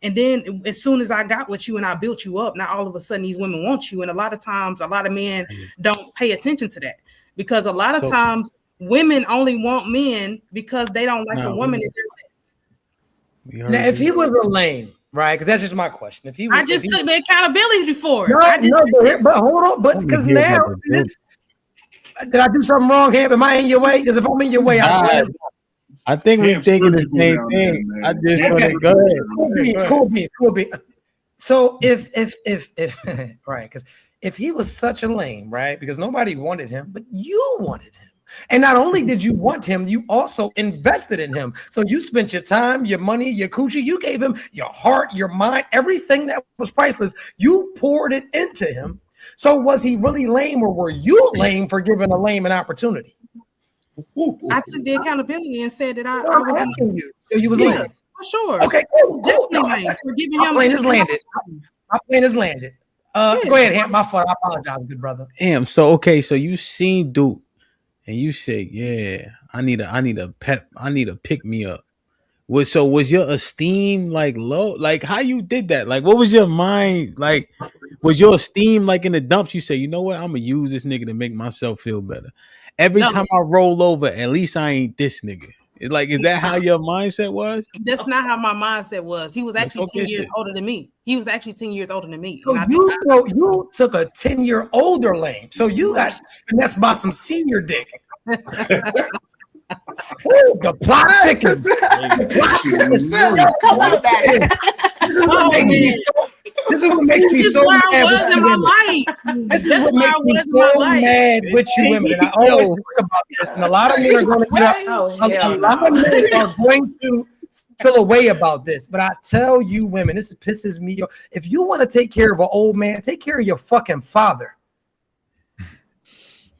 And then as soon as I got with you and I built you up, now all of a sudden these women want you. And a lot of times, a lot of men don't pay attention to that, because a lot of times women only want men because they don't like the woman that they're with. Now, if he was a lame, right? Because that's just my question. If he, I just took the accountability for but it. hold on, but because now, did I do something wrong, Hamp? Am I in your way? Because if I'm in your way, I think we're thinking the same thing. I just want to go ahead. Cool beans. So if right, because if he was such a lame, right? Because nobody wanted him, but you wanted him. And not only did you want him, you also invested in him. So you spent your time, your money, your coochie. You gave him your heart, your mind, everything that was priceless. You poured it into him. So was he really lame, or were you lame for giving a lame an opportunity? I took the accountability and said that I was asking you. So you was lame. For sure. Okay, cool. Definitely lame for giving My him. plane has landed. My plane has landed. Go ahead, Hamp. My fault. I apologize, good brother. Damn. So okay. So you seen Duke, and you said, "Yeah, I need a pep. I need a pick me up." Was your esteem like low? Like how you did that? Like what was your mind like? Was your esteem like in the dumps? You say, you know what? I'm gonna use this nigga to make myself feel better. Every time I roll over, at least I ain't this nigga. It's like, is that how your mindset was? That's not how my mindset was. He was actually 10 years older than me. He was actually 10 years older than me. So you took a 10-year older lame. So you got finessed by some senior dick. Ooh, the plot thickens. This is what makes me so mad with you women. This is what makes me so mad with you women. And I always talk about this, and a lot of men are going to get up. A lot of men are going to feel a way about this. But I tell you women, this pisses me off. If you want to take care of an old man, take care of your fucking father.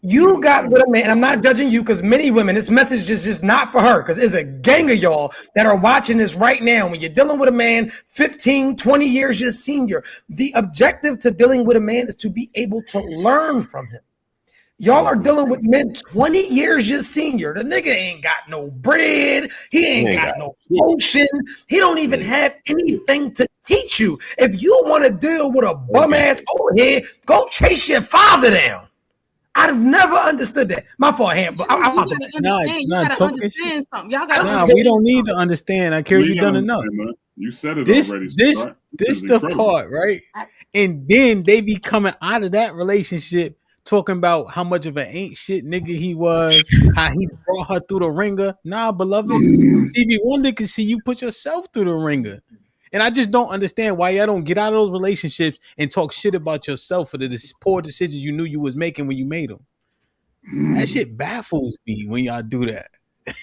You got with a man, and I'm not judging you because many women, this message is just not for her because there's a gang of y'all that are watching this right now. When you're dealing with a man 15, 20 years your senior, the objective to dealing with a man is to be able to learn from him. Y'all are dealing with men 20 years your senior. The nigga ain't got no bread. He ain't got no motion. He don't even have anything to teach you. If you want to deal with a bum ass old head, go chase your father down. I've never understood that. My fault, Hamp. But I gotta understand something. Y'all gotta we don't need to understand. I care you done enough. You said it already. This the incredible part, right? And then they be coming out of that relationship talking about how much of an ain't shit nigga he was, how he brought her through the ringer. Nah, beloved. Stevie Wonder can see you put yourself through the ringer. And I just don't understand why y'all don't get out of those relationships and talk shit about yourself for the poor decisions you knew you was making when you made them. That shit baffles me when y'all do that.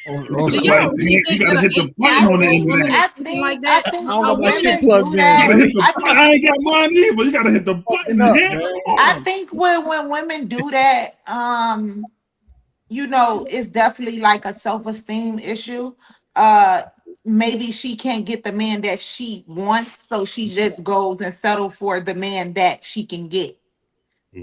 You gotta hit the button on the end of that. I ain't got mine either. You gotta hit the button. I think when women do that, you know, it's definitely like a self-esteem issue. Maybe she can't get the man that she wants, so she just goes and settles for the man that she can get.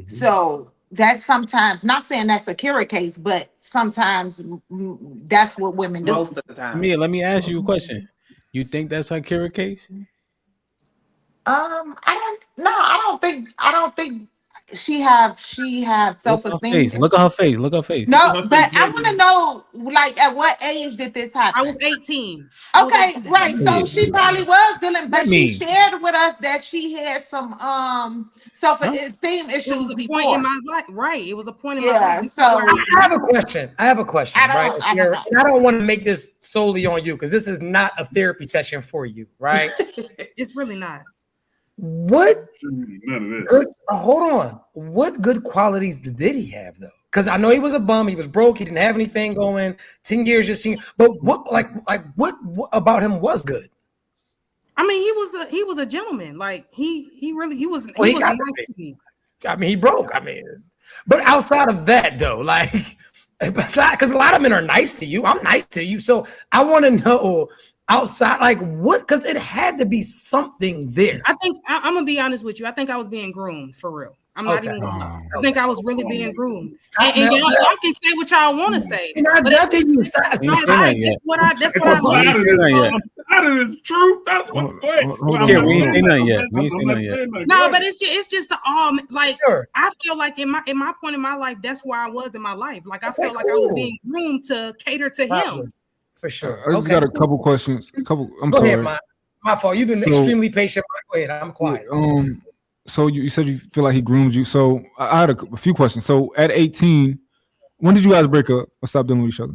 So that's sometimes, not saying that's a Kira case, but sometimes that's what women do. Most of the time. Mia, let me ask you a question. You think that's her Kira case? I don't think she have self-esteem. Look at her face. Look at her face. No, but I want to know, like, at what age did this happen? I was 18. Okay, right. So she probably was dealing, but she shared with us that she had some self-esteem issues. It was a before. point in my life, right? It was a point in my life. So I have a question. I don't want to make this solely on you because this is not a therapy session for you, right? It's really not. What? None of this. Hold on. What good qualities did he have though? Because I know he was a bum. He was broke. He didn't have anything going. 10 years just seen. But what about him was good? I mean, he was a gentleman. Like he was nice to me. I mean, he broke. I mean, but outside of that though, like because a lot of men are nice to you. I'm nice to you. So I want to know. Outside, like what? Because it had to be something there. I think I'm gonna be honest with you. I think I was being groomed for real. I'm not even gonna lie. I think I was really being groomed. And y'all can say what y'all want to say. Not judging you. That's what I mean. That is true. That's what. We ain't say nothing yet. No, but it's just like I feel like in my point in my life, that's where I was in my life. Like I felt like I was being groomed to cater to him. For sure. I just got a couple questions. I'm Go sorry. ahead, my fault. You've been extremely patient. Go ahead. I'm quiet. So you said you feel like he groomed you. So I had a few questions. So at 18, when did you guys break up or stop dealing with each other?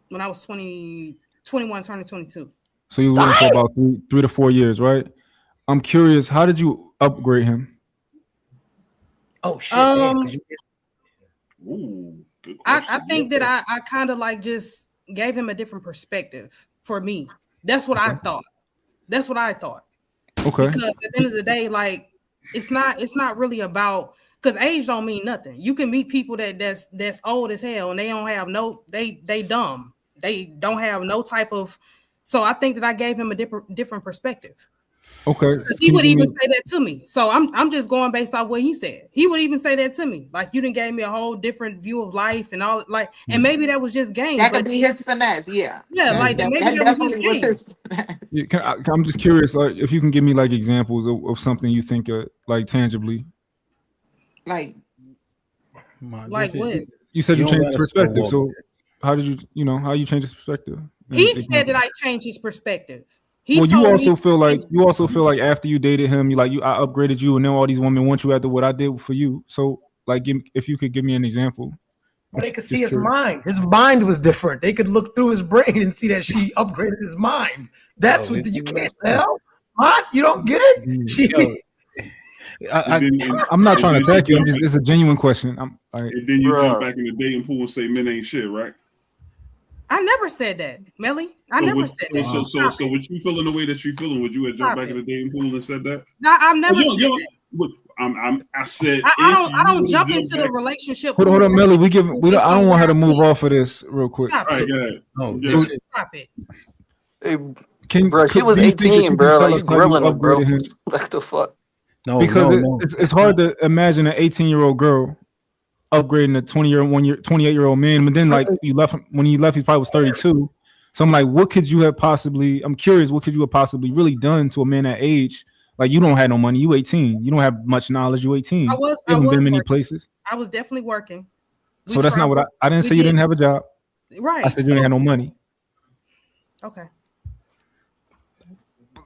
When I was 21, turning 22. So you were with him for about 3 to 4 years, right? I'm curious, how did you upgrade him? Oh shit! Damn, 'cause Ooh, good I question. think that I kind of like just gave him a different perspective for me. That's what I thought. That's what I thought. Okay. Because at the end of the day, like it's not really about, because age don't mean nothing. You can meet people that's old as hell and they don't have they dumb. They don't have no type of, so I think that I gave him a different perspective. Okay. Because he would even say that to me. So I'm just going based off what he said. He would even say that to me. Like, you done gave me a whole different view of life and all, like, and maybe that was just game. That could be his finesse, yeah. Yeah, like that, maybe that that was just definitely was game. his finesse. Yeah, I'm just curious, like, if you can give me like examples of something you think like tangibly. Like what? You said you don't changed gotta perspective. slow So how did how you change his perspective? He said that I changed his perspective. Well, you also feel like after you dated him, I upgraded you, and now all these women want you after what I did for you. So, like, if you could give me an example. But they could see his mind. His mind was different. They could look through his brain and see that she upgraded his mind. That's what you can't tell. What? You don't get it? I'm not trying to attack you. It's a genuine question. And then you jump back in the dating pool and say men ain't shit, right? I never said that, Melly. I never said that. So would you feeling the way that you feeling? Would you have jumped back in the dating pool and said that? No, I've never said that. I said I don't jump into the relationship. Hold on, Melly. I don't want her to move off of this real quick. Stop it. Go ahead. So, stop it. Bro, he was 18, bro. Like, you grilling him, bro. What the fuck? Because it's hard to imagine an 18-year-old girl upgrading a 28-year-old man, but then like when you left, he probably was 32. So I'm like, I'm curious, what could you have possibly really done to a man that age? Like, you don't have no money, you 18, you don't have much knowledge, you 18. You haven't been many places. I was definitely working. So that's not what I didn't say you didn't have a job. Right. I said you didn't have no money. Okay.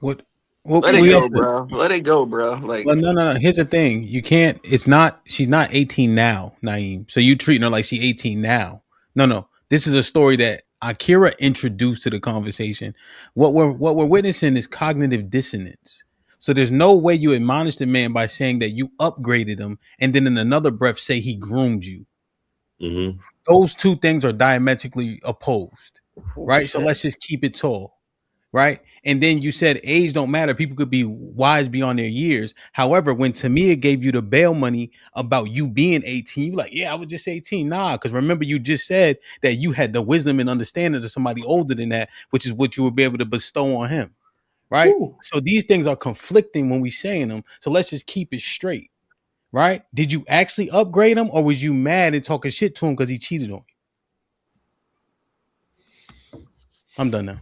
What? Let it go, bro. Let it go, bro. Like, well, no. Here's the thing: you can't. It's not. She's not 18 now, Naeem. So you treating her like she's 18 now. No. This is a story that Akira introduced to the conversation. What we're witnessing is cognitive dissonance. So there's no way you admonish the man by saying that you upgraded him, and then in another breath say he groomed you. Mm-hmm. Those two things are diametrically opposed, right? So let's just keep it tall. Right. And then you said age don't matter. People could be wise beyond their years. However, when Tamia gave you the bail money about you being 18, you like, yeah, I was just 18. Nah, because remember, you just said that you had the wisdom and understanding of somebody older than that, which is what you would be able to bestow on him. Right. Ooh. So these things are conflicting when we saying them. So let's just keep it straight. Right. Did you actually upgrade him, or was you mad and talking shit to him because he cheated on you? I'm done now.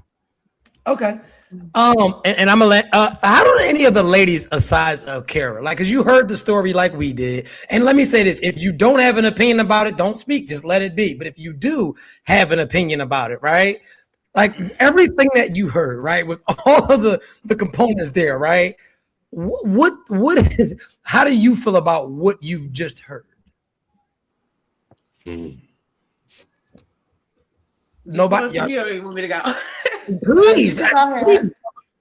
Okay. And I'm gonna let how do any of the ladies aside of Kara, like, because you heard the story like we did, and let me say this: if you don't have an opinion about it, don't speak, just let it be. But if you do have an opinion about it, right, like everything that you heard, right, with all of the components there, right, what how do you feel about what you've just heard? Nobody. You want me to go? Please.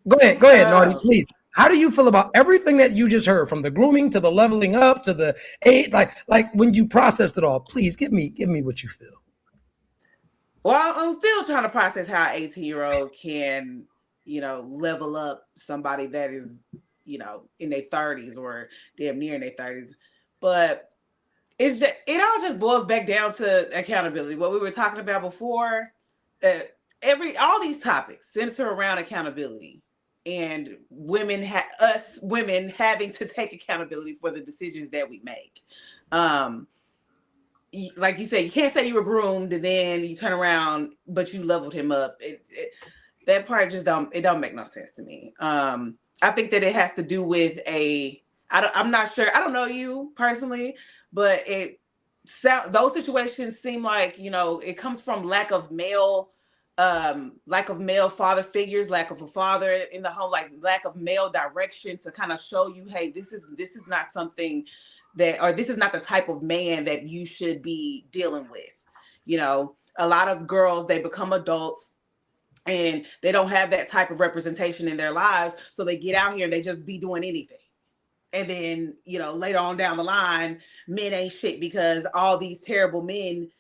Go ahead, Naughty, please. How do you feel about everything that you just heard, from the grooming to the leveling up to the aid, like when you processed it all? Please give me what you feel. Well, I'm still trying to process how an 18-year-old can, level up somebody that is, in their 30s or damn near in their 30s. But it all just boils back down to accountability. What we were talking about before, all these topics center around accountability, and women having to take accountability for the decisions that we make. Like you said, you can't say you were groomed and then you turn around, but you leveled him up. That part just don't make no sense to me. I think that it has to do with I'm not sure. I don't know you personally, but those situations seem like, it comes from lack of male father figures, lack of a father in the home, like lack of male direction to kind of show you, hey, this is not something or this is not the type of man that you should be dealing with. A lot of girls, they become adults and they don't have that type of representation in their lives. So they get out here and they just be doing anything. And then, you know, later on down the line, men ain't shit because all these terrible men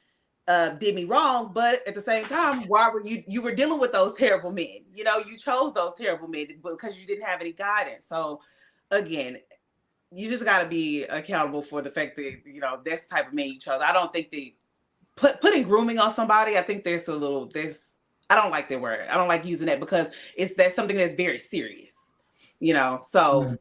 did me wrong. But at the same time, why were you were dealing with those terrible men? You know, you chose those terrible men because you didn't have any guidance. So again, you just got to be accountable for the fact that, you know, that's the type of man you chose. I don't think they putting grooming on somebody. I think there's I don't like that word. I don't like using that because that's something that's very serious, you know. So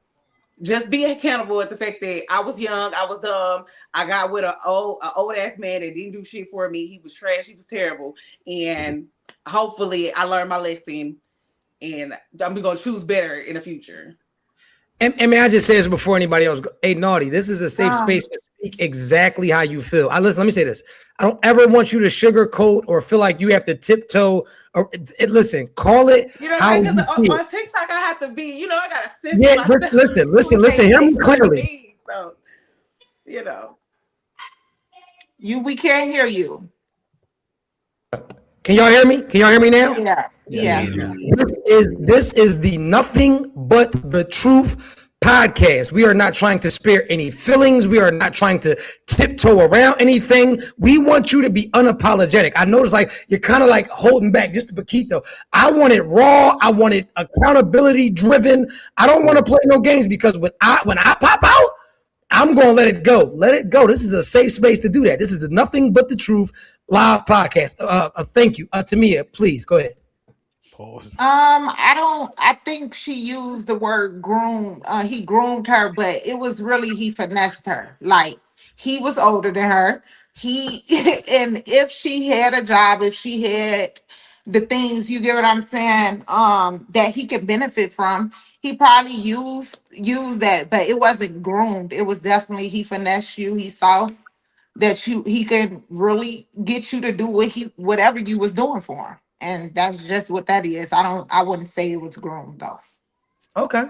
just be accountable at the fact that I was young, I was dumb, I got with an old ass man that didn't do shit for me. He was trash, he was terrible, and hopefully I learned my lesson, and I'm gonna choose better in the future. And may I just say this before anybody else goes? Hey, Naughty, this is a safe space to speak exactly how you feel. Let me say this. I don't ever want you to sugarcoat or feel like you have to tiptoe. Or listen, call it how you feel. On TikTok, I have to be, you know, I gotta censor myself. Listen, hear me clearly. So, you know. We can't hear you. Can y'all hear me? Can y'all hear me now? Yeah. This is the Nothing But the Truth podcast. We are not trying to spare any feelings. We are not trying to tiptoe around anything. We want you to be unapologetic. I notice like you're kind of like holding back just a poquito. I want it raw. I want it accountability driven. I don't want to play no games because when I pop out, I'm going to let it go. Let it go. This is a safe space to do that. This is the Nothing But the Truth live podcast. Thank you. Tamia, please go ahead. Pause. I think she used the word groom. He groomed her, but it was really he finessed her. Like he was older than her. And if she had a job, if she had the things, you get what I'm saying, that he could benefit from, he probably used that, but it wasn't groomed. It was definitely he finessed you. He saw that he could really get you to do whatever you was doing for him. And that's just what that is. I wouldn't say it was groomed though. Okay.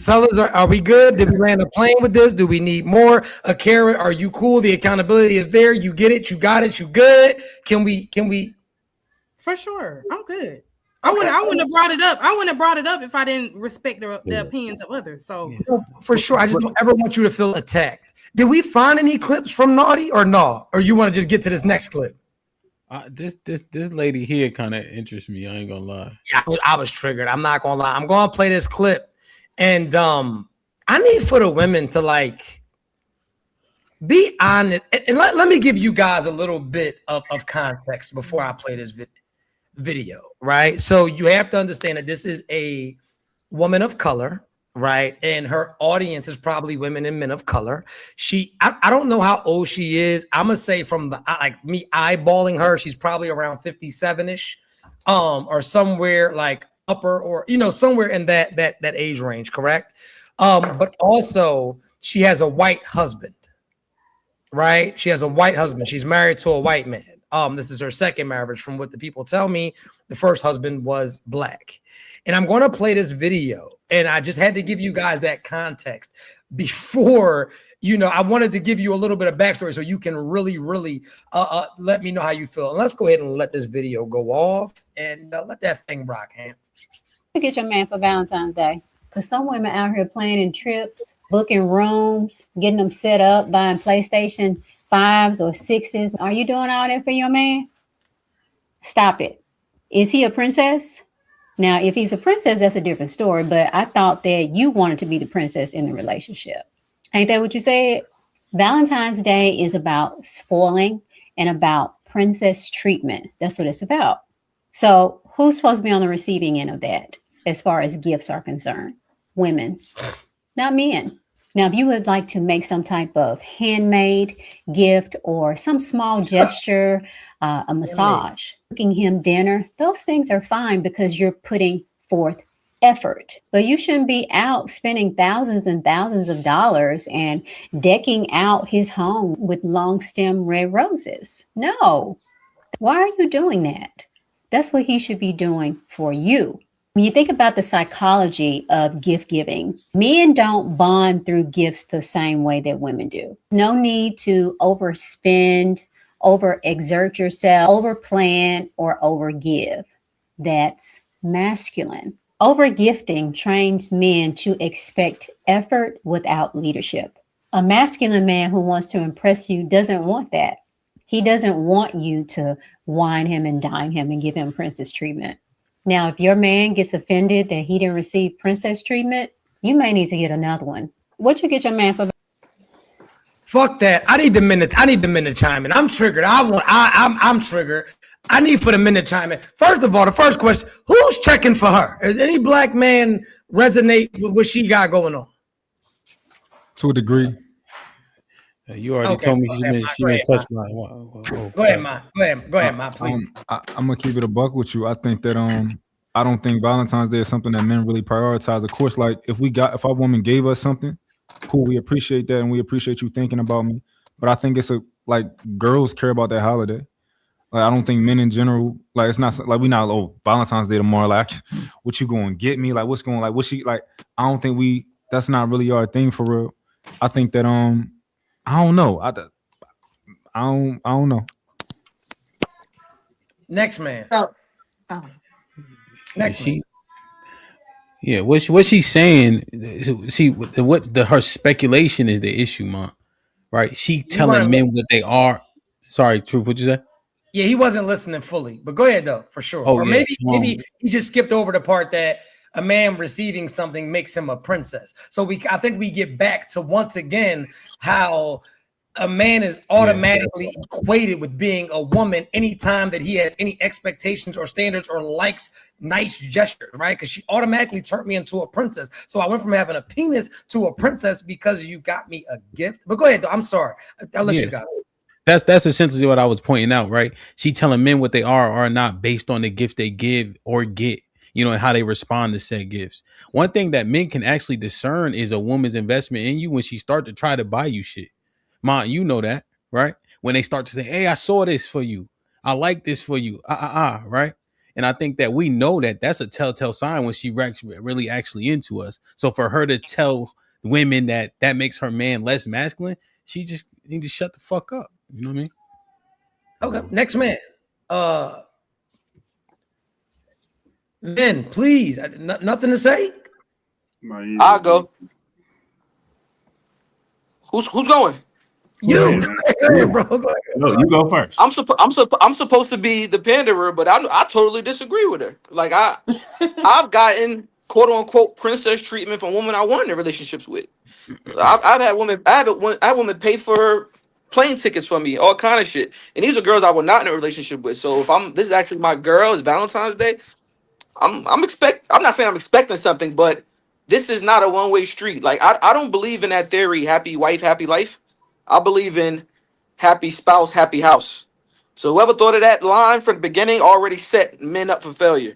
Fellas, are we good? Did we land a plane with this? Do we need more? A carrot? Are you cool? The accountability is there. You get it. You got it. You good? Can we? For sure. I'm good. I wouldn't have brought it up. I wouldn't have brought it up if I didn't respect the opinions of others. So for sure. I just don't ever want you to feel attacked. Did we find any clips from Naughty or no? Or you want to just get to this next clip? This lady here kind of interests me. I ain't gonna lie. Yeah, I was triggered. I'm not gonna lie. I'm gonna play this clip, and I need for the women to like be honest. And let me give you guys a little bit of context before I play this video. Right. So you have to understand that this is a woman of color. Right. And her audience is probably women and men of color. I don't know how old she is. I'm going to say from me eyeballing her, she's probably around 57-ish, or somewhere like upper or, somewhere in that age range. Correct. But also she has a white husband. Right. She has a white husband. She's married to a white man. This is her second marriage. From what the people tell me, the first husband was black. And I'm going to play this video. And I just had to give you guys that context before, I wanted to give you a little bit of backstory so you can really, really let me know how you feel. And let's go ahead and let this video go off and let that thing rock, Hamp. Get your man for Valentine's Day. Because some women out here planning trips, booking rooms, getting them set up, buying PlayStation 5s or 6s. Are you doing all that for your man? Stop it. Is he a princess? Now, if he's a princess, that's a different story. But I thought that you wanted to be the princess in the relationship. Ain't that what you said? Valentine's Day is about spoiling and about princess treatment. That's what it's about. So who's supposed to be on the receiving end of that as far as gifts are concerned? Women, not men. Now, if you would like to make some type of handmade gift or some small gesture, a massage, cooking him dinner, those things are fine because you're putting forth effort. But you shouldn't be out spending thousands and thousands of dollars and decking out his home with long stem red roses. No. Why are you doing that? That's what he should be doing for you. When you think about the psychology of gift giving, men don't bond through gifts the same way that women do. No need to overspend, overexert yourself, overplan, or overgive. That's masculine. Overgifting trains men to expect effort without leadership. A masculine man who wants to impress you doesn't want that. He doesn't want you to wine him and dine him and give him princess treatment. Now, if your man gets offended that he didn't receive princess treatment, you may need to get another one. What you get your man for? Fuck that. I need the men to chime in. I'm triggered. I'm triggered. I need for the men to chime in. First of all, the first question, who's checking for her? Does any black man resonate with what she got going on? To a degree. You already told me she been touched by. Go ahead, Ma. Go ahead, Ma, please. I'm gonna keep it a buck with you. I think that I don't think Valentine's Day is something that men really prioritize. Of course, like if our woman gave us something, cool, we appreciate that and we appreciate you thinking about me. But I think it's like girls care about that holiday. Like I don't think men in general, like it's not like we not Valentine's Day tomorrow. Like what you going to get me? Like what's going like what she like? I don't think that's not really our thing for real. I think that I don't know. I don't know. Next man. Next man. Yeah, what she's saying, see, her speculation is the issue, man. Right? She telling men what they are. Sorry, Truth, what'd you say? Yeah, he wasn't listening fully, but go ahead though, for sure. Oh, or yeah. maybe he just skipped over the part that a man receiving something makes him a princess. So I think we get back to once again how a man is automatically equated with being a woman anytime that he has any expectations or standards or likes nice gestures, right? Because she automatically turned me into a princess. So I went from having a penis to a princess because you got me a gift. But go ahead, though. I'm sorry. I'll let you go. That's essentially what I was pointing out, right? She telling men what they are or not based on the gift they give or get, and how they respond to said gifts. One thing that men can actually discern is a woman's investment in you when she start to try to buy you shit. Man, you know that, right? When they start to say, hey, I saw this for you. I like this for you. Right? And I think that we know that that's a telltale sign when she really actually into us. So for her to tell women that makes her man less masculine, she just need to shut the fuck up. You know what I mean? Okay, next man. Men, please. Nothing to say? I'll go. Who's going? You. Go ahead, bro. Go ahead. No, you go first. I'm supposed to be the panderer, but I totally disagree with her. Like I've gotten quote unquote princess treatment from women I wanted in relationships with. I've had women. I had women pay for plane tickets for me, all kind of shit. And these are girls I was not in a relationship with. So if this is actually my girl, it's Valentine's Day. I'm not saying I'm expecting something, but this is not a one-way street. Like I don't believe in that theory, happy wife, happy life. I believe in happy spouse, happy house. So whoever thought of that line from the beginning already set men up for failure.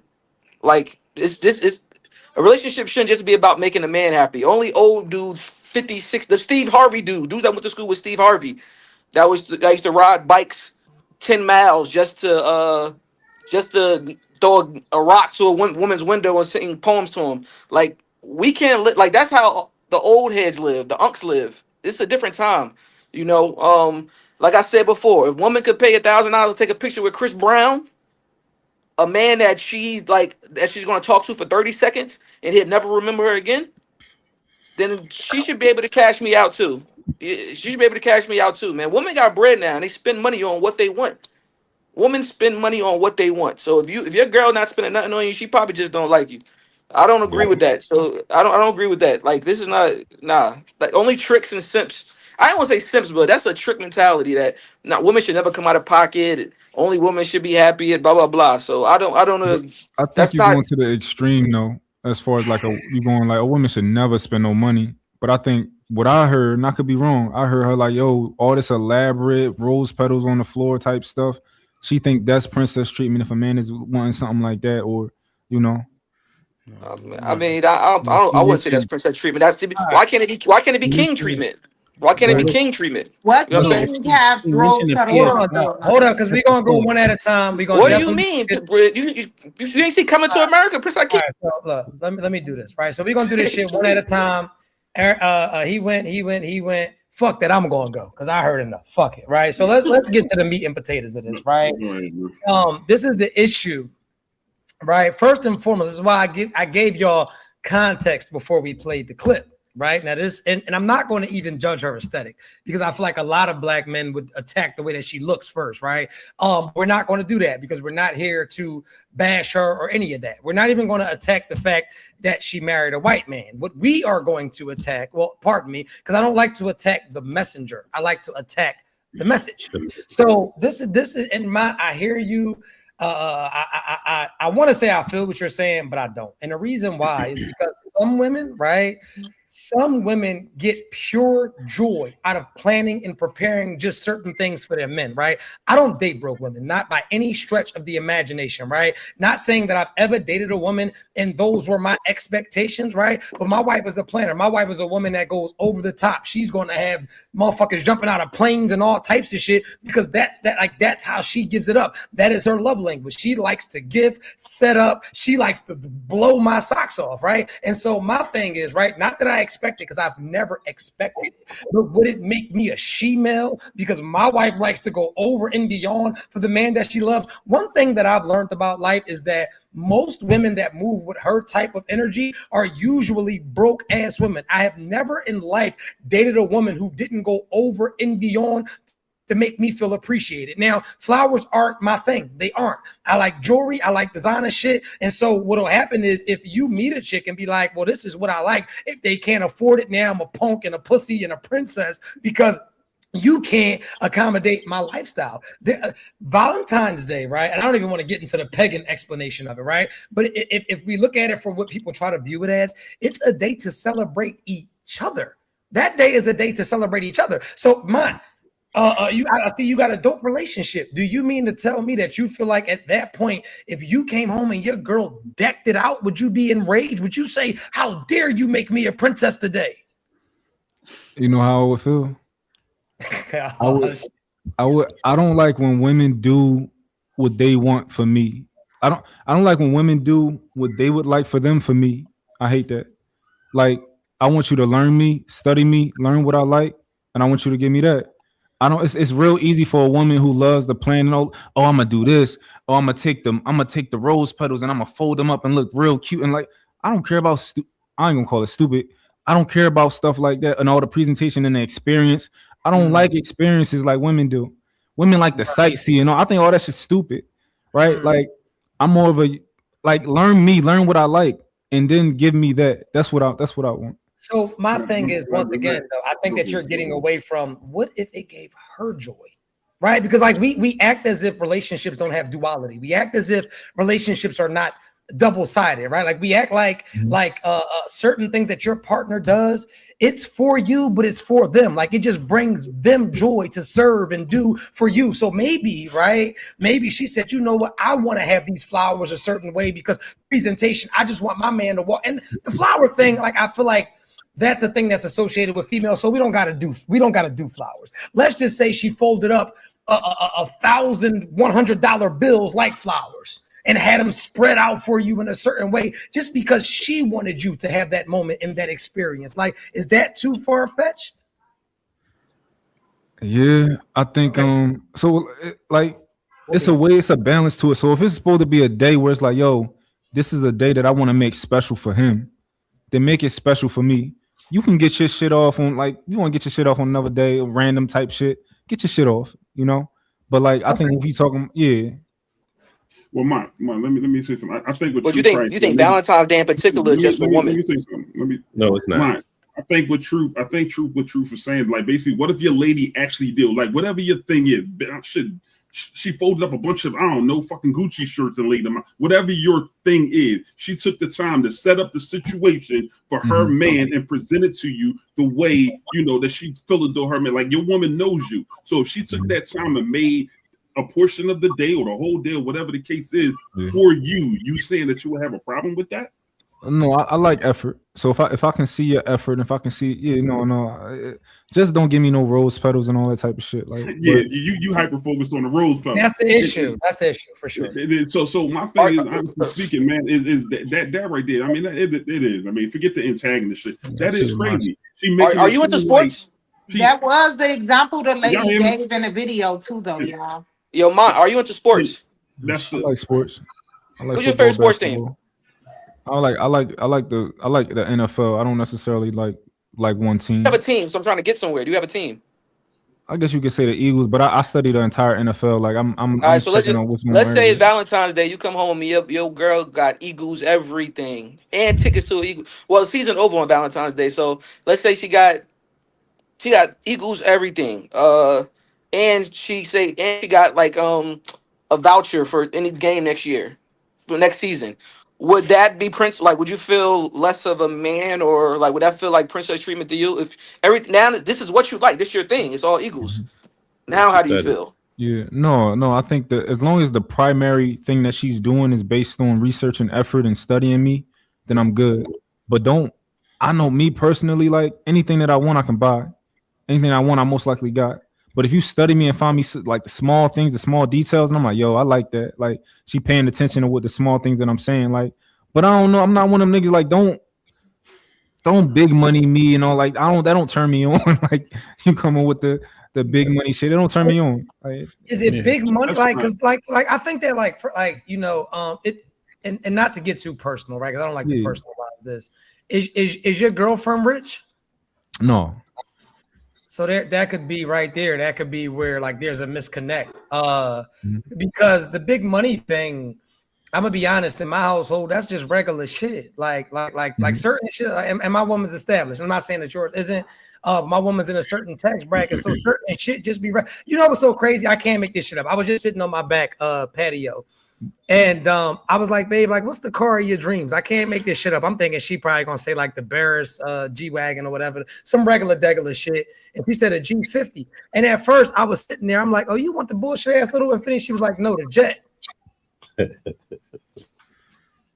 Like this is a relationship shouldn't just be about making a man happy. Only old dudes, 56, the Steve Harvey dudes that went to school with Steve Harvey, that used to ride bikes 10 miles just to throw a rock to a woman's window and sing poems to him. Like we can't live like that's how the old heads live, the unks live. It's a different time. Like I said before, if woman could pay $1,000 to take a picture with Chris Brown, a man that she's going to talk to for 30 seconds and he'll never remember her again, then she should be able to cash me out too. She should be able to cash me out too, man. Women got bread now and they spend money on what they want. Women spend money on what they want. So if your girl not spending nothing on you, she probably just don't like you. I don't agree with that. So I don't agree with that. Like this is not like only tricks and simps. I don't want to say simps, but that's a trick mentality that women should never come out of pocket. Only women should be happy and blah blah blah. So I don't know. I think you're going to the extreme though, as far as like you going like a woman should never spend no money. But I think what I heard, and I could be wrong, I heard her like, yo, all this elaborate rose petals on the floor type stuff. She think that's princess treatment if a man is wanting something like that, or I mean, I wouldn't say that's princess treatment. Why can't it be king treatment? Why can't it be king treatment? What You know do what I'm you have rose petals? Hold on, because we're gonna go one at a time. What do you mean? You ain't see Coming to America, Prince King? Look, let me do this, right? So we're gonna do this shit one at a time. He went. Fuck that, I'm gonna go because I heard enough. Fuck it, right? So let's get to the meat and potatoes of this, right? This is the issue right? First and foremost, this is why I gave y'all context before we played the clip. Right now, this and I'm not going to even judge her aesthetic because I feel like a lot of black men would attack the way that she looks first, right? We're not going to do that because we're not here to bash her or any of that. We're not even going to attack the fact that she married a white man. What we are going to attack, well, pardon me, because I don't like to attack the messenger. I like to attack the message. So this is in my. I hear you. I want to say I feel what you're saying, but I don't. And the reason why is because some women, right? Some women get pure joy out of planning and preparing just certain things for their men, right? I don't date broke women, not by any stretch of the imagination, right? Not saying that I've ever dated a woman and those were my expectations, right? But my wife is a planner. My wife is a woman that goes over the top. She's going to have motherfuckers jumping out of planes and all types of shit because that's how she gives it up. That is her love language. She likes to give, set up. She likes to blow my socks off, right? And so my thing is, right, not that I expect it because I've never expected it, but would it make me a she-male because my wife likes to go over and beyond for the man that she loves? One thing that I've learned about life is that most women that move with her type of energy are usually broke ass women. I have never in life dated a woman who didn't go over and beyond to make me feel appreciated. Now, flowers aren't my thing. They aren't. I like jewelry. I like designer shit. And so what'll happen is if you meet a chick and be like, well, this is what I like. If they can't afford it, now I'm a punk and a pussy and a princess because you can't accommodate my lifestyle. Valentine's Day, right? And I don't even want to get into the pagan explanation of it, right? But if we look at it for what people try to view it as, it's a day to celebrate each other. That day is a day to celebrate each other. So I see you got a dope relationship. Do you mean to tell me that you feel like at that point, if you came home and your girl decked it out, would you be enraged? Would you say, how dare you make me a princess today? You know how I would feel? I don't like when women do what they want for me. I don't like when women do what they would like for them for me. I hate that. Like, I want you to learn me, study me, learn what I like, and I want you to give me that. It's real easy for a woman who loves the plan and I'm gonna do this, I'm gonna take the rose petals and I'm gonna fold them up and look real cute and like I don't care about I ain't gonna call it stupid. I don't care about stuff like that and all the presentation and the experience. I don't like experiences like women do. Women like the sightseeing. I think all that shit's stupid, right? Like I'm more of a like learn me, learn what I like, and then give me that. That's what I want. So my thing is, once again, though, I think that you're getting away from what if it gave her joy, right? Because like we act as if relationships don't have duality. We act as if relationships are not double-sided, right? Like we act like certain things that your partner does, it's for you, but it's for them. Like it just brings them joy to serve and do for you. So maybe, right? Maybe she said, you know what? I want to have these flowers a certain way because presentation, I just want my man to walk. And the flower thing, like I feel like that's a thing that's associated with females. So we don't got to do flowers. Let's just say she folded up $1,100 bills like flowers and had them spread out for you in a certain way just because she wanted you to have that moment in that experience. Like, is that too far-fetched? Yeah, I think it's a way, it's a balance to it. So if it's supposed to be a day where it's like, yo, this is a day that I want to make special for him, then make it special for me. You can get your shit off on you want to get your shit off on another day, random type shit. Get your shit off, But like, I think if you talking, yeah. Well, Mark, let me say something. I think what you think Valentine's Day in particular is just for women? Let me say something. No, it's not. Mark, I think what Truth was saying, like basically, what if your lady actually did like whatever your thing is? She folded up a bunch of, I don't know, fucking Gucci shirts and laid them out. Whatever your thing is, she took the time to set up the situation for her man and present it to you the way, that she feel as though her man, like your woman knows you. So if she took that time and made a portion of the day or the whole day or whatever the case is for you saying that you would have a problem with that? No, I like effort. So if I can see your effort, if I can see, just don't give me no rose petals and all that type of shit. Like, you hyper focus on the rose petals. That's the issue. That's the issue for sure. So my thing is, honestly speaking, man, is that right there. I mean, it is. I mean, forget the antagonist shit. That is crazy. Are you into sports? That was the example the lady gave in the video too, though, y'all. Yo, Ma, are you into sports? That's I like sports. I like Who's your football, favorite sports team? basketball. I like the NFL. I don't necessarily like one You team. have a team, so I'm trying to get somewhere. Do you have a team? I guess you could say the Eagles, but I study the entire NFL. Like I'm All right, so checking on what's more let's say areas. Valentine's Day, you come home and your girl got Eagles everything and tickets to Eagles. Well, season over on Valentine's Day, so let's say she got Eagles everything. And she got like a voucher for any game next year, for next season. Would that be Prince? Like, would you feel less of a man, or like would that feel like princess treatment to you? If now this is what you like, this your thing. It's all Eagles. Now, how do you feel? Yeah, no. I think that as long as the primary thing that she's doing is based on research and effort and studying me, then I'm good. But I know me personally, like anything that I want, I can buy. Anything I want, I most likely got. But if you study me and find me like the small things, the small details, and I'm like, yo, I like that. Like she paying attention to what the small things that I'm saying. Like, but I don't know. I'm not one of them niggas like don't big money me, you know, like that don't turn me on. Like you coming with the big money shit, it don't turn me on. Like, is it big money? Like, cause like I think that like for like it and not to get too personal, right? Because I don't like to personalize this. Is your girlfriend rich? No. So that could be right there. That could be where like there's a misconnect. Because the big money thing, I'm gonna be honest, in my household, that's just regular shit. Like certain shit. And my woman's established. I'm not saying that yours isn't. My woman's in a certain tax bracket, so certain shit just be right. You know what's so crazy? I can't make this shit up. I was just sitting on my back patio, and I was like, babe, like, what's the car of your dreams? I can't make this shit up. I'm thinking she probably gonna say like the Barris G-Wagon or whatever, some degular shit. And she said a G50. And at first I was sitting there, I'm like, oh, you want the bullshit ass little Infiniti? She was like, no, the Jet.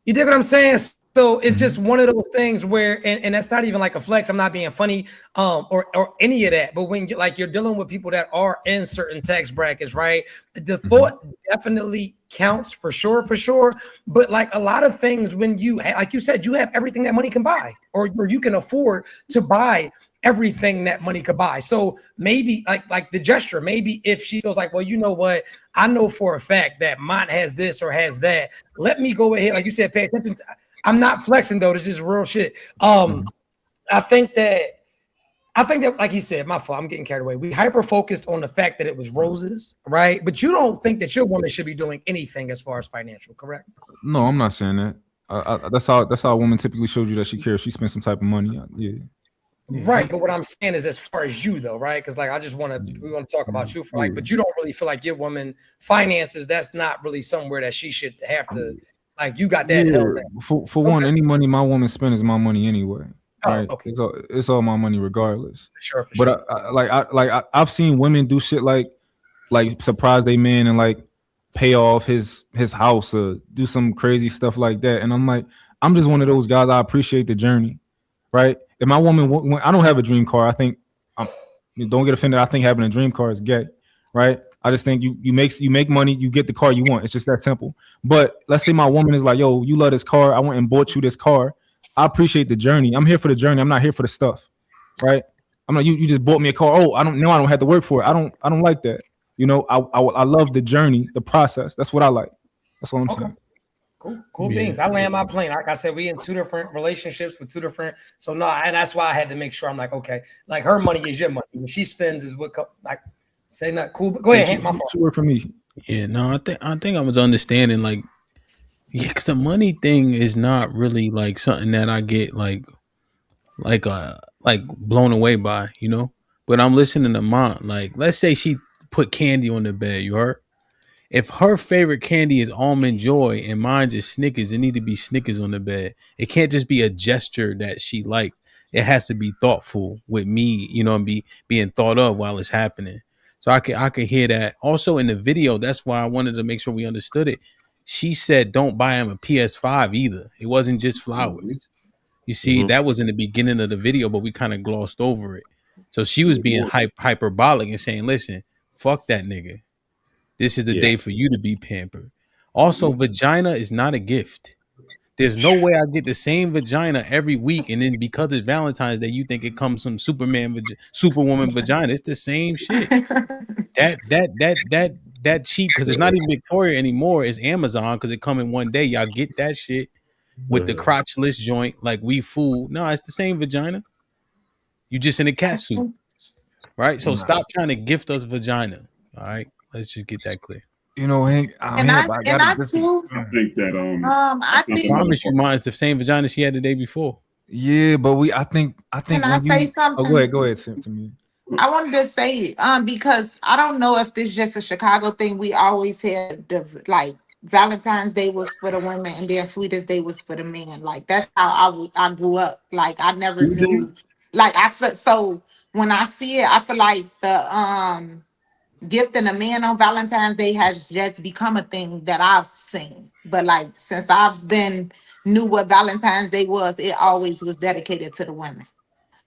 You dig what I'm saying? So it's just one of those things where, and that's not even like a flex. I'm not being funny, or any of that. But when you're dealing with people that are in certain tax brackets, right? The thought definitely counts for sure. But like a lot of things, when you, like you said, you have everything that money can buy, or you can afford to buy everything that money could buy. So maybe like the gesture, maybe if she feels like, well, you know what, I know for a fact that Mont has this or has that. Let me go ahead, like you said, pay attention. I'm not flexing though. This is real shit. I think that, like you said, my fault. I'm getting carried away. We hyper focused on the fact that it was roses, right? But you don't think that your woman should be doing anything as far as financial, correct? No, I'm not saying that. That's how a woman typically shows you that she cares. She spends some type of money. Yeah. Right, but what I'm saying is, as far as you though, right? Because like we want to talk about you for like, but you don't really feel like your woman finances. That's not really somewhere that she should have to. Like you got that held down. For one, any money my woman spends is my money anyway. Right? Okay. It's all my money regardless. For but sure. I've seen women do shit like surprise they man and like pay off his house or do some crazy stuff like that. And I'm like, I'm just one of those guys. I appreciate the journey, right? If my woman, when I don't have a dream car, I think don't get offended. I think having a dream car is gay, right? I just think you make money, you get the car you want. It's just that simple. But let's say my woman is like, yo, you love this car. I went and bought you this car. I appreciate the journey. I'm here for the journey. I'm not here for the stuff, right? I'm like, you just bought me a car. Oh, I don't have to work for it. I don't like that. You know, I love the journey, the process. That's what I like. That's what I'm saying. Cool beans. I land my plane. Like I said, we in two different relationships with two different. So no, and that's why I had to make sure. I'm like, okay, like her money is your money. What she spends is what. Like, say not cool. But go ahead. My fault. Work for me. Yeah, no, I think I was understanding like, yeah, because the money thing is not really like something that I get like blown away by, you know. But I'm listening to Mont. Like, let's say she put candy on the bed. You heard? If her favorite candy is Almond Joy and mine's is Snickers, it need to be Snickers on the bed. It can't just be a gesture that she liked. It has to be thoughtful with me, you know, and being thought of while it's happening. So I could hear that. Also in the video, that's why I wanted to make sure we understood it. She said, "Don't buy him a PS5 either." It wasn't just flowers. You see, that was in the beginning of the video, but we kind of glossed over it. So she was being hyperbolic and saying, "Listen, fuck that nigga. This is the day for you to be pampered." Also, vagina is not a gift. There's no way I get the same vagina every week, and then because it's Valentine's Day, you think it comes from Superwoman vagina. It's the same shit. That that cheap because it's not even Victoria anymore. It's Amazon because it come in one day. Y'all get that shit with the crotchless joint like we fool. No, it's the same vagina. You just in a cat suit, right? So stop trying to gift us vagina. All right, let's just get that clear. You know, And I too. I think that I I think. promise you, mine's the same vagina she had the day before. Yeah, but I think Can I say something? Oh, go ahead, to me. I wanted to say because I don't know if this is just a Chicago thing. We always had like Valentine's Day was for the women and their Sweetest Day was for the men. Like that's how I grew up. Like I never knew. Like I feel so when I see it, I feel like the gifting a man on Valentine's Day has just become a thing that I've seen. But like since I've knew what Valentine's Day was, it always was dedicated to the women,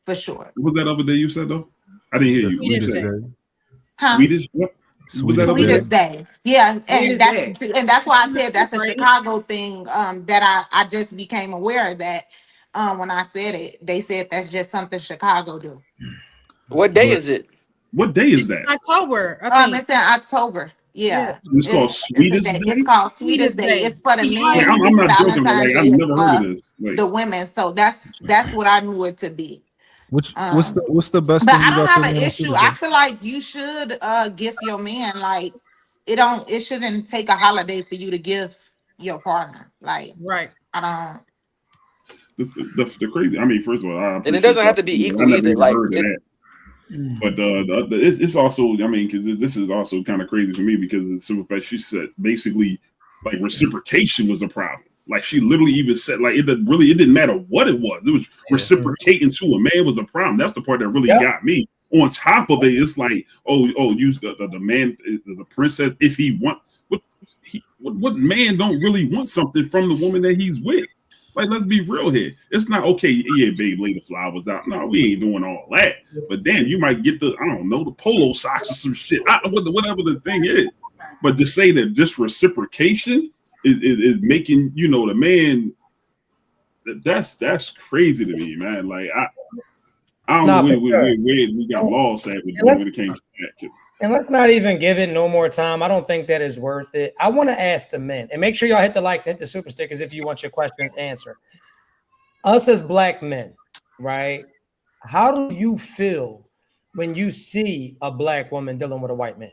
for sure. What was that other day you said though? I didn't hear you. Sweetest Day. Huh? Swedish? What? Was that Sweetest Day. Yeah, and Sweetest that's why I said that's a Chicago thing. That I just became aware of that. When I said it, they said that's just something Chicago do. What day is it? What day is that? October. I think. It's in October. Yeah. It's called Sweetest Day. It's called Sweetest Day. It's for the men. I'm not joking. Like, I've never heard of this. Like, the women. So that's what I knew it to be. What's the best But thing I you don't got have for an me on issue. Tuesday? I feel like you should gift your man. Like it shouldn't take a holiday for you to gift your partner. Like right. I don't. the crazy. I mean, first of all, And it doesn't have to be equal I never either. even Like heard of that. But it's also, I mean, because this is also kind of crazy for me because of the simple fact she said basically like reciprocation was a problem. Like she literally even said like it didn't matter what it was. It was reciprocating to a man was a problem. That's the part that really got me. On top of it, it's like use the man, the princess if he want what man don't really want something from the woman that he's with. Like, let's be real here. It's not okay. Yeah, babe, lay the flowers out. No, we ain't doing all that. But damn, you might get the polo socks or some shit. Whatever the thing is. But to say that this reciprocation is making the man. That's crazy to me, man. Like I don't know where we got lost at when it came to that. And let's not even give it no more time. I don't think that is worth it. I want to ask the men, and make sure y'all hit the likes and hit the super stickers if you want your questions answered. Us as black men, right? How do you feel when you see a black woman dealing with a white man?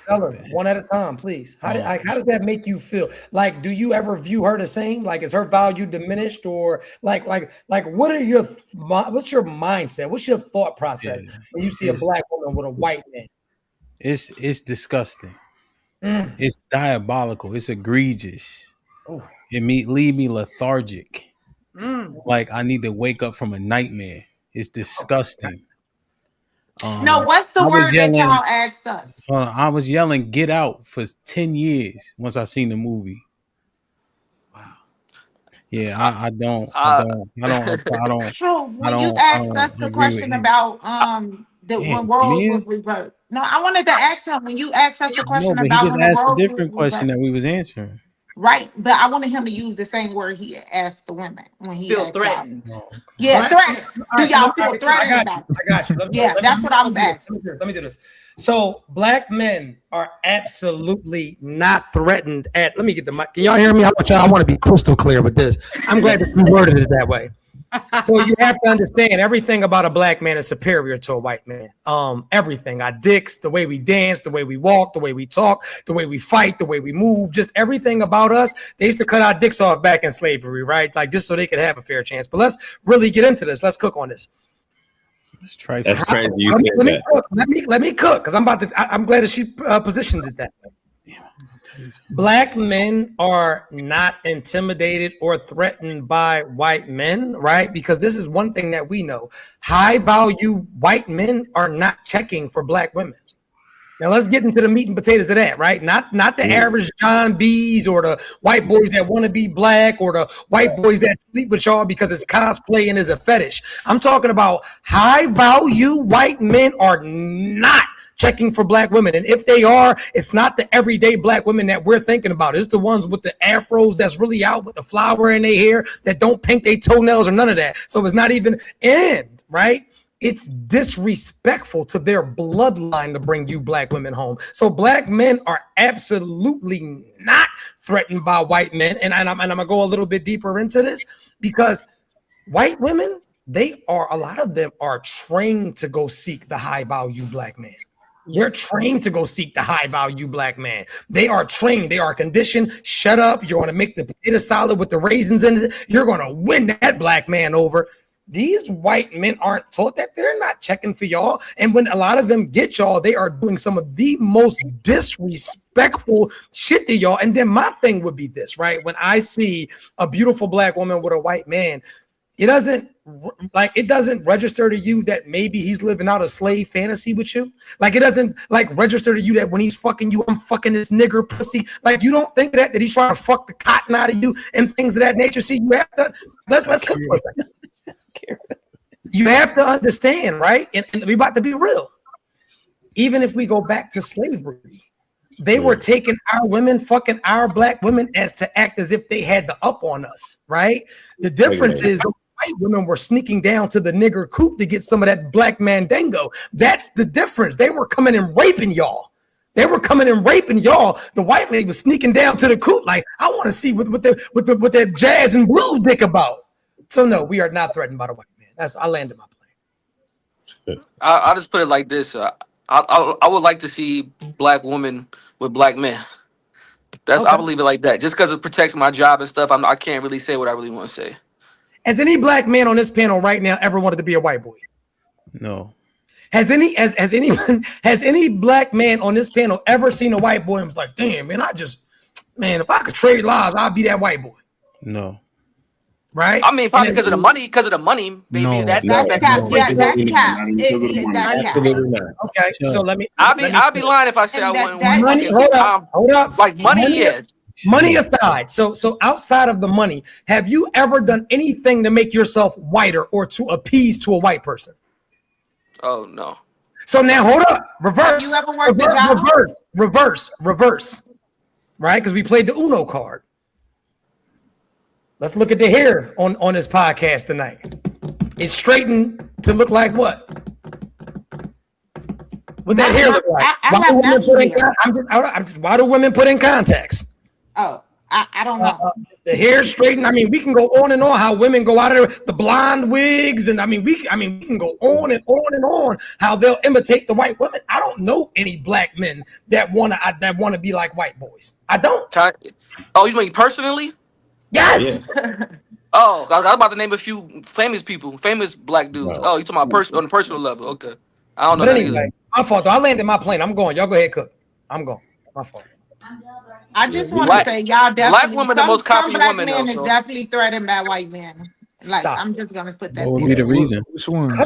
Tell her one at a time, please. How does that make you feel? Like, do you ever view her the same? Like, is her value diminished, or like what's your mindset? What's your thought process when you see a black woman with a white man? It's disgusting. It's diabolical. It's egregious. It leave me lethargic. Like I need to wake up from a nightmare. It's disgusting. No, what's the word that y'all asked us? I was yelling "Get Out" for 10 years once I seen the movie. Wow. Yeah, I don't. True. When you asked us the question about when roles was reversed. No, I wanted to ask him when you asked us the question but about he just when asked the a roles different was question reversed. that we was answering. Right, but I wanted him to use the same word he asked the women when he feel asked threatened. Yeah, threatened. Do y'all feel threatened? I got you. That's what I was asking. Let me do this. So black men are absolutely not threatened at. Let me get the mic. Can y'all hear me? I want to be crystal clear with this. I'm glad that you worded it that way. So you have to understand everything about a black man is superior to a white man. Everything, our dicks, the way we dance, the way we walk, the way we talk, the way we fight, the way we move, just everything about us. They used to cut our dicks off back in slavery, right? Like just so they could have a fair chance. But let's really get into this. Let's cook on this. Let's try. That's crazy. Let me cook because I'm glad that she positioned it that way. Black men are not intimidated or threatened by white men, right? Because this is one thing that we know. High value white men are not checking for black women. Now let's get into the meat and potatoes of that, right? Not the average John B's or the white boys that want to be black or the white boys that sleep with y'all because it's cosplay and is a fetish. I'm talking about high value white men are not checking for black women. And if they are, it's not the everyday black women that we're thinking about. It's the ones with the afros that's really out with the flower in their hair that don't paint their toenails or none of that. So it's not even in, right? it's disrespectful to their bloodline to bring you black women home. So black men are absolutely not threatened by white men. And I'm gonna go a little bit deeper into this because white women, a lot of them are trained to go seek the high value black man. You're trained to go seek the high value black man. They are trained. They are conditioned. Shut up. You're going to make the potato salad with the raisins in it. You're going to win that black man over. These white men aren't taught that. They're not checking for y'all. And when a lot of them get y'all, they are doing some of the most disrespectful shit to y'all. And then my thing would be this, right? When I see a beautiful black woman with a white man, it doesn't register to you that maybe he's living out a slave fantasy with you. Like it doesn't like register to you that when he's fucking you, I'm fucking this nigger pussy. Like you don't think that he's trying to fuck the cotton out of you and things of that nature. See, you have to let's come for a second. You have to understand, right? And we about to be real. Even if we go back to slavery, they were taking our women, fucking our black women, as to act as if they had the up on us, right? The difference is the white women were sneaking down to the nigger coop to get some of that black mandingo. That's the difference. They were coming and raping y'all. The white lady was sneaking down to the coop like, I want to see what that jazz and blues dick about. So no, we are not threatened by the white man. I landed my plane. I'll just put it like this. I would like to see black women with black men. I believe it like that. Just because it protects my job and stuff, I can't really say what I really want to say. Has any black man on this panel right now ever wanted to be a white boy? No. Has any black man on this panel ever seen a white boy and was like, damn, man, if I could trade lives, I'd be that white boy? No. Right? I mean, probably because of the money, baby. No, that's cap. Yeah, that's cap. Okay, so let me. I'd be lying if I said I wouldn't. Money, hold up. Like money, yeah. Money aside, so outside of the money, have you ever done anything to make yourself whiter or to appease to a white person? Oh no. So now hold up. Reverse. You ever worked the job? Reverse. Right? Because we played the Uno card. Let's look at the hair on this podcast tonight. It's straightened to look like what? What that hair look like? Why do women put in contacts? Oh, I don't know. The hair straightened. I mean, we can go on and on how women go out of the blonde wigs, and we can go on and on and on how they'll imitate the white women. I don't know any black men that wanna be like white boys. I don't. Oh, you mean personally? Yes. Yeah. Oh, I was about to name a few famous black dudes. Oh, you talking about on a personal level? Okay, I don't know. But anyway, my fault though. I landed my plane. I'm going. Y'all go ahead, cook. I'm going. My fault. I just want to say, y'all definitely. Black women, the most some black women, men though, is definitely threatened by white men. Like, I'm just gonna put that. What would be the reason? Which one?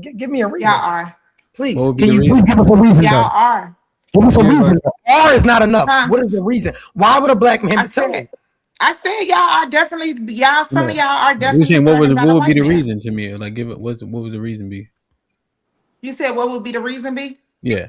Give me a reason. Y'all are. Please. What would be Can the you reason? please give us a reason? Y'all are. Give us a reason. R is not enough. What is the reason? Why would a black man tell me? I said y'all are definitely Some of y'all are definitely. You're saying what would be the man. reason to me? Like, give it. What would the reason be? You said what would be the reason be? Yeah.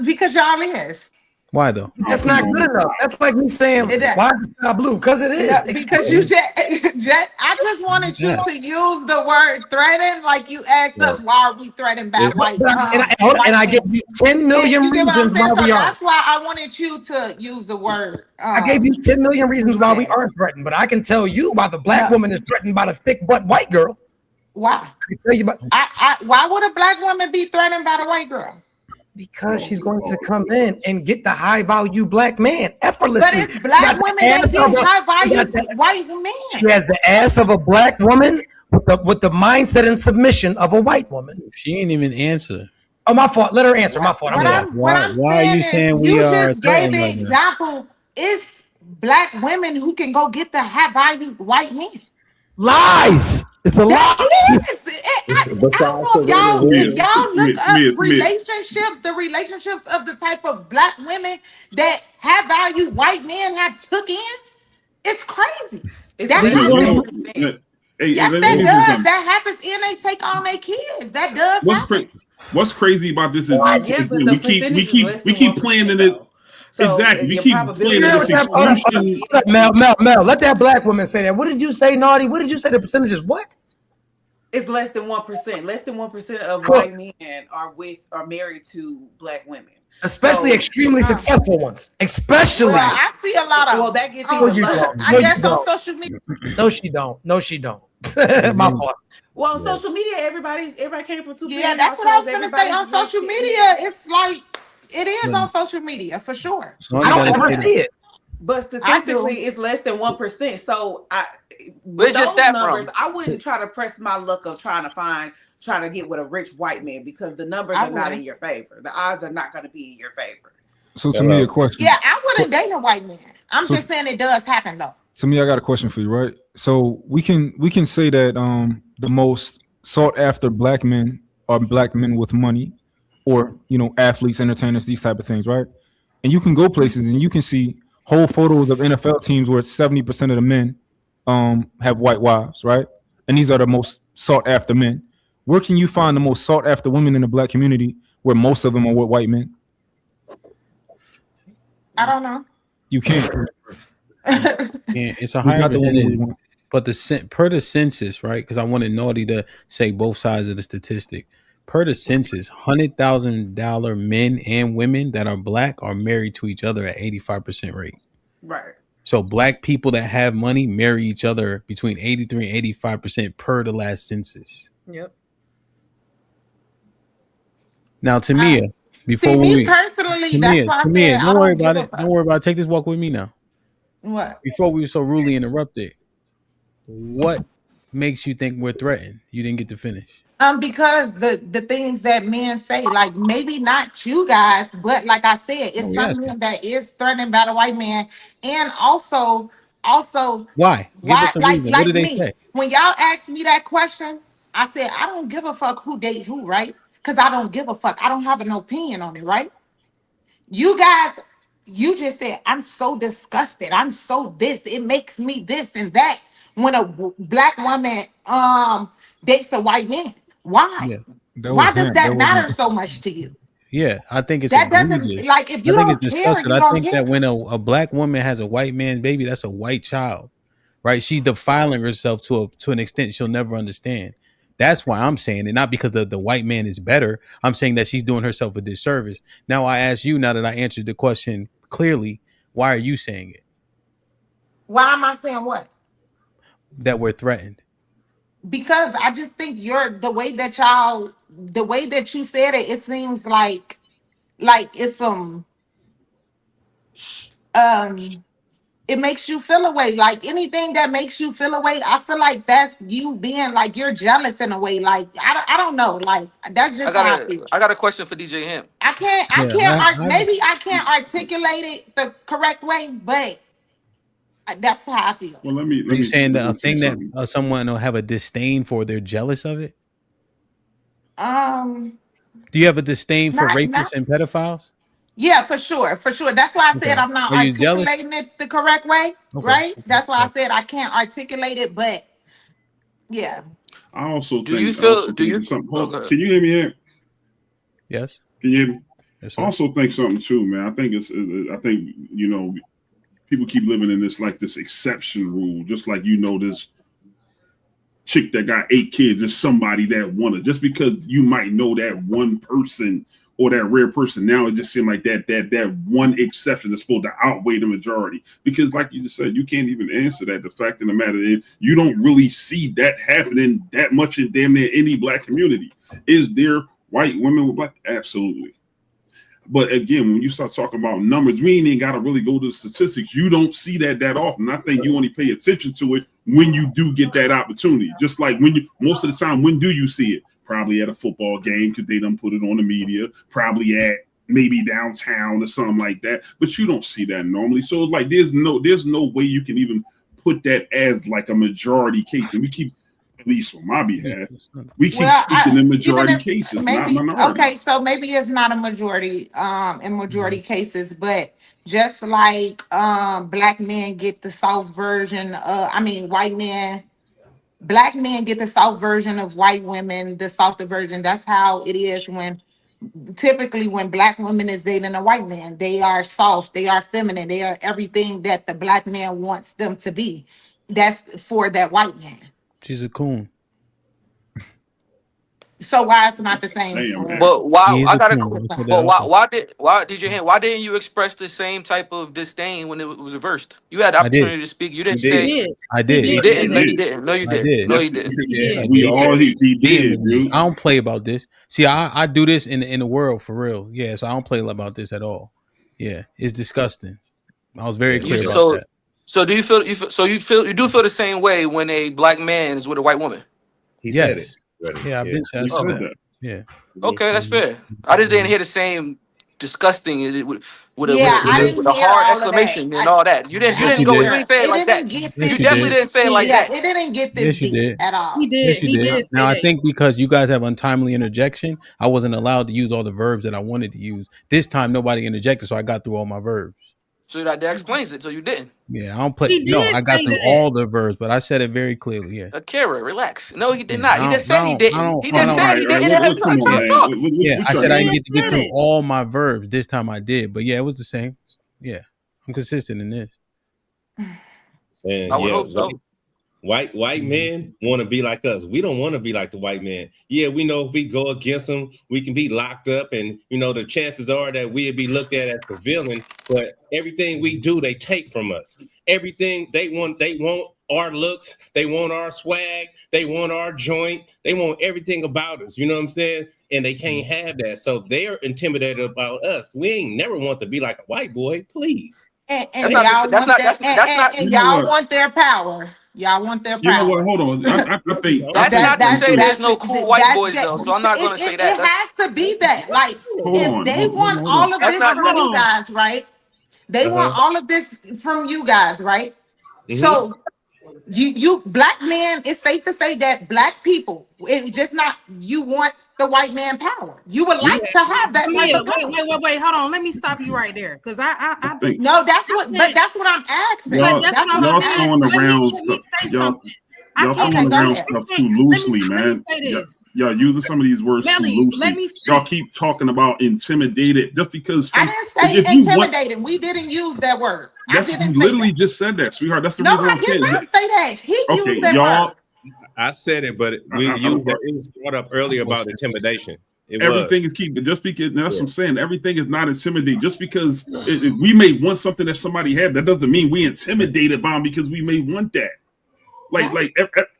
Because y'all is. Why though? That's not good enough. That's like me saying why is it not blue? Because it is. Yeah, because you I just wanted you to use the word threaten, like you asked us why are we threatened by white men. And I give you 10 million reasons why we are. That's why I wanted you to use the word. I gave you 10 million reasons why we aren't threatened, but I can tell you why the black woman is threatened by the thick butt white girl. Why? I can tell you about. Why would a black woman be threatened by the white girl? Because she's going to come in and get the high value black man effortlessly. But it's black women that get high value white men. She has the ass of a black woman with the mindset and submission of a white woman. She ain't even answer. Oh, my fault. Let her answer. My fault. Why are you saying we are? You just gave the example. It's black women who can go get the high value white men. Lies. It's a lie. I don't know if y'all look up relationships, the relationships of the type of black women that high value white men have took in. It's crazy. That happens and they take on their kids. That does happen. What's crazy about this is we keep playing in it. So exactly. We keep playing in this exclusion. Mel, let that black woman say that. What did you say, Naughty? What did you say? The percentages? What? It's less than 1%. Less than 1% of white men are married to black women. Especially extremely successful ones. Especially. Well, I see a lot of. Well, that gets No, even you lower. don't. I No, guess you on don't. social media. No, she don't. No, she don't. My fault. Well, social media, everybody came from two Yeah, parent that's what I was households. gonna say. On Everybody's social rich. media, it's like it is But on social media for sure. one I don't gotta ever say that see it. But I do. statistically, it's less than 1%. So Where's with your those stat numbers, from? I wouldn't try to press my luck of trying to get with a rich white man because the numbers I are not would. in your favor. The odds are not going to be in your favor. So to me, a question. Yeah, I wouldn't date a white man. I'm just saying it does happen though. To me, I got a question for you, right? So we can say that the most sought after black men are black men with money, or athletes, entertainers, these type of things, right? And you can go places and you can see whole photos of NFL teams where 70% of the men have white wives, right? And these are the most sought after men. Where can you find the most sought after women in the black community where most of them are with white men? I don't know. You can't. Yeah, it's a Who's higher not the one percentage. who want- But per the census, right? Because I wanted Naughty to say both sides of the statistic. Per the census, $100,000 men and women that are black are married to each other at 85% rate. Right. So black people that have money marry each other between 83 and 85% per the last census. Yep. Now, Tamia, before See, me we personally, that's why I said I don't worry don't give about a it. fuck. Don't worry about it. Take this walk with me now. What? Before we were so rudely interrupted, what makes you think we're threatened? You didn't get to finish. Because the things that men say, like maybe not you guys, but like I said, it's Oh, yes. something that is threatened by the white man, and also Why? Give why us the reason. What like did they me say? when y'all asked me that question, I said I don't give a fuck who date who, right? Because I don't give a fuck. I don't have an opinion on it, right? You guys, you just said I'm so disgusted. I'm so this. It makes me this and that when a black woman dates a white man. Why? Yeah. That Why was does him. that That matter wasn't. so much to you? Yeah, I think it's That doesn't egregious. like if I you think it's don't care, disgusting. you I don't think care. that when a black woman has a white man baby, that's a white child, right? She's defiling herself to an extent she'll never understand. That's why I'm saying it, not because the white man is better. I'm saying that she's doing herself a disservice. Now I ask you, now that I answered the question clearly, why are you saying it? Why am I saying what? That we're threatened. Because I just think the way that you said it, it seems like it's um it makes you feel away. Like anything that makes you feel away, I feel like that's you being like you're jealous in a way. Like I don't know. Like that's just how I feel. I got a question for DJ Hamp. Yeah, Maybe I can't articulate it the correct way, but that's how I feel. Well, Are you saying that a say thing that something. someone will have a disdain for, they're jealous of it? Um, Do you have a disdain for not rapists and pedophiles? Yeah, for sure, for sure. That's why I said Okay. I'm not Are you jealous? articulating it the correct way, Okay. right? That's why I said I can't articulate it, but yeah. I also Do you think feel? Do you? something. Okay. Can you hear me here? Yes. Can you hear me? Yes, I also think something too, man. I think people keep living in this exception rule, just like this chick that got 8 kids is somebody that wanted, just because you might know that one person or that rare person. Now it just seems like that one exception is supposed to outweigh the majority, because like you just said, you can't even answer that. The fact of the matter is you don't really see that happening that much in damn near any black community. Is there white women with black? Absolutely. But again, when you start talking about numbers, we ain't even got to really go to the statistics. You don't see that often. I think you only pay attention to it when you do get that opportunity. Just like most of the time, when do you see it? Probably at a football game because they done put it on the media. Probably at maybe downtown or something like that. But you don't see that normally. So it's like there's no way you can even put that as like a majority case. And we keep, at least on my behalf, we keep speaking in majority cases, not minority. Okay, so maybe it's not a majority in majority cases, but just like black men get the soft version black men get the soft version of white women, the softer version. That's how it is typically when black women is dating a white man. They are soft, they are feminine, they are everything that the black man wants them to be. That's for that white man. She's a coon. So why it's not the same? Damn, for- man. But why He is I a got a twin. Let's put that but out there. why didn't you express the same type of disdain when it was reversed? You had the I did. opportunity to speak. You didn't He say did. I He did. you did didn't. say No, that. you didn't. No, you I didn't. did. No, Yes, you didn't. He did. we all he did, Vehemently. dude. I don't play about this. See, I do this in the world for real. Yeah, so I don't play about this at all. Yeah, it's disgusting. I was very Yeah, clear You about so that. so do you do feel the same way when a black man is with a white woman? he said it. Yes. Already. Yeah, I've been said We that. said that. Yeah. Okay, that's fair. I just didn't hear the same disgusting with Yeah, I Yeah. didn't a hear hard all of that. exclamation and all that. You I didn't you didn't go. You did. hear. didn't say it It like didn't that. get Yes, this You you definitely did. didn't say it like Yeah, that. it didn't get this Yes, you deep did. at all. He did. Yes, you He did. did say Now, I that. think because you guys have untimely interjection, I wasn't allowed to use all the verbs that I wanted to use. This time, nobody interjected, so I got through all my verbs. So that explains it. So you didn't. Yeah, I don't play. He No, did I got say through that. all the verbs, but I said it very clearly. Yeah, Kara, relax. No, he did yeah. not. He just said he didn't. He All just right, said he all right. didn't. And Come let on, him man. talk. Yeah, We I trying said to I do? didn't get to get said through it. all my verbs. This time I did, but yeah, it was the same. Yeah, I'm consistent in this. And I would yeah, hope so. white men want to be like us. We don't want to be like the white man. Yeah, we know if we go against them, we can be locked up, and the chances are that we'd be looked at as the villain. But everything we do, they take from us. Everything they want our looks, they want our swag, they want our joint, they want everything about us. You know what I'm saying? And they can't have that, so they're intimidated about us. We ain't never want to be like a white boy, please. And That's not. y'all That's want not. that, and You know y'all what? want their power. Y'all want their You know what? power. Hold on. I think That's not to say there's That's no cool white boys though. So I'm not going to say that. it has to be that. Like, hold if on. they want Hold all on. of That's this not. from you guys, right? They want Uh-huh. all of this from you guys, right? Mhm. So you black men, it's safe to say that black people, it just not you want the white man power. You would like to have that type Mia, of power. wait. Hold on. Let me stop you right there, because I do. think No, that's what I'm asking. But y'all that's That's what what I'm I'm gonna throwing ask. asking. around Let me say y'all something. I y'all can't. throwing Okay, go around ahead. stuff I too can't- loosely, let me man. say this. Y'all using some of these words too Melly, let loosely. me Y'all speak. keep talking about intimidated just because I some. didn't say If you want, intimidated. We didn't use that word. I that's didn't you say literally that. just said that, sweetheart. That's the No, reason I I'm did saying. not say that. He Okay, used that y'all. word. I said it, but it was brought up earlier about intimidation. Everything is keep just because that's what I'm Yeah. saying. Everything is not intimidating. Just because we may want something that somebody had, that doesn't mean we intimidated by them because we may want that. Like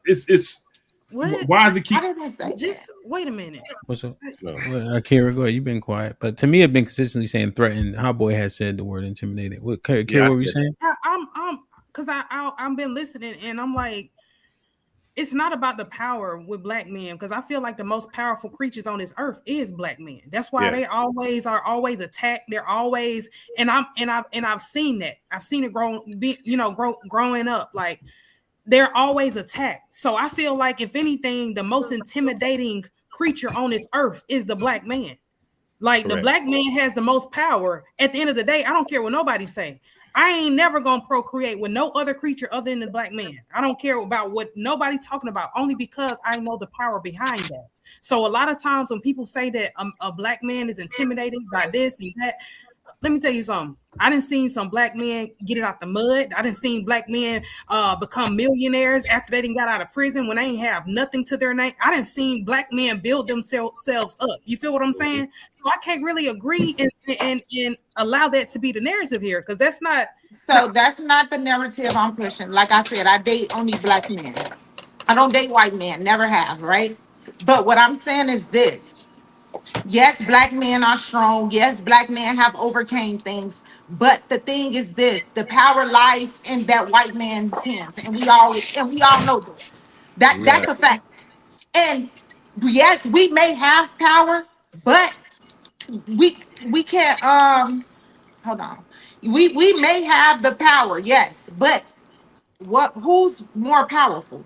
it's What? why does it keep? I didn't say Just wait a minute. What's up? No. Well, Kara, go ahead. You've been quiet, but to me, I've been consistently saying threatened. Hot boy has said the word intimidated. What, Kara, Yeah, what were you saying? I'm because I've been listening, and I'm like, it's not about the power with black men, because I feel like the most powerful creatures on this earth is black men. That's why Yeah. they are always attacked. They're always, and I've seen that. I've seen it growing up. Like, they're always attacked. So I feel like, if anything, the most intimidating creature on this earth is the black man. Like, Correct. the black man has the most power. At the end of the day, I don't care what nobody say. I ain't never gonna procreate with no other creature other than the black man. I don't care about what nobody talking about, only because I know the power behind that. So a lot of times when people say that a black man is intimidated by this and that, let me tell you something. I done seen some black men get it out the mud. I done seen black men become millionaires after they done got out of prison when they ain't have nothing to their name. I done seen black men build themselves up. You feel what I'm saying? So I can't really agree and allow that to be the narrative here, because that's not. So that's not the narrative I'm pushing. Like I said, I date only black men. I don't date white men, never have, right? But what I'm saying is this. Yes, black men are strong. Yes, black men have overcame things. But the thing is this: the power lies in that white man's hands. And we all know this. That's a fact. And yes, we may have power, but we can't hold on. We may have the power, yes, but who's more powerful?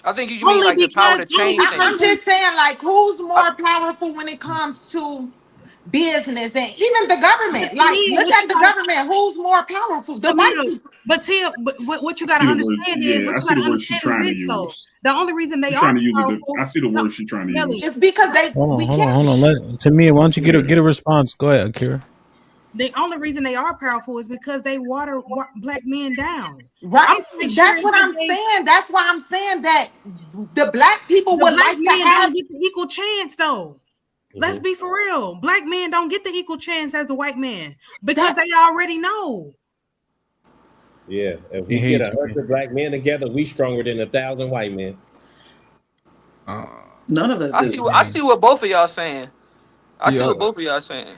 I think you mean Only like the power to because change I'm things. just saying, like, who's more powerful when it comes to business and even the government? Like, look at the government. Who's more powerful? The white people. But Tia, but what you I got to see the word. understand is, Yeah, what I you see got to the word she's understand trying to is this, though. use. The only reason they She's are trying to use powerful, I see the word she's trying to use. It's because they Hold on. To me, why don't you get a response? Go ahead, Akira. the only reason they are powerful is because they water black men down. Right. I'm pretty That's sure what I'm saying. That's why I'm saying that the black people The would black like to men have. don't get the equal chance though. Let's be for real. Black men don't get the equal chance as the white man because they already know. Yeah, if we get 100 black men together, we stronger than 1,000 white men. None of us do. I see what both of y'all saying. I see Yeah. what both of y'all saying.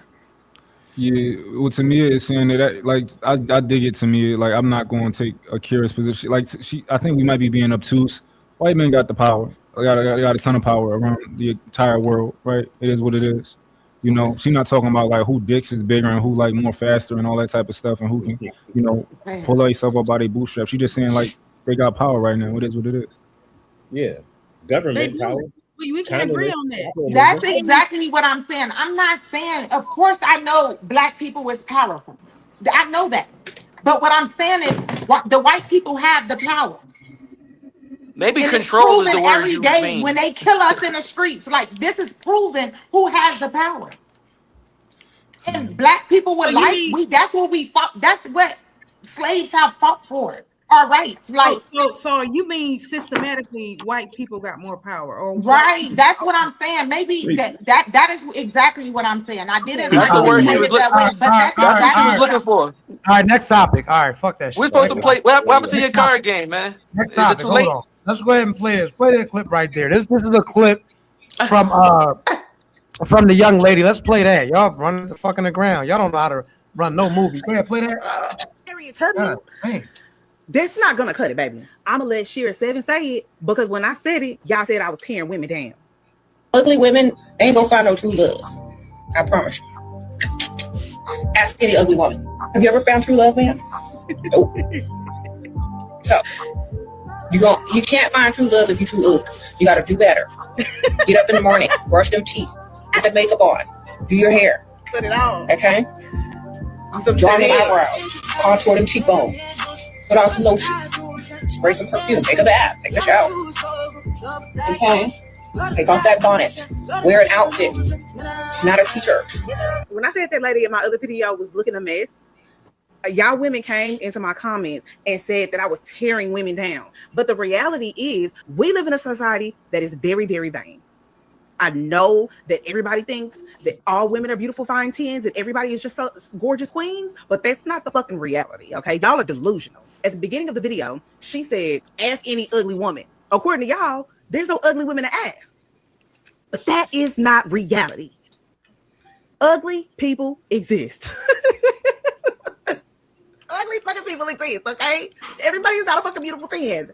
Yeah, well, to me, it's saying that like I dig it. To me, like I'm not going to take a curious position. Like I think we might be being obtuse. White men got the power. They got a ton of power around the entire world, right? It is what it is. You know, she's not talking about like who dicks is bigger and who like more faster and all that type of stuff and who can, you know, pull herself up by their bootstraps. She's just saying like they got power right now. It is what it is. Yeah, government power. We can agree on that. That's exactly what I'm saying. I'm not saying, of course, I know black people is powerful. I know that. But what I'm saying is the white people have the power. Maybe and control is the word every you day mean. when they kill us in the streets. Like, this is proven who has the power. And black people would that's what we fought. That's what slaves have fought for. Our rights. Like, so you mean systematically white people got more power, or right? That's what I'm saying. Maybe that is exactly what I'm saying. I didn't. That's the word she was looking for. All right, next topic. All right, fuck that shit. We're supposed to play. What happened to your card game, man? Next Is it topic. too late? Hold on. Let's go ahead and play this. Play that clip right there. This is a clip from the young lady. Let's play that. Y'all running the fucking the ground. Y'all don't know how to run no movie. Go ahead, play that. That's not gonna cut it, baby. I'ma let Shira 7 say it because when I said it, y'all said I was tearing women down. Ugly women ain't gonna find no true love. I promise you. Ask any ugly woman. Have you ever found true love, man? Nope. So you can't find true love if you true ugly. You gotta do better. Get up in the morning, brush them teeth, put the makeup on, do your hair. Put it on. Okay? Draw them eyebrows, contour them cheekbones, put on some lotion, spray some perfume, take a bath, take a shower. Okay? Take off that bonnet, wear an outfit, not a t-shirt. When I said that lady in my other video was looking a mess, y'all women came into my comments and said that I was tearing women down. But the reality is we live in a society that is very, very vain. I know that everybody thinks that all women are beautiful, fine 10s and everybody is just so gorgeous queens, but that's not the fucking reality, okay? Y'all are delusional. At the beginning of the video, she said, ask any ugly woman. According to y'all, there's no ugly women to ask. But that is not reality. Ugly people exist. Ugly fucking people exist, okay? Everybody's not a fucking beautiful 10.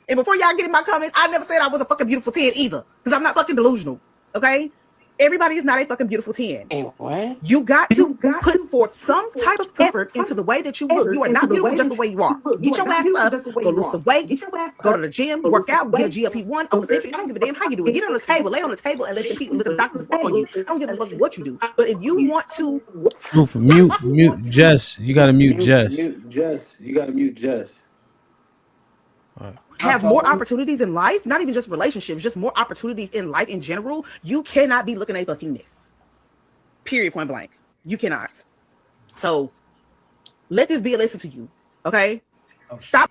And before y'all get in my comments, I never said I was a fucking beautiful 10 either. Because I'm not fucking delusional. Okay? Everybody is not a fucking beautiful 10. What? You got to put forth some type of effort into the way that you look. You are not beautiful just the way you are. Get your ass up, go lose some weight, go to the gym, work out, get a GLP-1, Ozempic. I don't give a damn how you do it. Get on the table, lay on the table, and let the doctors work on you. I don't give a fuck what you do. But if you want to Mute Jess. You gotta mute Jess. You gotta mute Jess. have more opportunities in life, not even just relationships, just more opportunities in life in general, you cannot be looking a fucking miss. Period, point blank. You cannot. So let this be a lesson to you, okay? Stop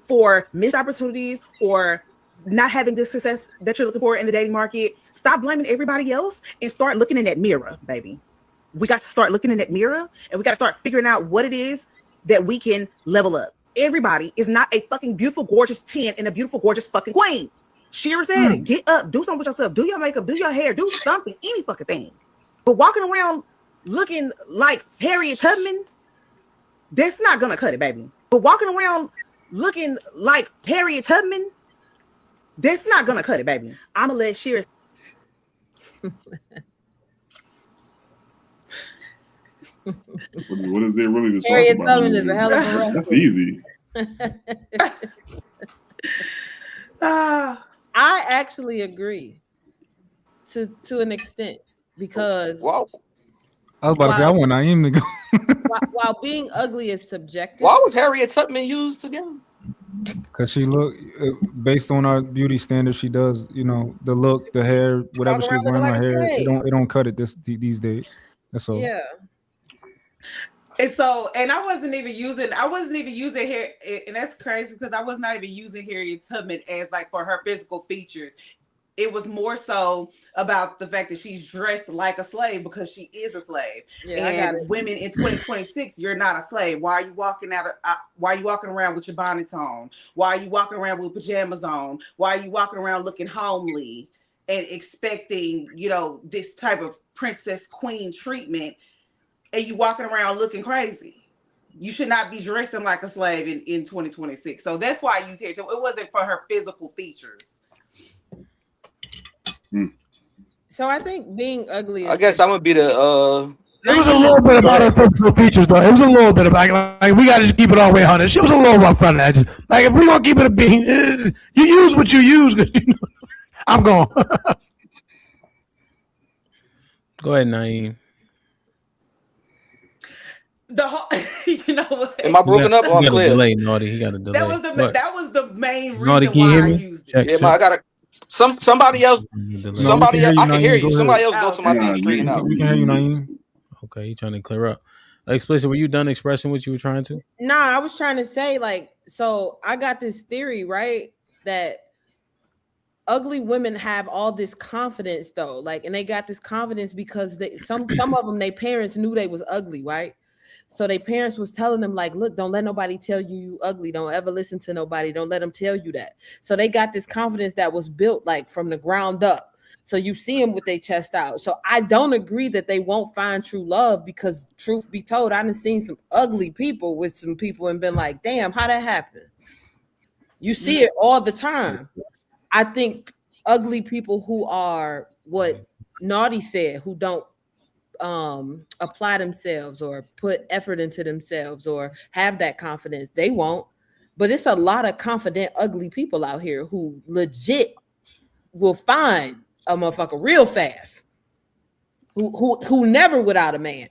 for missed opportunities or not having the success that you're looking for in the dating market. Stop blaming everybody else and start looking in that mirror, baby. We got to start looking in that mirror and we got to start figuring out what it is that we can level up. Everybody is not a fucking beautiful, gorgeous 10 and a beautiful, gorgeous fucking queen. Shira said it. Get up, do something with yourself, do your makeup, do your hair, do something, any fucking thing. But walking around looking like Harriet Tubman, that's not gonna cut it, baby. But walking around looking like Harriet Tubman, that's not gonna cut it, baby. I'm gonna let Shira. What is there really to Harriet talk about? Tubman is a hell of a reference. That's easy. I actually agree to an extent because I was about to say I want Naeem to go. while being ugly is subjective. Why was Harriet Tubman used again? Because she look based on our beauty standards, she does, you know, the look, the hair, whatever she's wearing her hair, it don't cut it these days. That's all. Yeah. And so, and I wasn't even using here, and that's crazy because I was not even using Harriet Tubman as like for her physical features. It was more so about the fact that she's dressed like a slave because she is a slave. Yeah, I got And it. women in 2026, you're not a slave. Why are you walking why are you walking around with your bonnets on? Why are you walking around with pajamas on? Why are you walking around looking homely and expecting, this type of princess queen treatment? And you walking around looking crazy. You should not be dressing like a slave in 2026. So that's why I use Harriet Tubman. It wasn't for her physical features. So I think being ugly. I guess I'm gonna be the. It was a little bit about her physical features, though. It was a little bit about like we gotta just keep it all the way 100. She was a little rough on that. Like if we gonna keep it a bean, you use what you use. I'm going. Go ahead, Naeem. The whole, what? Am I broken up or He got clear? a delay, Naughty. He got a delay. That was the main Naughty, reason can you why hear I me? used it. Check, Yeah, check. I gotta. Somebody else. Somebody else. I can hear you. Somebody else go to my thing straighten out. We can hear you, Naeem. Okay, you trying to clear up. Explicit, were you done expressing what you were trying to? Nah, I was trying to say, like, so I got this theory, right? That ugly women have all this confidence, though. Like, and they got this confidence because some of them, their parents knew they was ugly, right? So their parents was telling them, like, look, don't let nobody tell you ugly. Don't ever listen to nobody. Don't let them tell you that. So they got this confidence that was built like from the ground up. So you see them with their chest out. So I don't agree that they won't find true love because truth be told, I done seen some ugly people with some people and been like, damn, how that happened? You see it all the time. I think ugly people who are what Naughty said, who don't apply themselves or put effort into themselves or have that confidence, they won't. But it's a lot of confident ugly people out here who legit will find a motherfucker real fast who never without a man.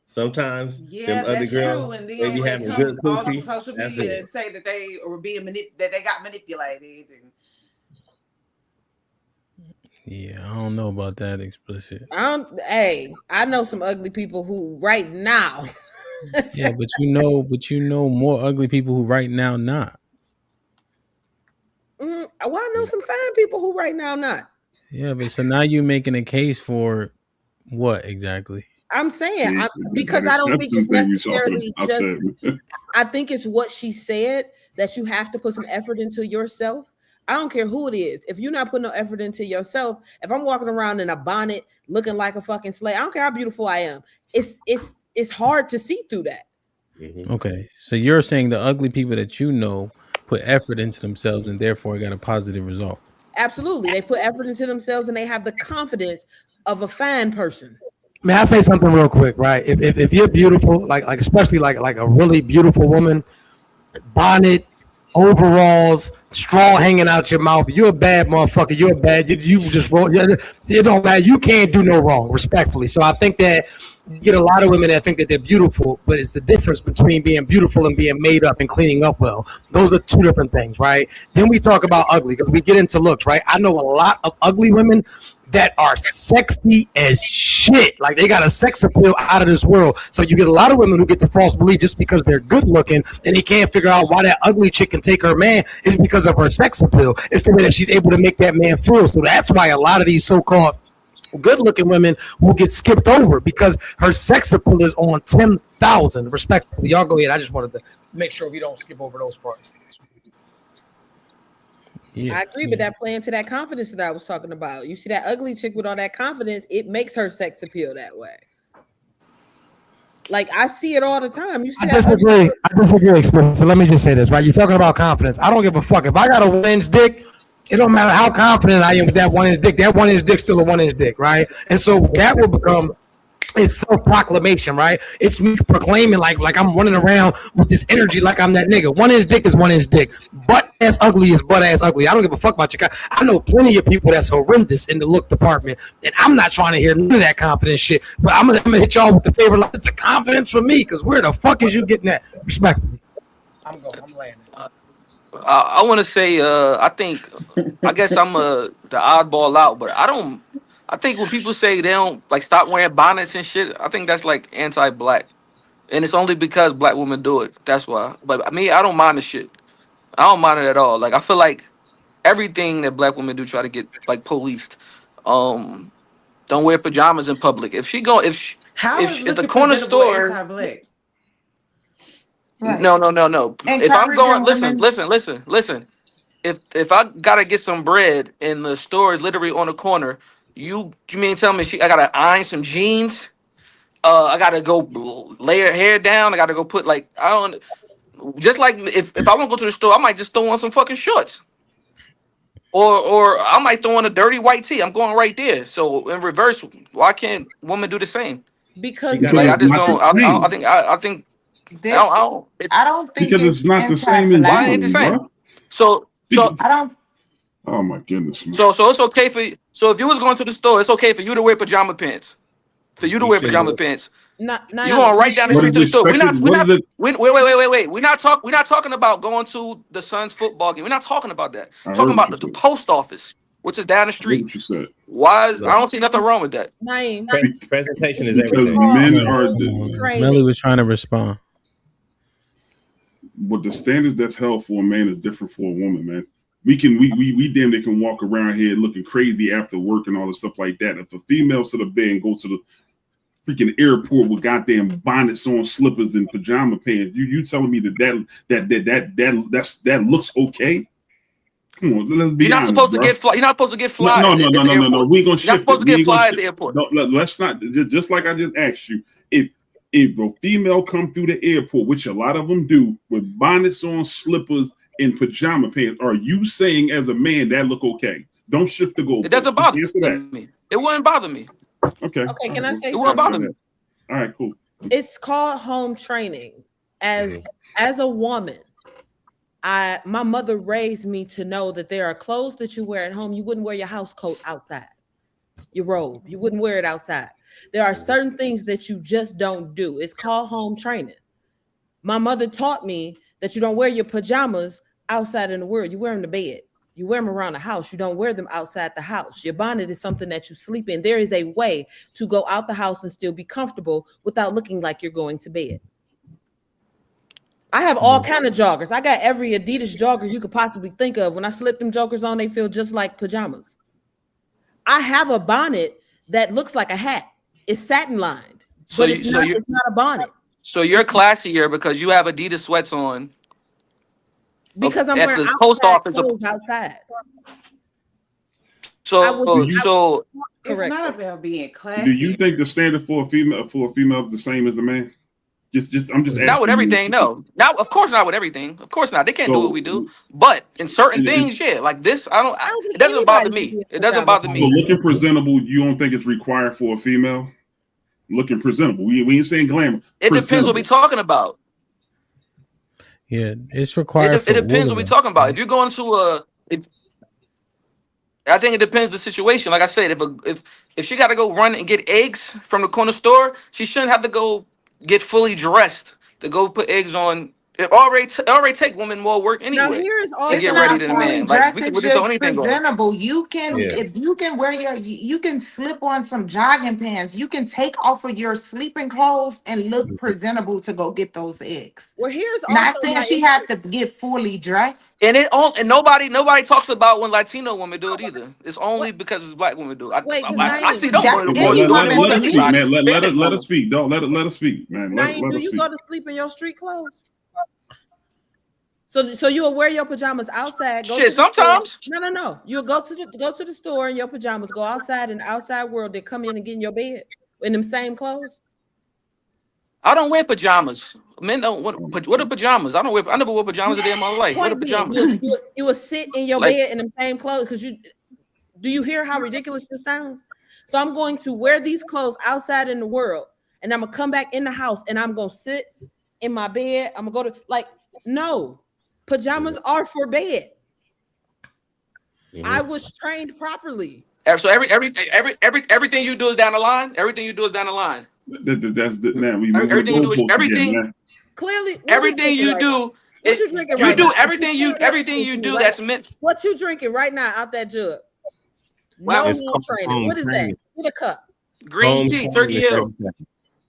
Sometimes Yeah, them other that's girls, true. And they then be they having come good all on coochie. social That's media it. and say that they were being that they got manipulated. And Yeah, I don't know about that, Explicit. I know some ugly people who right now. Yeah, but you know more ugly people who right now not. Well, I know some fine people who right now not. Yeah, but so now you're making a case for what exactly? I'm saying because I don't think it's necessarily just. I think it's what she said that you have to put some effort into yourself. I don't care who it is. If you're not putting no effort into yourself, if I'm walking around in a bonnet looking like a fucking slave, I don't care how beautiful I am. It's hard to see through that. Okay, so you're saying the ugly people that you know put effort into themselves and therefore got a positive result. Absolutely, they put effort into themselves and they have the confidence of a fine person. May I say something real quick, right? If you're beautiful, like especially like a really beautiful woman, bonnet, overalls, straw hanging out your mouth, you're a bad motherfucker. You're a bad. You just roll. It don't matter. You can't do no wrong, respectfully. So I think that you get a lot of women that think that they're beautiful, but it's the difference between being beautiful and being made up and cleaning up well. Those are two different things, right? Then we talk about ugly because we get into looks, right? I know a lot of ugly women that are sexy as shit. Like they got a sex appeal out of this world. So you get a lot of women who get the false belief just because they're good looking and they can't figure out why that ugly chick can take her man is because of her sex appeal. It's the way that she's able to make that man feel. So that's why a lot of these so-called good-looking women will get skipped over because her sex appeal is on 10,000. Respectfully, y'all go ahead. I just wanted to make sure we don't skip over those parts. Yeah, I agree, but that play into that confidence that I was talking about. You see that ugly chick with all that confidence, it makes her sex appeal that way. Like I see it all the time. You see I disagree. Explicit. So let me just say this, right? You're talking about confidence. I don't give a fuck. If I got a 1-inch dick, it don't matter how confident I am with that 1-inch dick. That 1-inch dick still a 1-inch dick, right? And so that will become it's self-proclamation, right? It's me proclaiming like I'm running around with this energy like I'm that nigga. 1-inch dick is 1-inch dick. Butt ass ugly is butt ass ugly. I don't give a fuck about your guy. I know plenty of people that's horrendous in the look department, and I'm not trying to hear none of that confidence shit. But I'm gonna hit y'all with the favorite line. It's the confidence for me, because where the fuck is you getting that? Respectfully. I'm landing. I want to say, I guess I'm the oddball out, but I don't I think when people say they don't like stop wearing bonnets and shit, I think that's like anti-black, and it's only because black women do it. That's why. But I mean, I don't mind the shit. I don't mind it at all. Like I feel like everything that black women do try to get like policed. Don't wear pajamas in public. If she go, How is if the looking corner presentable store, anti-black? Right. no. If I'm going, Encouraging women. listen. If I gotta get some bread and the store is literally on the corner, you mean tell me I gotta iron some jeans? I gotta go lay her hair down. I gotta go put like I don't just like if I want to go to the store, I might just throw on some fucking shorts. Or I might throw on a dirty white tee. I'm going right there. So in reverse, why can't women do the same? Because Like I it's just not don't. the same. I think This, I don't. I don't think Because it's not the same in Why ain't the general, same? bro. So I don't. Oh my goodness, man. so it's okay for so if you was going to the store, it's okay for you to wear pajama pants. For you to wear pajama pants. Not You going right down the What street is to the store. expected? What is it? Wait. We're not talking about going to the Suns football game. We're not talking about that. I We're talking heard about the post office, which is down the I heard street. what you said. Why is I don't see nothing wrong with that. Naeem. Presentation is Because everything. men are Melly was trying to respond. what the standards that's held for a man is different for a woman, man. We damn they can walk around here looking crazy after work and all this stuff like that. If a female sit up there and go to the freaking airport with goddamn bonnets on, slippers and pajama pants, you telling me that looks okay? Come on, let's be You're not honest, supposed to bro. get fly. You're not supposed to get fly. No. at the We ain't gonna airport. You're not shift supposed it. to get fly at the airport. No, let's not. Just like I just asked you, if a female come through the airport, which a lot of them do, with bonnets on, slippers, and pajama pants, are you saying as a man that look okay? Don't shift the goal. It doesn't bother me. It wouldn't bother me. Okay. Okay, can I say It wouldn't bother something? me. All right, cool. It's called home training. As a woman, my mother raised me to know that there are clothes that you wear at home. You wouldn't wear your house coat outside. Your robe. You wouldn't wear it outside. There are certain things that you just don't do. It's called home training. My mother taught me that you don't wear your pajamas outside in the world. You wear them to bed. You wear them around the house. You don't wear them outside the house. Your bonnet is something that you sleep in. There is a way to go out the house and still be comfortable without looking like you're going to bed. I have all kind of joggers. I got every Adidas jogger you could possibly think of. When I slip them jokers on, they feel just like pajamas. I have a bonnet that looks like a hat. It's satin lined, but it's not a bonnet. So you're classier because you have Adidas sweats on. Because I'm at wearing the post office. clothes outside. So it's not about being classy. Do you think the standard for a female is the same as a man? I'm just asking. Not with everything, no. Now, of course, not with everything. Of course not. They can't do what we do. But in certain things, yeah, like this, it doesn't bother me. It doesn't bother me. So looking presentable, you don't think it's required for a female? Looking presentable. We ain't saying glamour. It depends what we're talking about. Yeah, it's required. It depends what we're talking about. If you're going to I think it depends the situation. Like I said, if she got to go run and get eggs from the corner store, she shouldn't have to go get fully dressed to go put eggs on. It already take women more work anyway. Now here's also to get ready than a man. Like we can just throw anything on. Presentable. You can if you can wear you can slip on some jogging pants. You can take off of your sleeping clothes and look presentable to go get those eggs. Well, here's not also saying she had to get fully dressed. And nobody talks about when Latino women do it either. It's only because it's black women do it. I see them more than anybody. Let her speak. Don't let her speak, man. Do you go to sleep in your street clothes? So you'll wear your pajamas outside. Sometimes. No. You'll go to the store in your pajamas, go outside in the outside world, then come in and get in your bed in them same clothes. I don't wear pajamas. Men don't. What are pajamas? I never wore pajamas a day in my life. What are pajamas? You will sit in your bed in the same clothes because do you hear how ridiculous this sounds? So I'm going to wear these clothes outside in the world, and I'm gonna come back in the house, and I'm gonna sit in my bed. I'm gonna go to no. Pajamas are for bed. I was trained properly. So everything you do is down the line. Everything you do is down the line. That's the man. Everything you do is everything. Clearly, everything you do. What you drinking you right do now? everything you do that's meant. What you drinking right now out that jug? No It's home called training. home What is training. that? Get a cup. Green Home tea, training Turkey is Hill. everything.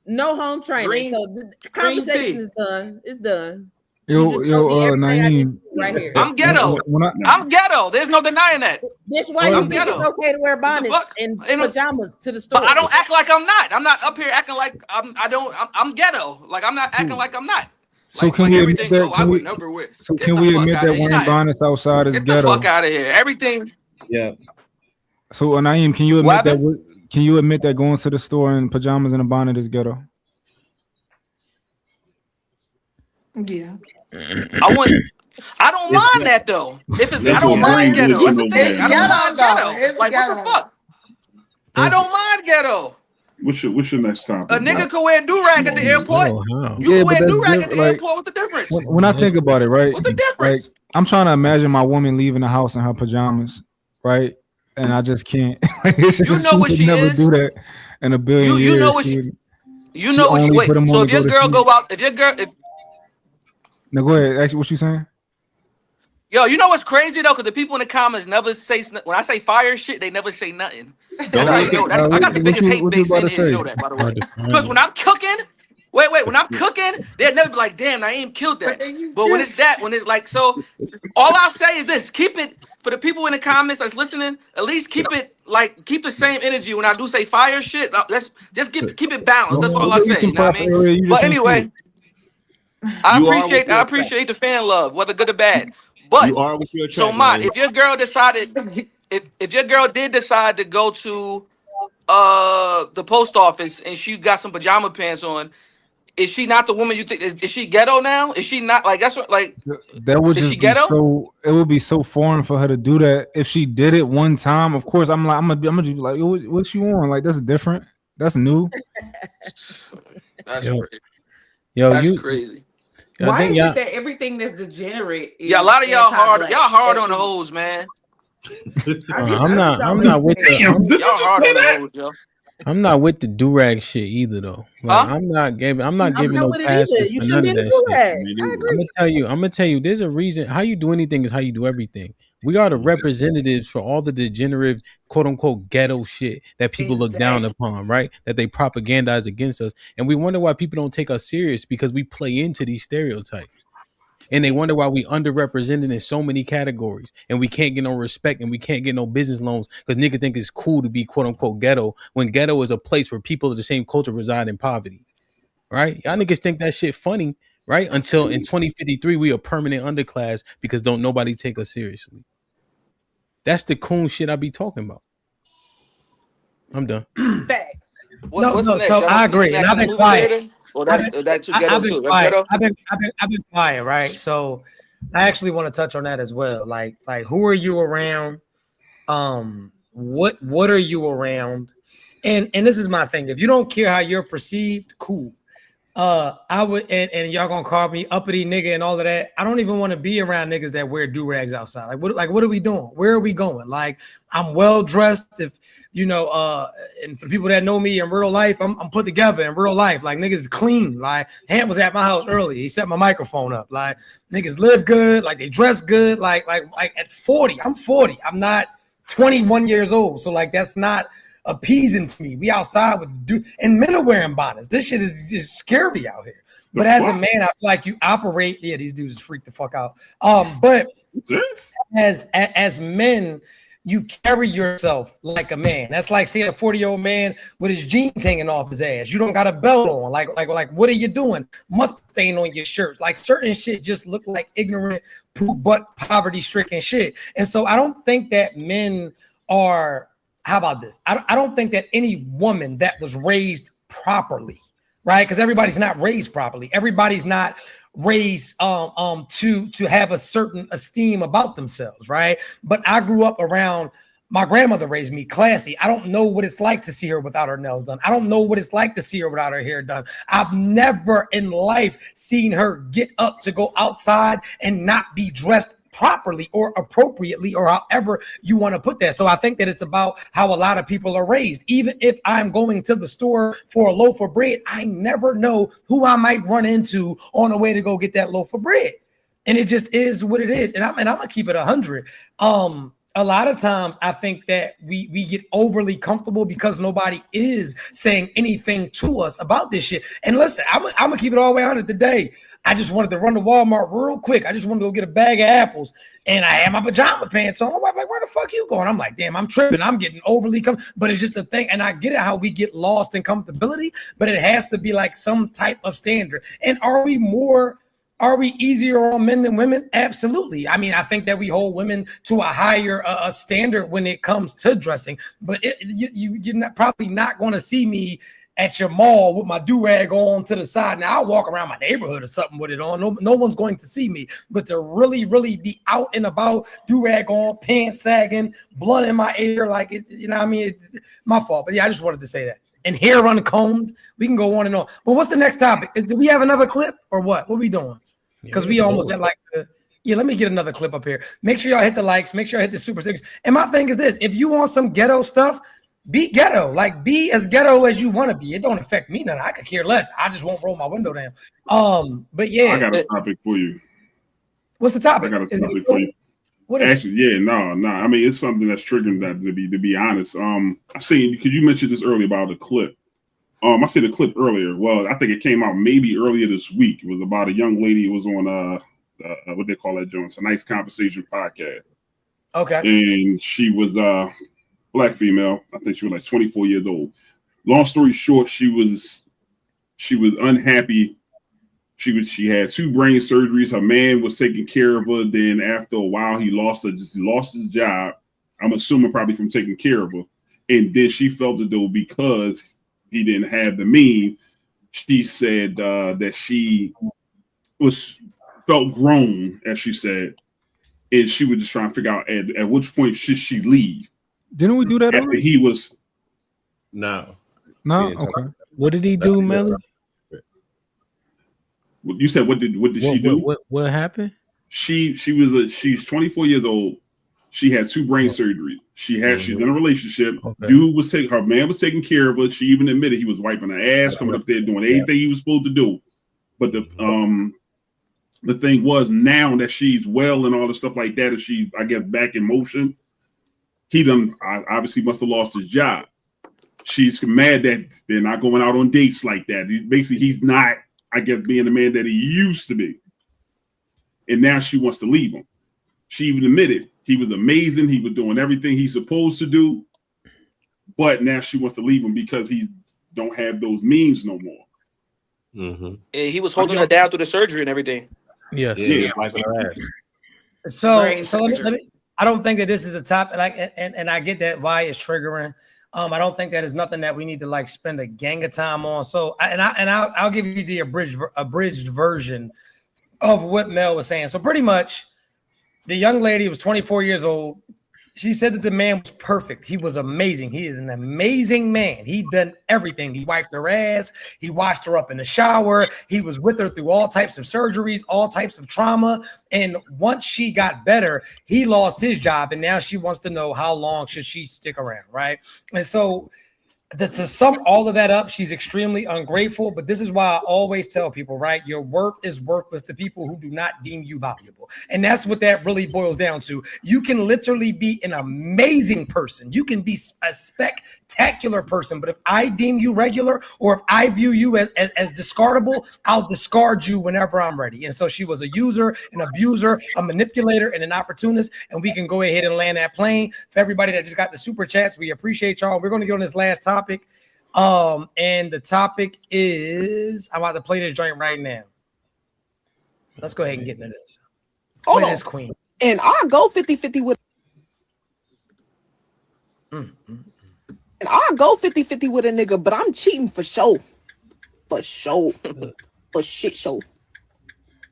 No home training. Green- So the green conversation tea. is done. It's done. Yo, You just showed me everything I did Naeem. right here. I'm ghetto. I'm ghetto. There's no denying that. This why you I'm think it's ghetto. okay to wear bonnets fuck? and Ain't no- pajamas to the store. But I don't act like I'm not. I'm not up here acting like I'm ghetto. Like I'm not acting like I'm not. So Like, can like we admit everything. that? Oh, I Can would we, never wear. so Get can the we fuck admit outta that here. wearing bonnets outside is Get the ghetto? fuck out of here. Everything. Yeah. So Naeem, can you What admit that? Can you admit that going to the store in pajamas and a bonnet is ghetto? Yeah. I don't mind that though. If it's, I That's don't what mind Green ghetto. was That's the over thing. there. I don't mind Ghetto, ghetto. it's Like what the ghetto. fuck? I don't mind ghetto. What's your next topic? A nigga could wear do-rag at the airport. You Yeah, can but wear that's do-rag at different. the Like airport. What's the difference? when I think about it, right? What's the Like difference? I'm trying to imagine my woman leaving the house in her pajamas, right? And I just can't. You know what she never is. do that in a billion years. You know what she. You know what she. only Wait. put 'em So on if to your go to girl sleep. go out, if your girl, if Now go ahead. Actually, what you saying? yo, you know what's crazy though? Because the people in the comments never say when I say fire shit, they never say nothing. That's how you know. That's I got the biggest hate base in here. You know that, by the way. Because when I'm cooking, wait, when I'm cooking, they'll never be like, damn, I ain't killed that. But when it's that, when it's like, so all I'll say is this: keep it for the people in the comments that's listening. At least keep it like keep the same energy when I do say fire shit. Let's just keep it balanced. That's all I say. You know what I mean? But anyway. I appreciate the fan love, whether good or bad. But You are what you attract. so Mott, if your girl decided if your girl did decide to go to the post office and she got some pajama pants on, is she not the woman you think is she ghetto now? Is she not like that's what like That would is just she be ghetto? so. It would be so foreign for her to do that. If she did it one time, of course, I'm gonna just be like, what you on? Like that's different. That's new. That's Yo. crazy. Yo, That's you crazy. Why is it that everything that's degenerate is Yeah, a lot of y'all hard. anti-black? Y'all hard on the hoes, man. I'm not with the. Y'all hard on the hoes, yo. I'm not with the do-rag shit either, though. Like, Huh? I'm not giving I'm no not with it passes either. You for shouldn't none be of in that the shit. do-rag. I agree. I'm gonna tell you. There's a reason. How you do anything is how you do everything. We are the representatives for all the degenerate, quote unquote, ghetto shit that people look down upon, right? That they propagandize against us, and we wonder why people don't take us serious because we play into these stereotypes. And they wonder why we underrepresented in so many categories and we can't get no respect and we can't get no business loans because nigga think it's cool to be quote unquote ghetto when ghetto is a place where people of the same culture reside in poverty. Right? Y'all niggas think that shit funny, right? Until in 2053 we a permanent underclass because don't nobody take us seriously. That's the coon shit I be talking about. I'm done. Facts. What's next? So Y'all I want some agree, and snacks I've in the been movie quiet. theater? Or that's too ghetto I've been too. That's quiet. ghetto? I've been quiet, right? So I actually want to touch on that as well. Like who are you around? What are you around? And this is my thing. If you don't care how you're perceived, cool. I would and y'all gonna call me uppity nigga and all of that. I don't even want to be around niggas that wear do-rags outside. What are we doing? Where are we going? Like I'm well dressed. If you know, and for people that know me in real life, I'm put together in real life. Like niggas clean. Like Hamp was at my house early. He set my microphone up. Like niggas live good. Like they dress good. Like at 40, I'm 40. I'm not 21 years old. So like that's not appeasing to me. We outside with and men are wearing bonnets. This shit is just scary out here. But as a man, I feel like you operate. Yeah, these dudes freak the fuck out. But as men, you carry yourself like a man. That's like seeing a 40-year-old man with his jeans hanging off his ass. You don't got a belt on. Like, what are you doing? Must stain on your shirt. Like certain shit just look like ignorant, poop butt, poverty-stricken shit. And so I don't think that men are. How about this? I don't think that any woman that was raised properly, right? Because everybody's not raised properly. Everybody's not raised to have a certain esteem about themselves, right? But I grew up around my grandmother raised me classy. I don't know what it's like to see her without her nails done. I don't know what it's like to see her without her hair done. I've never in life seen her get up to go outside and not be dressed properly or appropriately or however you want to put that. So I think that it's about how a lot of people are raised. Even if I'm going to the store for a loaf of bread, I never know who I might run into on the way to go get that loaf of bread. And it just is what it is. And I'm gonna keep it 100. a lot of times I think that we get overly comfortable because nobody is saying anything to us about this shit. And listen, I'm gonna keep it all the way 100 today. I just wanted to run to Walmart real quick. I just wanted to go get a bag of apples, and I had my pajama pants on. My wife like, "Where the fuck you going?" I'm like, "Damn, I'm tripping. I'm getting overly but it's just a thing." And I get it how we get lost in comfortability, but it has to be like some type of standard. And are we easier on men than women? Absolutely. I mean, I think that we hold women to a higher standard when it comes to dressing, but you're probably not going to see me at your mall with my do-rag on to the side. Now I'll walk around my neighborhood or something with it on. No one's going to see me, but to really, really be out and about, do-rag on, pants sagging, blood in my ear, like it, you know what I mean? It's my fault. But yeah, I just wanted to say that. And hair uncombed. We can go on and on. But what's the next topic? Do we have another clip or what? What are we doing? Because we almost had like let me get another clip up here. Make sure y'all hit the likes. Make sure y'all hit the super stickers. And my thing is this: if you want some ghetto stuff, be ghetto. Like, be as ghetto as you want to be. It don't affect me none. I could care less. I just won't roll my window down. But yeah, I got a topic for you. What's the topic? I got a topic for you. What is Actually, yeah, no. I mean, it's something that's triggering that, to be honest. I seen, because you mentioned this earlier about the clip. I seen the clip earlier. Well, I think it came out maybe earlier this week. It was about a young lady. It was on what they call that, Jones? It's a Nice Conversation podcast. Okay. And she was Black female. I think she was like 24 years old. Long story short, she was unhappy. She had 2 brain surgeries. Her man was taking care of her. Then after a while, he lost his job. I'm assuming probably from taking care of her. And then she felt as though because he didn't have the means, she said that she felt grown, as she said, and she was just trying to figure out at which point should she leave. Didn't we do that? After he was no. Okay. What did he do, Melly? You said what did she do? What happened? She's 24 years old. She had 2 brain surgeries. She's in a relationship. Okay. Her man was taking care of her. She even admitted he was wiping her ass, coming up there doing everything he was supposed to do. But the thing was, now that she's well and all the stuff like that, and she's, I guess, back in motion, he obviously must have lost his job. She's mad that they're not going out on dates like that. Basically, he's not, I guess, being the man that he used to be. And now she wants to leave him. She even admitted he was amazing. He was doing everything he's supposed to do. But now she wants to leave him because he don't have those means no more. Mm-hmm. He was holding her down through the surgery and everything. Yes. Yeah. So let me, I don't think that this is a topic, like, and I get that why it's triggering. I don't think that is nothing that we need to like spend a gang of time on. So I'll give you the abridged version of what Mel was saying. So pretty much, the young lady was 24 years old. She said that the man was perfect. He was amazing. He is an amazing man. He done everything. He wiped her ass. He washed her up in the shower. He was with her through all types of surgeries, all types of trauma. And once she got better, he lost his job. And now she wants to know how long should she stick around, right? And so to sum all of that up, she's extremely ungrateful. But this is why I always tell people, right? Your worth is worthless to people who do not deem you valuable. And that's what that really boils down to. You can literally be an amazing person. You can be a spectacular person. But if I deem you regular, or if I view you as discardable, I'll discard you whenever I'm ready. And so she was a user, an abuser, a manipulator, and an opportunist. And we can go ahead and land that plane. For everybody that just got the super chats, we appreciate y'all. We're going to get on this last topic. And the topic is, I'm about to play this joint right now. Let's go ahead and get into this. Hold on. This queen. And I'll go 50-50 with And I'll go 50-50 with a nigga, but I'm cheating for sure. For sure. For shit show.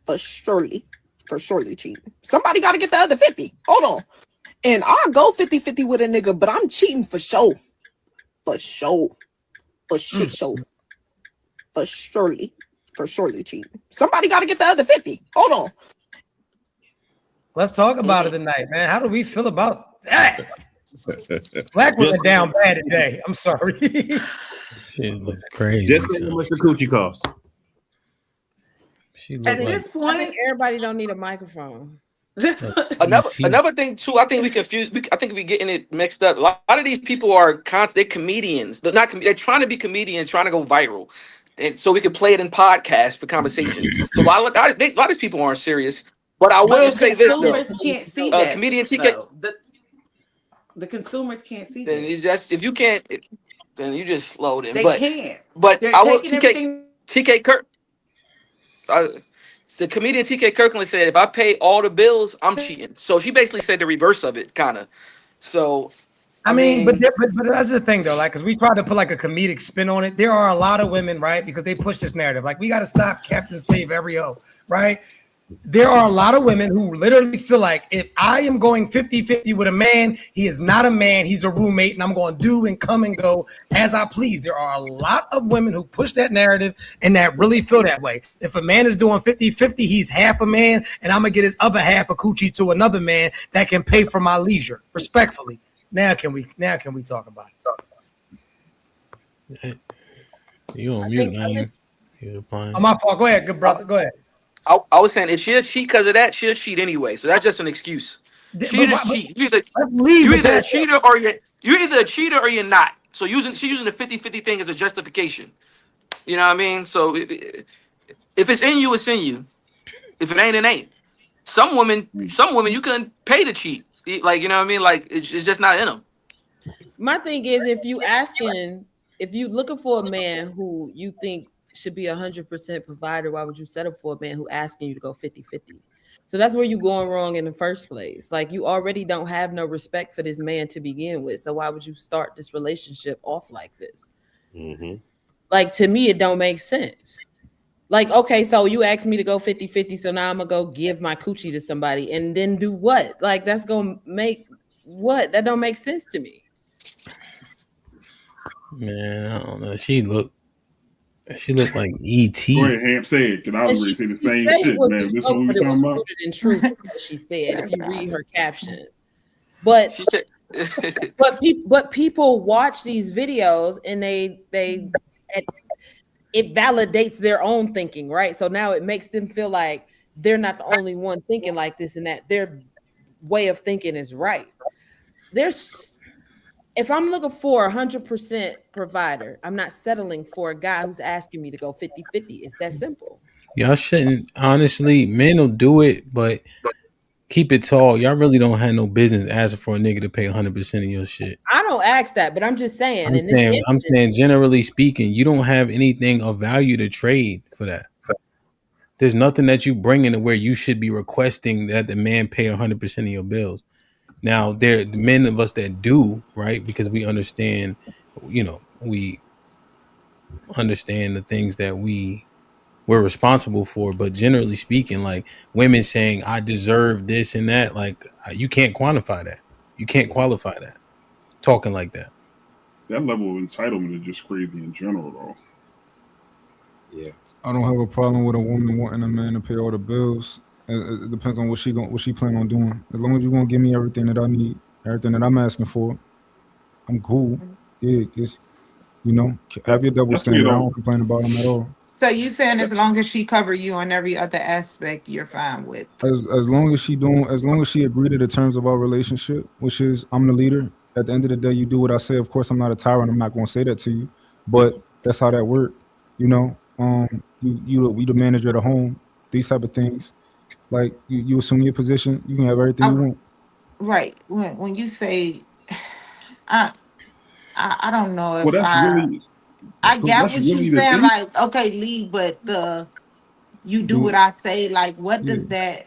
For surely cheating. Somebody gotta get the other 50. Hold on. And I'll go 50-50 with a nigga, but I'm cheating for sure. For sure. For shit show. For surely cheating. Somebody got to get the other 50. Hold on. Let's talk about it tonight, man. How do we feel about that? Black women down bad today. I'm sorry. She look crazy. Just how much the coochie costs. At this point, everybody don't need a microphone. Another thing too, I think we confuse. I think we getting it mixed up. A lot of these people are they're comedians. They're not. They're trying to be comedians, trying to go viral, and so we can play it in podcasts for conversation. So a lot of these people aren't serious. But I will say this though, consumers can't see that. comedian TK. Though. The consumers can't see Then that. you just if you can't, then you just slow them. They But can't. but They're I will taking everything. TK Kirk. The comedian TK Kirkland said, if I pay all the bills, I'm cheating. So she basically said the reverse of it, kind of. So, I mean, but that's the thing though, like, because we tried to put like a comedic spin on it. There are a lot of women, right? Because they push this narrative, like we got to stop Captain Save every hoe, right? There are a lot of women who literally feel like if I am going 50-50 with a man, he is not a man, he's a roommate, and I'm going to do and come and go as I please. There are a lot of women who push that narrative and that really feel that way. If a man is doing 50-50, he's half a man, and I'm going to get his other half of coochie to another man that can pay for my leisure, respectfully. Now can we talk about it? You on mute, man. Oh, my fault. Go ahead, good brother. Go ahead. I was saying if she'll cheat because of that, she'll cheat anyway. So that's just an excuse. She just cheat. You're either a cheater or you're not. So she's using the 50-50 thing as a justification. You know what I mean? So if it's in you, it's in you. If it ain't, it ain't. Some women you couldn't pay to cheat. Like, you know what I mean? Like it's just not in them. My thing is, if you looking for a man who you think should be 100% provider, why would you settle for a man who asking you to go 50-50? So that's where you're going wrong in the first place. Like, you already don't have no respect for this man to begin with. So why would you start this relationship off like this? Mm-hmm. Like, to me, it don't make sense. Like, okay, so you asked me to go 50-50, so now I'm gonna go give my coochie to somebody and then do what? Like, that's gonna make what? That don't make sense to me. Man, I don't know. She looked like E.T. Go ahead, Hamp, say it, because I was ready to say the same shit, man. This is what we talking about? In truth, what she said, if you read her caption. But she said, but people watch these videos and it validates their own thinking, right? So now it makes them feel like they're not the only one thinking like this and that their way of thinking is right. If I'm looking for 100% provider, I'm not settling for a guy who's asking me to go 50-50. It's that simple. Y'all shouldn't, honestly, men will do it, but keep it tall. Y'all really don't have no business asking for a nigga to pay 100% of your shit. I don't ask that, but I'm just saying. I'm saying, generally speaking, you don't have anything of value to trade for that. There's nothing that you bring in where you should be requesting that the man pay 100% of your bills. Now, there are men of us that do, right? Because we understand, we understand the things that we're responsible for. But generally speaking, like women saying, I deserve this and that, like you can't quantify that. You can't qualify that. Talking like that. That level of entitlement is just crazy in general, though. Yeah. I don't have a problem with a woman wanting a man to pay all the bills. It depends on what she plan on doing. As long as you're gonna give me everything that I need, everything that I'm asking for, I'm cool. Yeah, just have your double standard. I don't complain about them at all. So you saying as long as she cover you on every other aspect, you're fine with? As long as she agree to the terms of our relationship, which is I'm the leader. At the end of the day, you do what I say. Of course, I'm not a tyrant. I'm not gonna say that to you, but that's how that works. You the manager of the home. These type of things. Like you assume your position, you can have everything you want. Right. When you say, I don't know if I get what you're saying. Like, okay, leave, but you do what I say. Like, what does that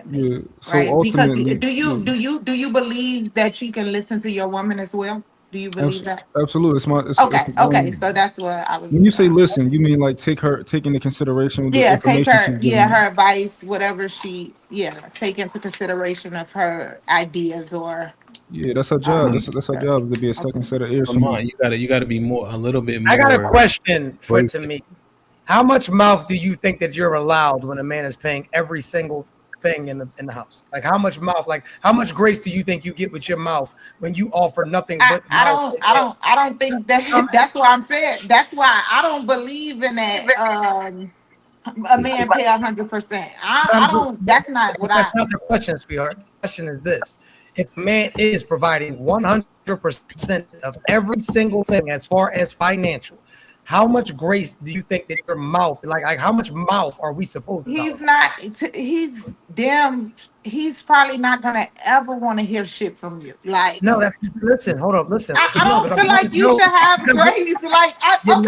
mean? Yeah. So right? Because do you believe that you can listen to your woman as well? Do you believe that? Absolutely. Okay. So that's what I was. When you say listen, you mean like take into consideration. Take her advice, whatever take into consideration of her ideas or. Yeah, that's her job. That's her job, is to be a second set of ears. Come on, you gotta be a little bit more. I got a question for Tamika. How much mouth do you think that you're allowed when a man is paying every single thing in the house? Like how much mouth? Like how much grace do you think you get with your mouth when you offer nothing but mouth? I don't think that. That's what I'm saying. That's why I don't believe in that. a man pay 100%. I don't. That's not what That's not the question, sweetheart. The question is this: if a man is providing 100% of every single thing as far as financial, how much grace do you think that your mouth, like how much mouth are we supposed to He's tolerate? not. He's damn. He's probably not gonna ever want to hear shit from you. Like, No, that's listen. Hold up, listen. I don't feel like you should have grace. Like, I don't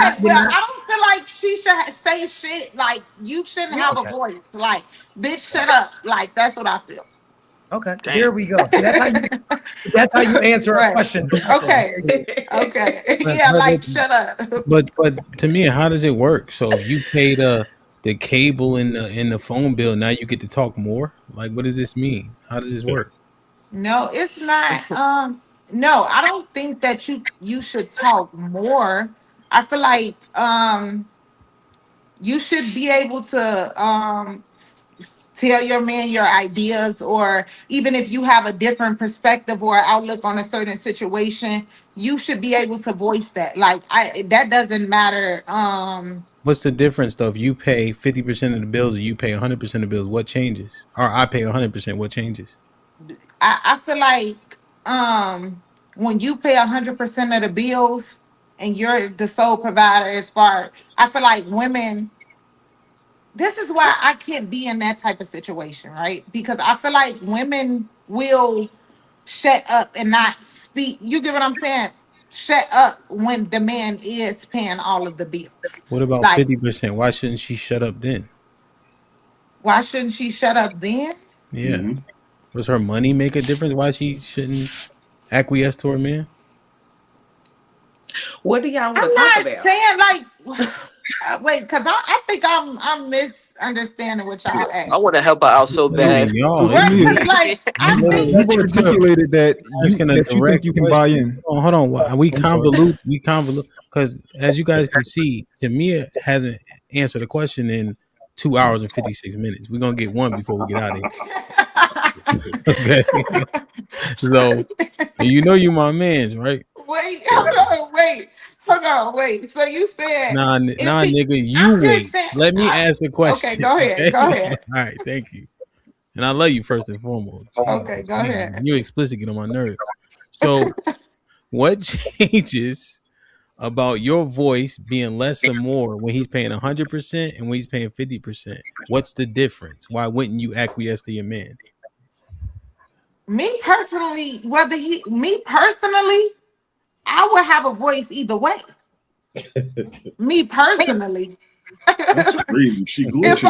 feel like she should say shit. Like, you shouldn't have a voice. Like, bitch, shut up. Like, that's what I feel. Okay, there we go. That's how you answer a question. Okay. Yeah, like, shut up. But to me, how does it work? So if you pay the cable and the phone bill, now you get to talk more. Like, what does this mean? How does this work? No, it's not. No, I don't think that you should talk more. I feel like you should be able to tell your man your ideas, or even if you have a different perspective or outlook on a certain situation, you should be able to voice that. Like, that doesn't matter. What's the difference though? If you pay 50% of the bills or you pay 100% of the bills, what changes? Or I pay 100%, what changes? I feel like when you pay 100% of the bills and you're the sole provider, as far, I feel like women, this is why I can't be in that type of situation, right? Because I feel like women will shut up and not speak. You get what I'm saying? Shut up when the man is paying all of the bills. What about Like, 50%? Why shouldn't she shut up then? why shouldn't she shut up then? Yeah. Does her money make a difference? Why she shouldn't acquiesce to her man? What do y'all want I'm to talk not about? saying like, wait, because I think I'm misunderstanding what y'all asked. I want to help her out so bad. Like, I think You've articulated that you think you can buy in. Hold on. We convolute because as you guys can see, Tamia hasn't answered the question in 2 hours and 56 minutes. We're gonna get one before we get out of here. Okay. So you know you my man's, right? Hold on, wait. So you said Nah, nigga, you I'm just wait. saying- Let me ask the question. Okay, go ahead. Go ahead. All right, thank you. And I love you first and foremost. Okay, go ahead. You explicit get on my nerves. So, what changes about your voice being less or more when he's paying 100% and when he's paying 50%? What's the difference? Why wouldn't you acquiesce to your man? Me personally, I would have a voice either way. Me personally. That's crazy. She glitching. If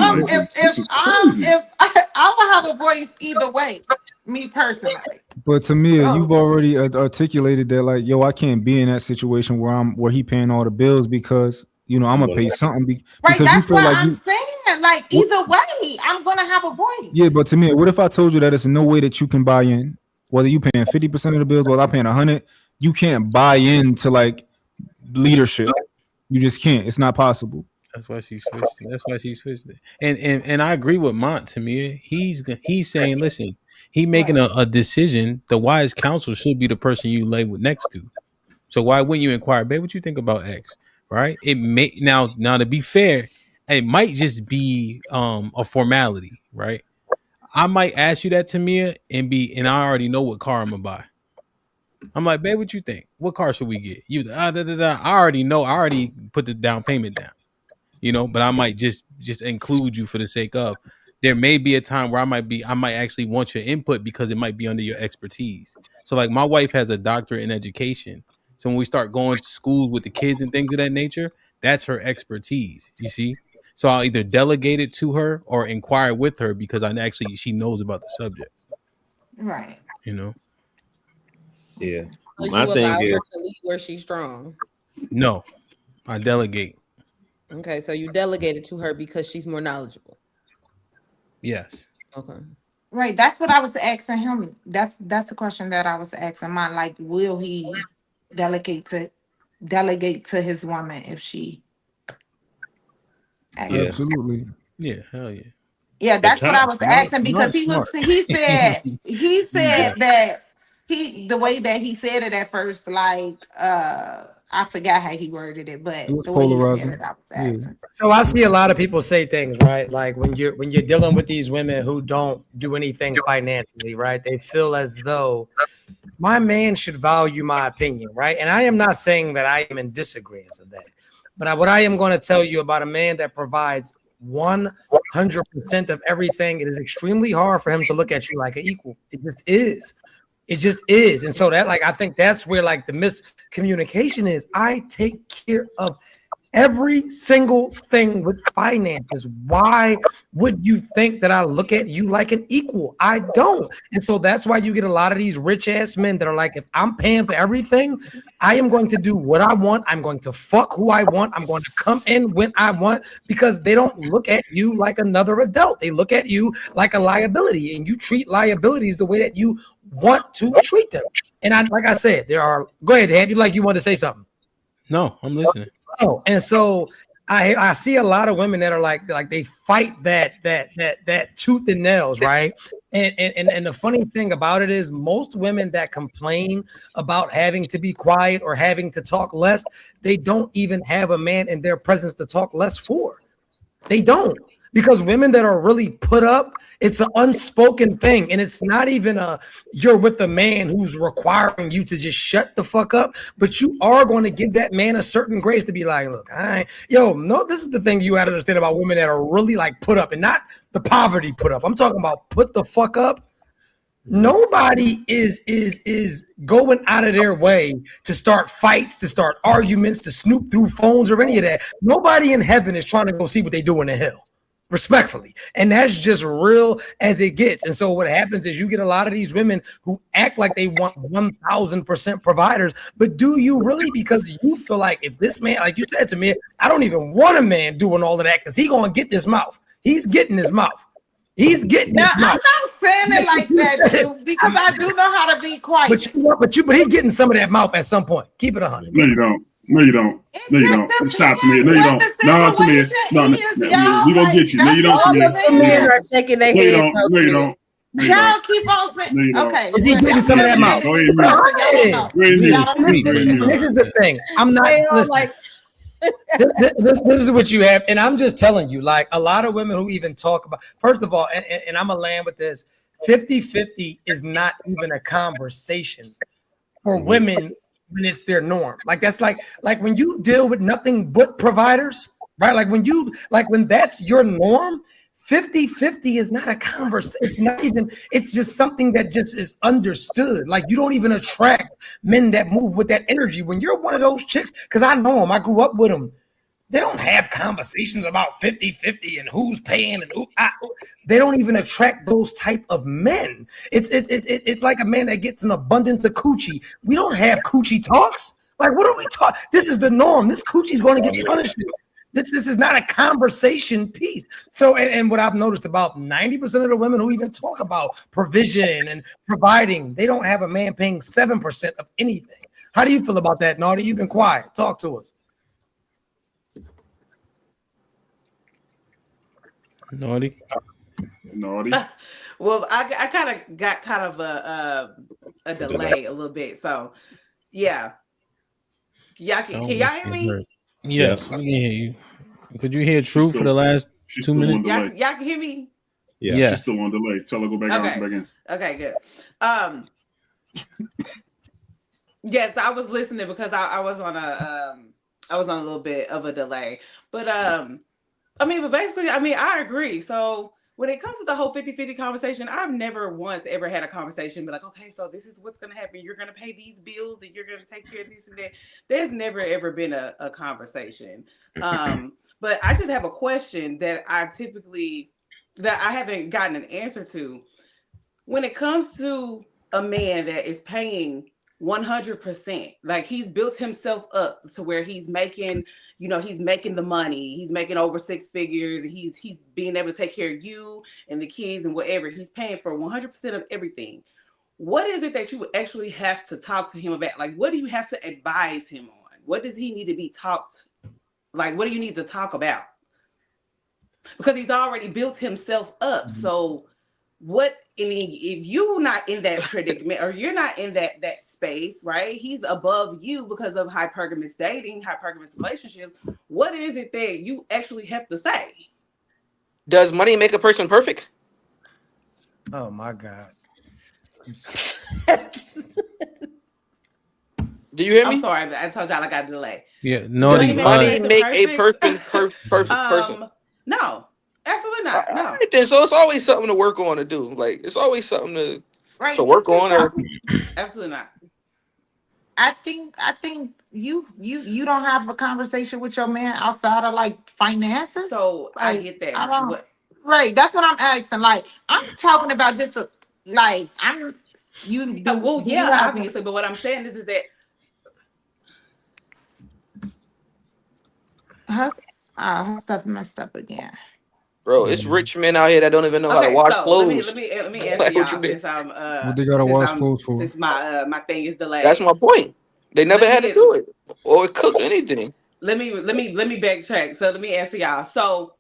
I would have a voice either way. Me personally. But Tamia, you've already articulated that, like, yo, I can't be in that situation where he paying all the bills because I'm gonna pay something Right, because you that's feel what like I'm saying. Like, either way, I'm gonna have a voice. Yeah, but Tamia, what if I told you that it's no way that you can buy in, whether you paying 50% of the bills, whether I'm paying 100, you can't buy into like leadership. You just can't. It's not possible. That's why she switched it. That's why she switched it. And I agree with Mont, Tamir. He's saying, listen, he making a decision. The wise counsel should be the person you lay with next to. So why wouldn't you inquire, babe, what you think about X? Right? It may now to be fair, it might just be a formality, right? I might ask you that, Tamir, and I already know what car I'm gonna buy. I'm like, babe, what you think? What car should we get? I already know. I already put the down payment down. But I might just include you for the sake of. There may be a time where I might actually want your input because it might be under your expertise. So like my wife has a doctorate in education. So when we start going to schools with the kids and things of that nature, that's her expertise, you see? So I'll either delegate it to her or inquire with her because she knows about the subject. Right. Yeah. So My you thing allow is, her to lead where she's strong. No, I delegate. Okay, so you delegated to her because she's more knowledgeable. Yes. Okay. Right. That's what I was asking him. That's the question that I was asking mine. Like, will he delegate to his woman if she asks? Yeah. Absolutely. Yeah, hell yeah. Yeah, that's what I was asking because he said Yeah. that the way that he said it at first, like, I I forgot how he worded it, but It was the way he said polarizing. it, I was Yeah. asking. So I see a lot of people say things, right? Like when you're dealing with these women who don't do anything financially, right? They feel as though my man should value my opinion, right? And I am not saying that I am in disagreement of that. But what I am going to tell you about a man that provides 100% of everything, it is extremely hard for him to look at you like an equal. It just is. It just is. And so that, like, I think that's where like the miscommunication is. I take care of every single thing with finances. Why would you think that I look at you like an equal? I don't. And so that's why you get a lot of these rich ass men that are like, if I'm paying for everything, I am going to do what I want. I'm going to fuck who I want. I'm going to come in when I want, because they don't look at you like another adult. They look at you like a liability, and you treat liabilities the way that you want to treat them. And like I said, there are, go ahead, Dan, you want to say something? No, I'm listening. Oh, and so I see a lot of women that are like they fight that tooth and nails, right? And the funny thing about it is most women that complain about having to be quiet or having to talk less, they don't even have a man in their presence to talk less for. They don't. Because women that are really put up, it's an unspoken thing. And it's not even you're with a man who's requiring you to just shut the fuck up, but you are going to give that man a certain grace to be like, look, this is the thing you got to understand about women that are really like put up, and not the poverty put up. I'm talking about put the fuck up. Nobody is going out of their way to start fights, to start arguments, to snoop through phones or any of that. Nobody in heaven is trying to go see what they do in the hell. Respectfully. And that's just real as it gets. And so what happens is you get a lot of these women who act like they want 1000% providers, but do you really? Because you feel like if this man, like you said to me, I don't even want a man doing all of that because he's going to get this mouth. He's getting his mouth. He's getting his mouth. I'm not saying it like that, too, because I do know how to be quiet. But he's getting some of that mouth at some point. Keep it 100. No, you don't. No, you don't. No, you don't. Stop to me. No, you don't. No, to me. No, we gonna get you. No, you don't. To me. Men are shaking their head. No, you don't. Y'all keep on saying. Okay. Is he getting some of that mouth? Go ahead. This is the thing. I'm not listening. This is what you have, and I'm just telling you, like a lot of women who even talk about, first of all, and I'm gonna land with this, 50-50 is not even a conversation for women when it's their norm. Like that's like when you deal with nothing but providers, right? Like when that's your norm, 50-50 is not a conversation. It's not even, it's just something that just is understood. Like you don't even attract men that move with that energy. When you're one of those chicks, because I know them, I grew up with them, they don't have conversations about 50-50 and who's paying and they don't even attract those type of men. It's like a man that gets an abundance of coochie. We don't have coochie talks. Like, what are we talking? This is the norm. This coochie is going to get punished. This is not a conversation piece. So, and what I've noticed about 90% of the women who even talk about provision and providing, they don't have a man paying 7% of anything. How do you feel about that, Naughty? You've been quiet. Talk to us. Naughty. Well, I kind of got a delay a little bit. So, yeah. Can y'all hear me? Yes, we can hear you. Could you hear Truth for the last 2 minutes? Y'all can hear me? Yeah, she's still on delay. Tell her go back out and back in. Okay, good. Yes, I was listening because I was on a little bit of a delay. But but basically, I agree. So when it comes to the whole 50-50 conversation, I've never once ever had a conversation be like, okay, so this is what's going to happen. You're going to pay these bills and you're going to take care of this and that. There's never ever been a conversation. But I just have a question that I haven't gotten an answer to. When it comes to a man that is paying 100%, like he's built himself up to where he's making the money, he's making over 6 figures, and he's being able to take care of you and the kids and whatever, he's paying for 100% of everything. What is it that you would actually have to talk to him about? Like, what do you have to advise him on? What does he need to be talked? Like, what do you need to talk about? Because he's already built himself up. So what if you're not in that predicament or you're not in that space, right? He's above you because of hypergamous dating, hypergamous relationships. What is it that you actually have to say? Does money make a person perfect? Oh my God. Do you hear me? I'm sorry, I told y'all I got a delay. Yeah, naughty. Does money make a person perfect person? No, absolutely not. No. Right then, so it's always something to work on to do. Like it's always something to Right. work on. Or Absolutely not. I think you don't have a conversation with your man outside of like finances. So I Like, get that. I don't, right. That's what I'm asking. Like, I'm talking about just well, yeah, obviously, but what I'm saying is that her stuff messed up again. bro, it's rich men out here that don't even know how to wash clothes. Let me answer Like, what y'all you mean? since I'm What they gotta wash clothes for? since my thing is delayed. That's my point. They never had to do it or cook anything. Let me backtrack. So let me answer y'all. So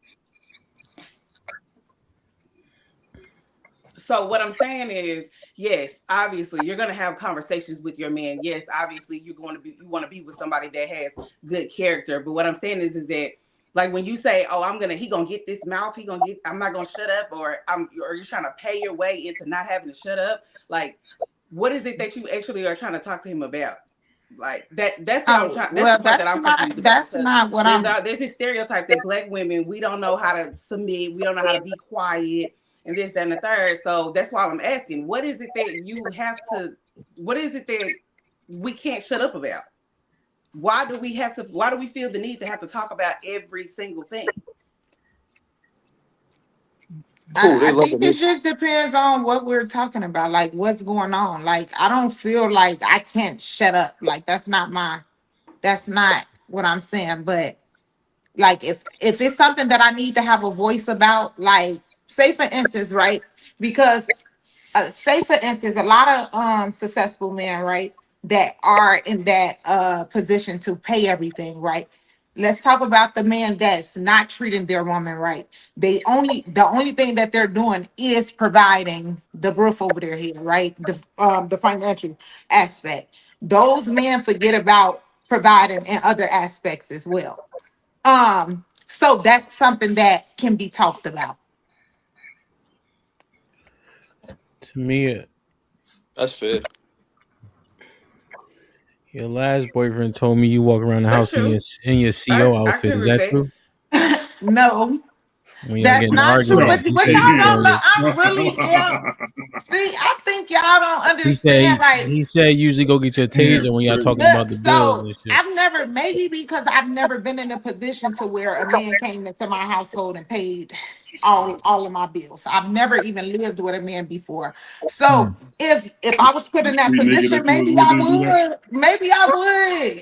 what I'm saying is, yes, obviously you're gonna have conversations with your man. Yes, obviously you want to be with somebody that has good character. But what I'm saying is that like when you say, "Oh, he gonna get this mouth. I'm not gonna shut up," or you're trying to pay your way into not having to shut up. Like, what is it that you actually are trying to talk to him about? Like that's what I'm trying. That's the part that I'm confused about. That's not what There's this stereotype that Black women, we don't know how to submit, we don't know how to be quiet, and this, that, and the third. So that's why I'm asking, what is it that we can't shut up about? Why do we feel the need to have to talk about every single thing? I think it just depends on what we're talking about, like what's going on. Like, I don't feel like I can't shut up. Like, that's not what I'm saying. But like, if it's something that I need to have a voice about, like, say for instance, right? Because say for instance, a lot of successful men, right, that are in that position to pay everything, right? Let's talk about the man that's not treating their woman right. The only thing that they're doing is providing the roof over their head, right? The financial aspect. Those men forget about providing in other aspects as well. So that's something that can be talked about. To me, that's fair. Your last boyfriend told me you walk around the house in your CO outfit. Is that true? No, When y'all that's getting not true. argument, But y'all don't know. I'm really see. I think y'all don't understand. He said usually go get your taser when y'all talking about the bills So and shit. I've never, maybe because I've never been in a position to where a man came into my household and paid all of my bills. I've never even lived with a man before. So if I was put in that position, maybe I would.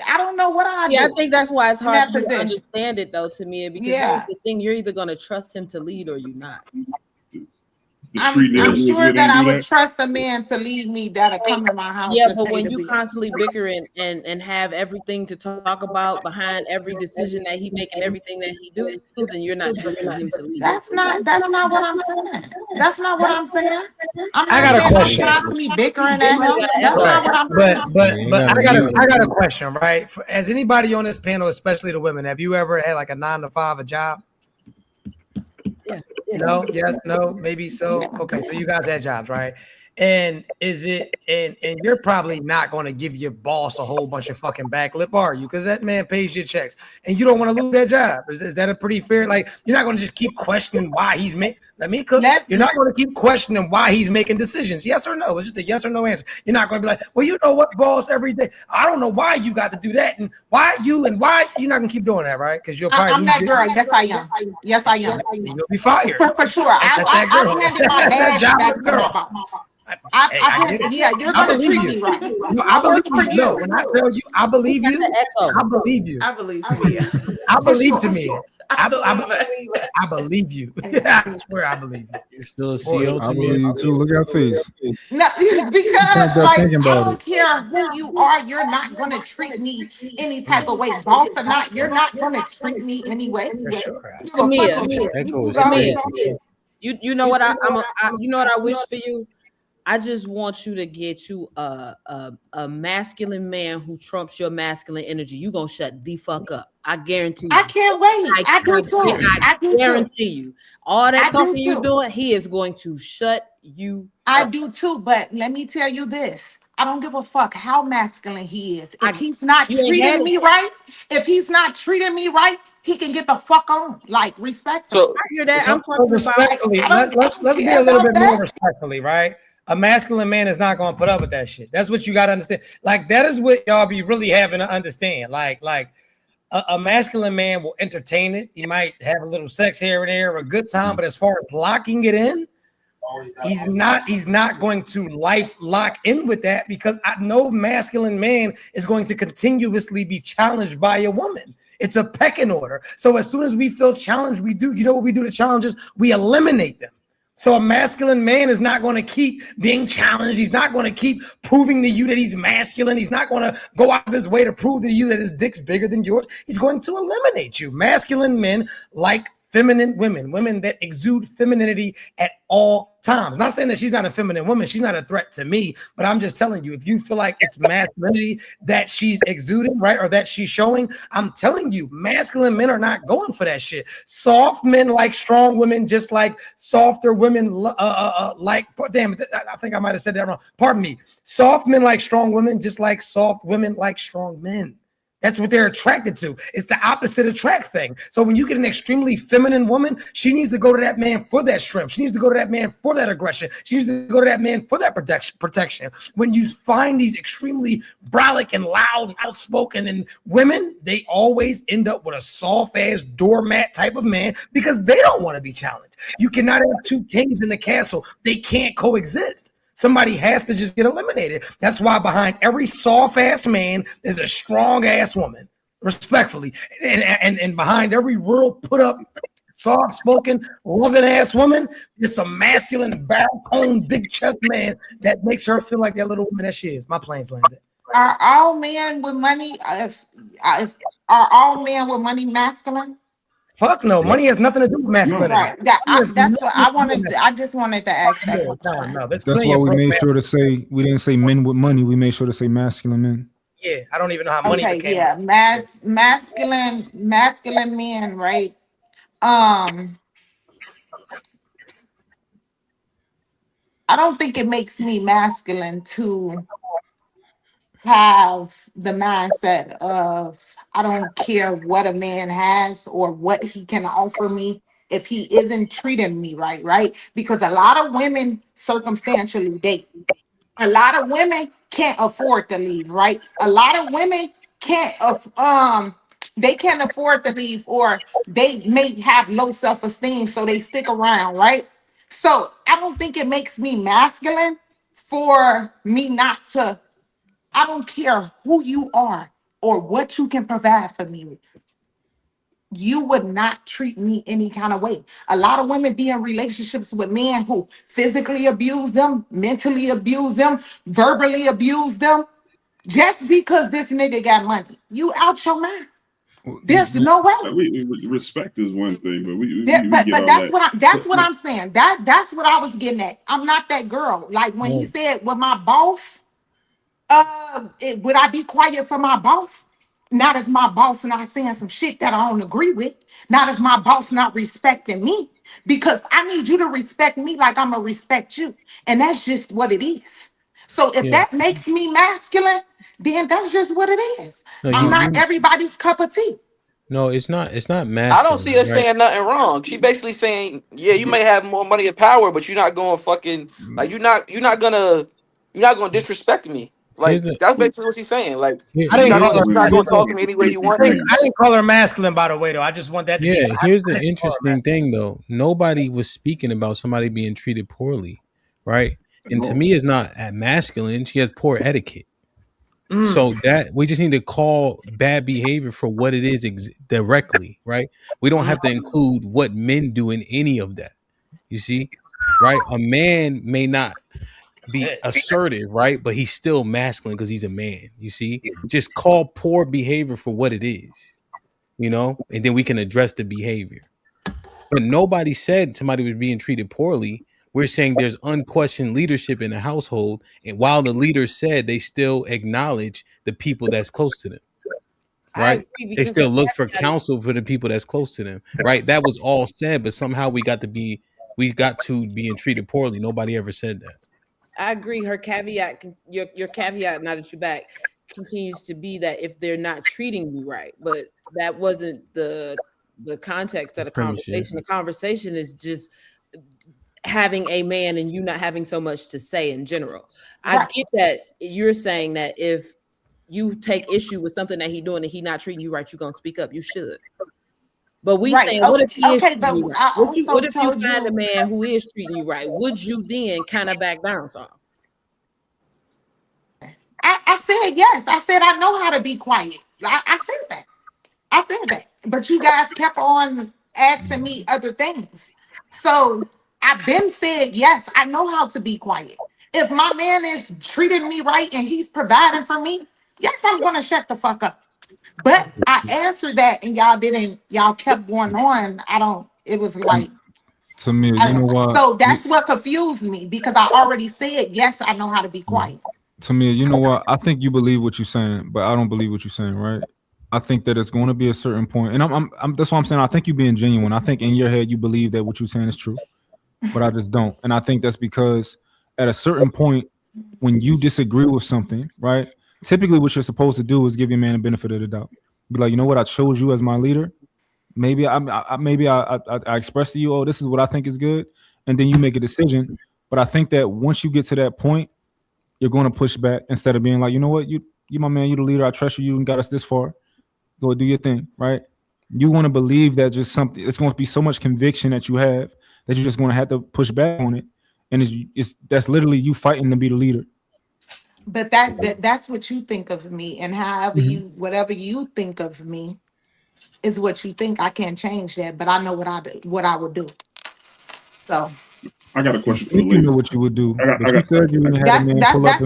I don't know what I do. I think that's why it's in hard that for you to position. understand it though, to me, because here's the thing: you're either gonna trust him to lead or you're not. I'm sure that I would trust a man to lead me that'll come to my house. Yeah, and but pay when the you bill. constantly bickering and have everything to talk about behind every decision that he make and everything that he do, then you're not trusting him to lead. That's not what I'm saying. That's not what I'm saying. I'm I not got a saying question. I'm constantly bickering at him. That's not what I'm saying. But I got a question, right? Has anybody on this panel, especially the women, have you ever had like a 9-to-5 a job? Yeah. No, yes, no, maybe so. Okay, so you guys had jobs, right? And is it and you're probably not going to give your boss a whole bunch of fucking backlip, are you? Because that man pays your checks, and you don't want to lose that job. Is that a pretty fair? Like, you're not going to just keep questioning why he's making. Let me cook. You're not going to keep questioning why he's making decisions. Yes or no? It's just a yes or no answer. You're not going to be like, well, you know what, boss? Every day, I don't know why you got to do that, and why you're not going to keep doing that, right? Because you'll probably. I'm that girl. Yes, I am. Yes, I am. You'll be fired. For sure. I've handed my bag back to my boss. You're gonna treat me right. No, I believe you. No, when I tell you, I believe you. I believe you. I believe Tamia. I believe Tamia. I believe you. I swear I believe you. You're still a CEO. I believe you too. Look at your face. No, because like I don't care who you are, you're not gonna treat me any type of way, boss or not. You're not gonna treat me anyway. For sure. Tamia, You know what you know what I wish for you? I just want you to get you a masculine man who trumps your masculine energy. You gonna shut the fuck up. I guarantee you. I can't wait. I do too. I do too. Guarantee you. All that I do talking you too. doing, he is going to shut you I up. do too, but let me tell you this. I don't give a fuck how masculine he is. If he's not You ain't had treating it. me right, he can get the fuck on. Like, respectfully. So I hear that. So, I'm so talking respectfully, about. let's be a little bit more respectfully, right? A masculine man is not going to put up with that shit. That's what you got to understand. Like, that is what y'all be really having to understand. Like a masculine man will entertain it. He might have a little sex here and there or a good time, but as far as locking it in, he's not going to life lock in with that, because no masculine man is going to continuously be challenged by a woman. It's a pecking order. So as soon as we feel challenged, we do, you know what we do to challenges? We eliminate them. So a masculine man is not going to keep being challenged. He's not going to keep proving to you that he's masculine. He's not going to go out of his way to prove to you that his dick's bigger than yours. He's going to eliminate you. Masculine men like feminine women that exude femininity at all times. Not saying that she's not a feminine woman. She's not a threat to me, but I'm just telling you, if you feel like it's masculinity that she's exuding, right, or that she's showing, I'm telling you, masculine men are not going for that shit. Soft men like strong women, just like softer women like, damn, I think I might have said that wrong. Pardon me. Soft men like strong women, just like soft women like strong men. That's what they're attracted to. It's the opposite attract thing. So when you get an extremely feminine woman, she needs to go to that man for that strength. She needs to go to that man for that aggression. She needs to go to that man for that protection. When you find these extremely brolic and loud and outspoken and women, they always end up with a soft-ass doormat type of man because they don't want to be challenged. You cannot have two kings in the castle. They can't coexist. Somebody has to just get eliminated. That's why behind every soft-ass man is a strong-ass woman, respectfully. And behind every real put-up, soft-spoken, loving-ass woman is some masculine, barrel-coned, big-chest man that makes her feel like that little woman that she is. My plane's landed. Are all men with money, are all men with money masculine? Fuck no. Money has nothing to do with masculinity. Right. That's what I wanted. I just wanted to ask that question. No, that's why we made sure to say, we didn't say men with money. We made sure to say masculine men. Yeah, I don't even know how money became. Yeah, masculine men, right? I don't think it makes me masculine to have the mindset of I don't care what a man has or what he can offer me if he isn't treating me right? Because a lot of women circumstantially date. A lot of women can't afford to leave, right? A lot of women can't they can't afford to leave, or they may have low self-esteem, so they stick around, right? So I don't think it makes me masculine for me not to. I don't care who you are or what you can provide for me. You would not treat me any kind of way. A lot of women be in relationships with men who physically abuse them, mentally abuse them, verbally abuse them, just because this nigga got money. You out your mind. There's no way. Respect is one thing, but we But get all that's that. what I'm saying. That's what I was getting at. I'm not that girl. Like when he said, "With my boss, would I be quiet for my boss?" Not if my boss not saying some shit that I don't agree with. Not if my boss not respecting me. Because I need you to respect me like I'm gonna respect you. And that's just what it is. So if that makes me masculine, then that's just what it is. No, I'm not everybody's cup of tea. No, it's not masculine. I don't see her saying nothing wrong. She basically saying, yeah, you may have more money and power, but you're not going fucking like you're not gonna disrespect me. Like that's basically what she's saying. Like I didn't call you're not gonna talk to me any way you want. I didn't call her masculine, by the way, though. I just want that to be. Here's the interesting thing, though. Nobody was speaking about somebody being treated poorly, right? And to me, it's not masculine. She has poor etiquette. So that we just need to call bad behavior for what it is directly, right? We don't have to include what men do in any of that. You see, right? A man may not be assertive, right? But he's still masculine because he's a man. You see, just call poor behavior for what it is, and then we can address the behavior. But nobody said somebody was being treated poorly. We're saying there's unquestioned leadership in the household, and while the leader said, they still acknowledge the people that's close to them. Right? They still look for counsel for the people that's close to them. Right? That was all said, but somehow we got to being treated poorly. Nobody ever said that. I agree. Her caveat, your caveat, now that you're back, continues to be that if they're not treating you right, but that wasn't the context of the conversation. The conversation is just having a man and you not having so much to say in general. I get that you're saying that if you take issue with something that he doing and he not treating you right, you're gonna speak up. You should. But we saying, what if he is treating you right? What if you find a man who is treating you right? Would you then kind of back down some? I said yes. I said I know how to be quiet. I said that. I said that. But you guys kept on asking me other things. So I've been said yes, I know how to be quiet. If my man is treating me right and he's providing for me, yes, I'm gonna shut the fuck up. But I answered that and y'all kept going on. It was like to me, you know what? So that's what confused me because I already said yes, I know how to be quiet. To me, you know what? I think you believe what you're saying, but I don't believe what you're saying, right? I think that it's going to be a certain point, and I'm that's what I'm saying. I think you're being genuine. I think in your head you believe that what you're saying is true, but I just don't. And I think that's because at a certain point, when you disagree with something, right? Typically, what you're supposed to do is give your man a benefit of the doubt. Be like, you know what? I chose you as my leader. Maybe I expressed to you, oh, this is what I think is good, and then you make a decision. But I think that once you get to that point, you're going to push back instead of being like, you know what, you my man, you the leader. I trust you. You got us this far. Go do your thing, right? You want to believe that just something. It's going to be so much conviction that you have that you're just going to have to push back on it, and that's literally you fighting to be the leader. But that's what you think of me, and however whatever you think of me is what you think. I can't change that, but I know what I would do. So I got a question for the You ladies. know what you would do. That's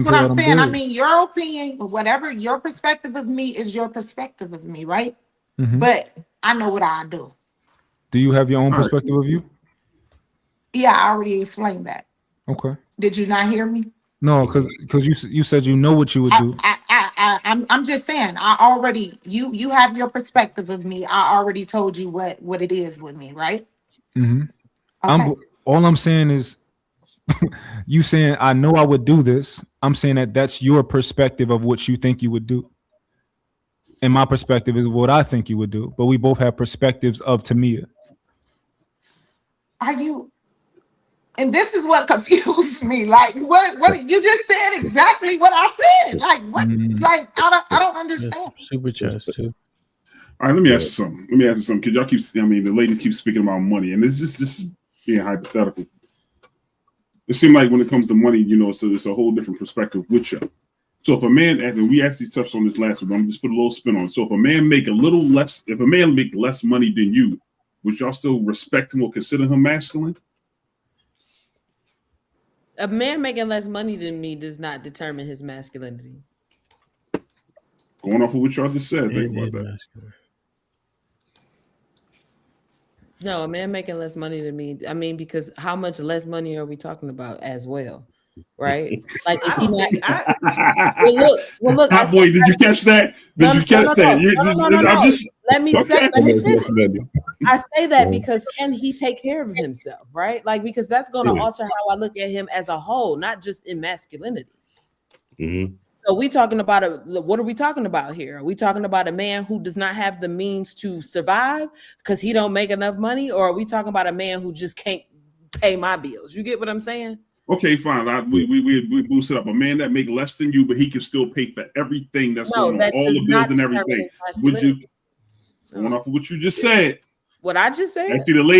what I'm saying. I mean, your opinion, whatever your perspective of me is your perspective of me, right? But I know what I do. Do you have your own perspective of you? Yeah, I already explained that. Okay. Did you not hear me? No, because you said you know what you would do. I'm just saying. I already you have your perspective of me. I already told you what it is with me, right? Okay. All I'm saying is, you saying I know I would do this. I'm saying that's your perspective of what you think you would do, and my perspective is what I think you would do. But we both have perspectives of Tamia. Are you? And this is what confused me. Like, what you just said exactly what I said. Like, what? Like, I don't understand. Super chest too. All right, let me ask you something. Because y'all keep, the ladies keep speaking about money, and it's just being hypothetical. It seems like when it comes to money, so it's a whole different perspective with you. So if a man, and we actually touched on this last week, I'm just put a little spin on it. So if a man make less money than you, would y'all still respect him or consider him masculine? A man making less money than me does not determine his masculinity. Going off of what y'all just said, think about that. No, a man making less money than me. I mean, because how much less money are we talking about as well? Right? Like, is he not? Well, look. Hot boy, did you catch that? Did you catch that? No. Let me say. I say that because can he take care of himself? Right? Like, because that's going to alter how I look at him as a whole, not just in masculinity. So we talking about what are we talking about here? Are we talking about a man who does not have the means to survive because he don't make enough money, or are we talking about a man who just can't pay my bills? You get what I'm saying? Okay, fine. We boost it up. A man that make less than you, but he can still pay for everything that's going on, all the bills and everything. Would you? Going off of what you just said. What I just said. I see the lady.